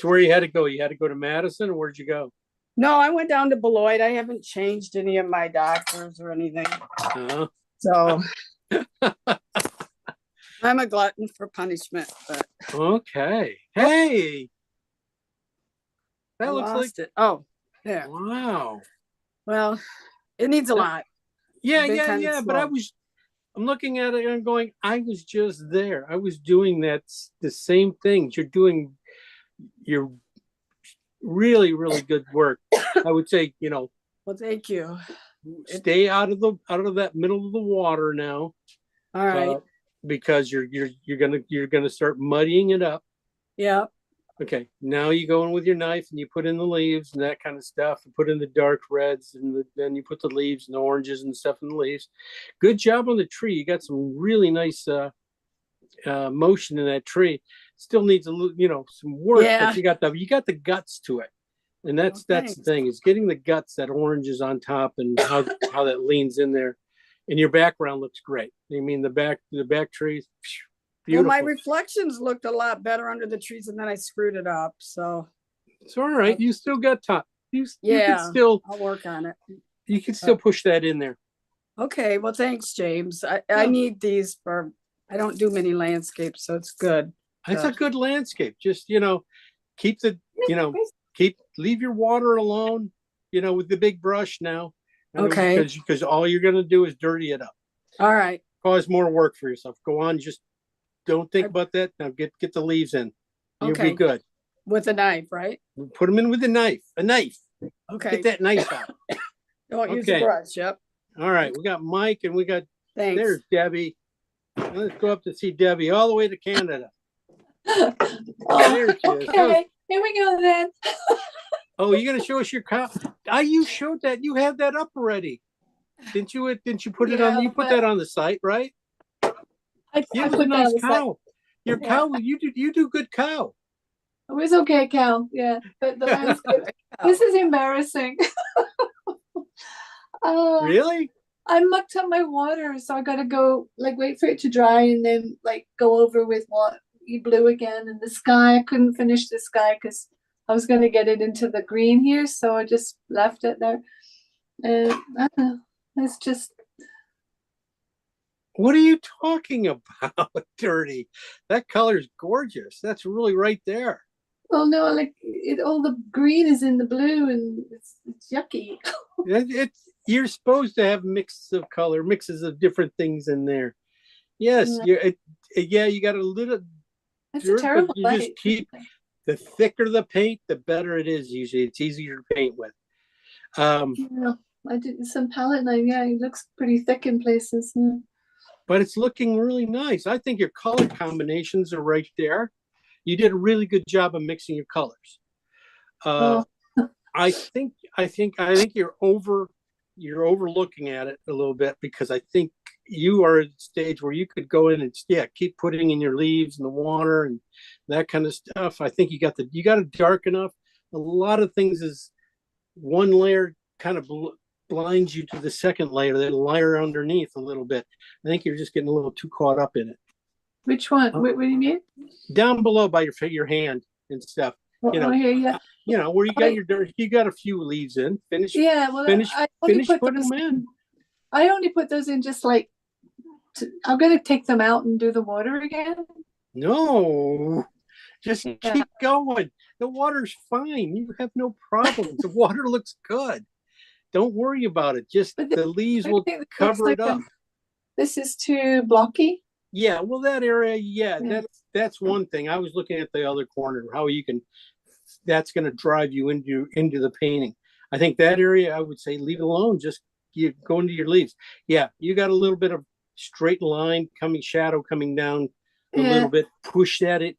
So where you had to go? You had to go to Madison, or where'd you go? No, I went down to Beloit. I haven't changed any of my doctors or anything. Uh, So I'm a glutton for punishment, but okay. Hey, I that looks like lost it. Oh, yeah. wow. Well, it needs a lot. Yeah, Been yeah, kinda yeah. But slow. I'm looking at it and I'm going, I was just there. I was doing the same things. You're really, really good work. I would say, Well, thank you. stay out of that middle of the water now, All right. because you're gonna start muddying it up. Yeah. Okay, now you go in with your knife and you put in the leaves and that kind of stuff, and put in the dark reds, and then you put the leaves and the oranges and stuff in the leaves. Good job on the tree. You got some really nice motion in that tree. Still needs a little, some work, Yeah. but you got the guts to it. And that's the thanks. thing, is getting the guts, that orange is on top, and how that leans in there. And your background looks great. I mean, the back trees, Well, beautiful. my reflections looked a lot better under the trees, and then I screwed it up. So It's all right. You still got time. You Yeah. can still I'll work on it. push that in there. Okay. Well, thanks, James. I Yeah. need these I don't do many landscapes, so it's good. It's a good landscape. Just, keep leave your water alone, with the big brush now. Okay. Because all you're going to do is dirty it up. All right. Cause more work for yourself. Go on. Just don't think about that. Now get the leaves in. You'll Okay. be good. With a knife, right? Put them in with a knife. Okay. Get that knife out. Don't use a Okay. brush. Yep. All right. We got Mike and we got, Thanks. there's Debbie. Let's go up to see Debbie all the way to Canada. Oh, There she is. okay, here we go then. Oh, you're gonna show us your cow? You showed that. You had that up already. Didn't you put it on? Yeah, You put but- that on the site, right? I You have a put that nice on the side. cow. Your Yeah. cow, you do good cow. It was okay, Cal. Yeah, but the landscape. This is embarrassing. Really? I mucked up my water, so I gotta go wait for it to dry and then go over with what you blue again. And the sky, I couldn't finish the sky because I was gonna get it into the green here, so I just left it there. And I don't know, it's just What are you talking about, Dirty? That color's gorgeous. That's really right there. well, no, all the green is in the blue, and it's yucky. You're supposed to have mixes of different things in there. Yes, Yeah. you got a little. It's Sure, a but terrible you just light. keep- The thicker the paint, the better it is. Usually, it's easier to paint with. Yeah, I did some palette line. Yeah, it looks pretty thick in places. Yeah. But it's looking really nice. I think your color combinations are right there. You did a really good job of mixing your colors. I think you're overlooking at it a little bit, because I think you are at a stage where you could go in and keep putting in your leaves and the water and that kind of stuff. I think you got it dark enough. A lot of things is one layer kind of blinds you to the second layer, that layer underneath a little bit. I think you're just getting a little too caught up in it. Which one? What do you mean? Down below by your hand and stuff. Oh, here, yeah. Where you got your dirt, you got a few leaves in. Yeah, well, finish I only put putting those them in. I only put those in just I'm gonna take them out and do the water again. No, just Yeah. keep going. The water's fine. You have no problems. The water looks good. Don't worry about it. Just But the leaves I will think this cover looks it like up. This is too blocky. Yeah, well, that area, Yeah. that's one thing. I was looking at the other corner, how that's going to drive you into the painting. I think that area, I would say, leave it alone. Just you go into your leaves. Yeah, you got a little bit of straight line shadow coming down a Yeah. little bit.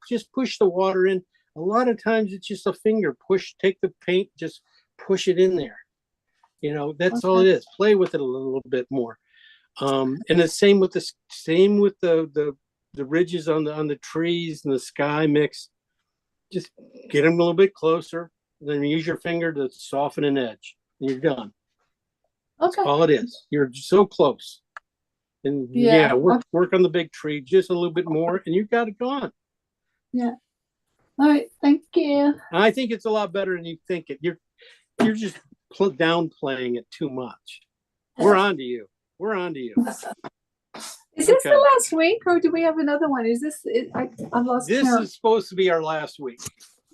Just push the water in. A lot of times it's just a finger push. Take the paint, just push it in there. That's all it is. Play with it a little bit more. And the same with the ridges on the trees and the sky mix. Just get them a little bit closer, and then use your finger to soften an edge, and you're done. Okay. All it is. You're so close. And Yeah. work on the big tree just a little bit more, and you got it gone. All right, thank you. I think it's a lot better than you think it. You're just downplaying it too much. We're on to you. We're on to you. Is this Okay. the last week or do we have another one? Is this, I've lost This count. is supposed to be our last week.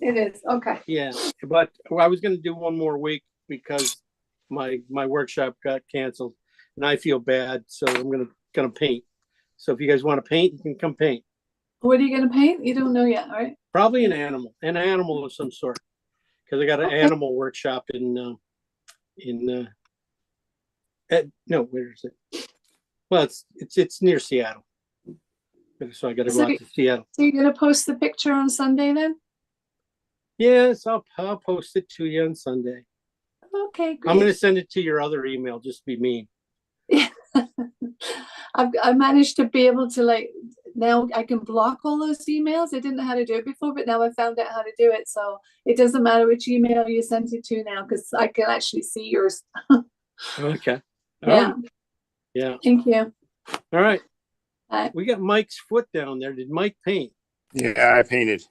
It is, okay. Yeah, but I was going to do one more week because my workshop got canceled, and I feel bad, so I'm gonna paint. So if you guys want to paint, you can come paint. What are you gonna paint? You don't know yet, right? Probably an animal of some sort, because I got an Okay. animal workshop no, where is it? Well, it's near Seattle, so I got to go out to Seattle. So you're gonna post the picture on Sunday then? Yes, I'll post it to you on Sunday. Okay, great. I'm going to send it to your other email, just to be mean. I managed to be able to now I can block all those emails. I didn't know how to do it before, but now I found out how to do it. So it doesn't matter which email you sent it to now because I can actually see yours. Okay. All Yeah. right. Yeah. Thank you. All right. Bye. We got Mike's foot down there. Did Mike paint? Yeah, I painted.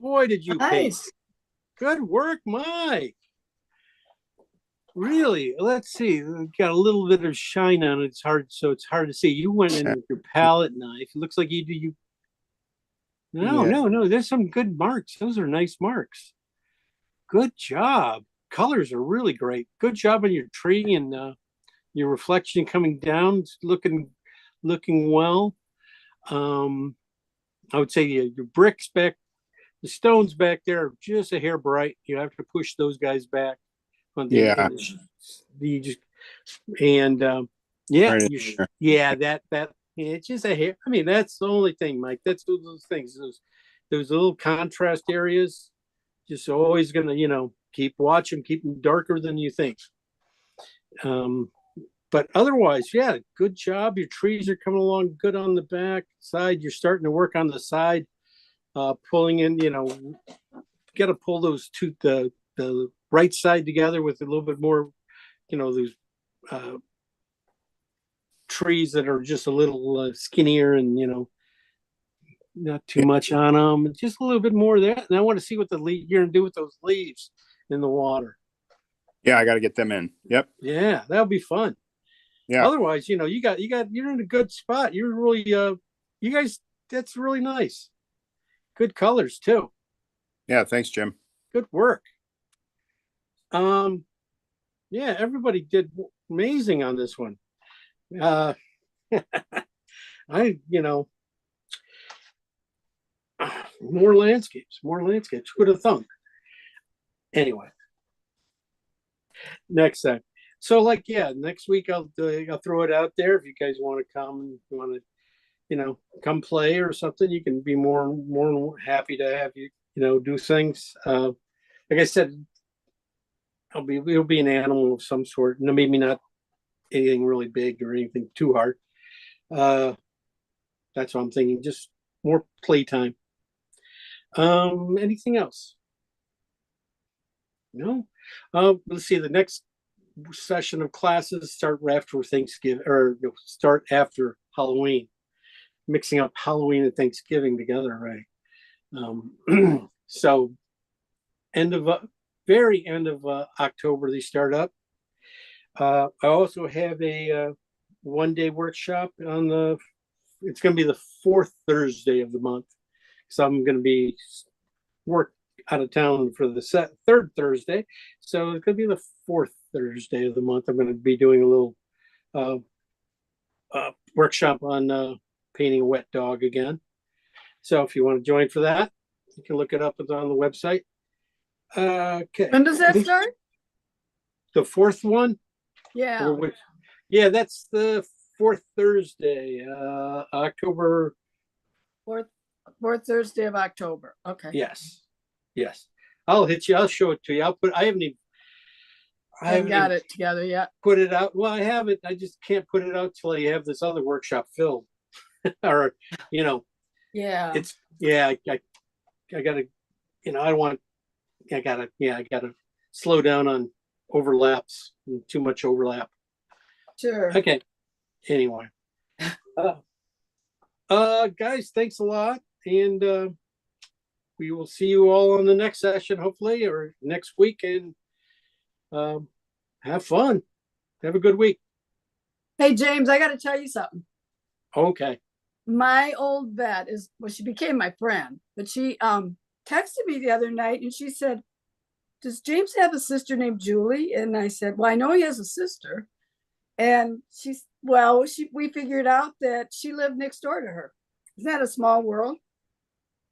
Boy, did you paint. Nice. Good work, Mike. Really? Let's see. Got a little bit of shine on it. It's hard to see. You went in with your palette knife. It looks like you. No, Yeah. no. There's some good marks. Those are nice marks. Good job. Colors are really great. Good job on your tree and your reflection coming down. It's looking well. I would say your bricks back, the stones back there are just a hair bright. You have to push those guys back. Yeah. You just and yeah, Right in you there. yeah, that it's just a hair. I mean, that's the only thing, Mike. That's those things. Those little contrast areas. Just always gonna, keep watching, keep them darker than you think. But otherwise, yeah, good job. Your trees are coming along good on the back side. You're starting to work on the side, pulling in, got to pull those the right side together with a little bit more, those trees that are just a little skinnier and, not too much on them. Just a little bit more of that. And I want to see what you're going to do with those leaves in the water. Yeah, I got to get them in. Yep. Yeah, that'll be fun. Yeah. Otherwise, you're in a good spot. You're really, you guys, that's really nice. Good colors too. Yeah. Thanks, Jim. Good work. Yeah, everybody did amazing on this one. More landscapes. Who'd have thunk? Anyway, next time. So, next week I'll throw it out there. If you guys want to come, come play or something, you can be more than happy to have you, do things. Like I said, it'll be an animal of some sort. No, maybe not anything really big or anything too hard. That's what I'm thinking. Just more playtime. Anything else? No. Let's see. The next session of classes start after Thanksgiving, or start after Halloween. Mixing up Halloween and Thanksgiving together, right? So, very end of October they start up. I also have a 1-day workshop it's going to be the 4th Thursday of the month. So I'm going to be work out of town for the 3rd Thursday. So it's going to be the 4th Thursday of the month. I'm going to be doing a little workshop on painting a wet dog again. So if you want to join for that, you can look it up. It's on the website. Okay. When does that start? The 4th one? Yeah. Yeah, that's the 4th Thursday, October. Fourth Thursday of October. Okay. Yes. I'll hit you. I'll show it to you. I haven't got it together yet. Put it out. Well, I have it. I just can't put it out till I have this other workshop filled. Or, Yeah. I gotta, I gotta slow down on overlaps, too much overlap. Sure. Okay. Anyway. Guys, thanks a lot. And we will see you all on the next session, hopefully, or next week. And have fun. Have a good week. Hey, James, I got to tell you something. Okay. My old vet she became my friend, but she texted me the other night and she said, does James have a sister named Julie? And I said, well, I know he has a sister. And we figured out that she lived next door to her. Isn't that a small world?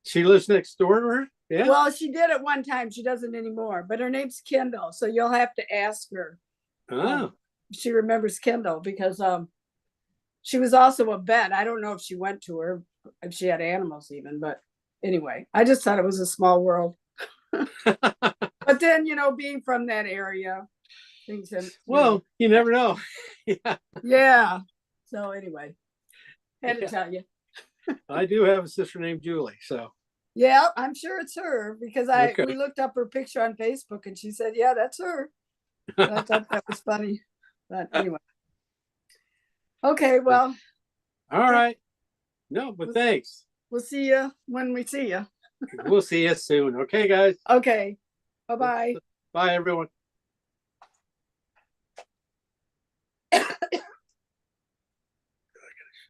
She lives next door to her? Yeah. Well, she did at one time. She doesn't anymore, but her name's Kendall. So you'll have to ask her. Oh. If she remembers Kendall because she was also a vet. I don't know if she went to her, if she had animals even, but anyway, I just thought it was a small world. But then, being from that area, things have, Well, you never know. Yeah. Yeah. So anyway, had to tell you. I do have a sister named Julie, so. Yeah, I'm sure it's her because we looked up her picture on Facebook and she said, yeah, that's her. And I thought that was funny. But anyway. Okay, well. All right. No, but thanks. We'll see you when we see you. We'll see you soon. Okay, guys. Okay. Bye-bye. Bye, everyone.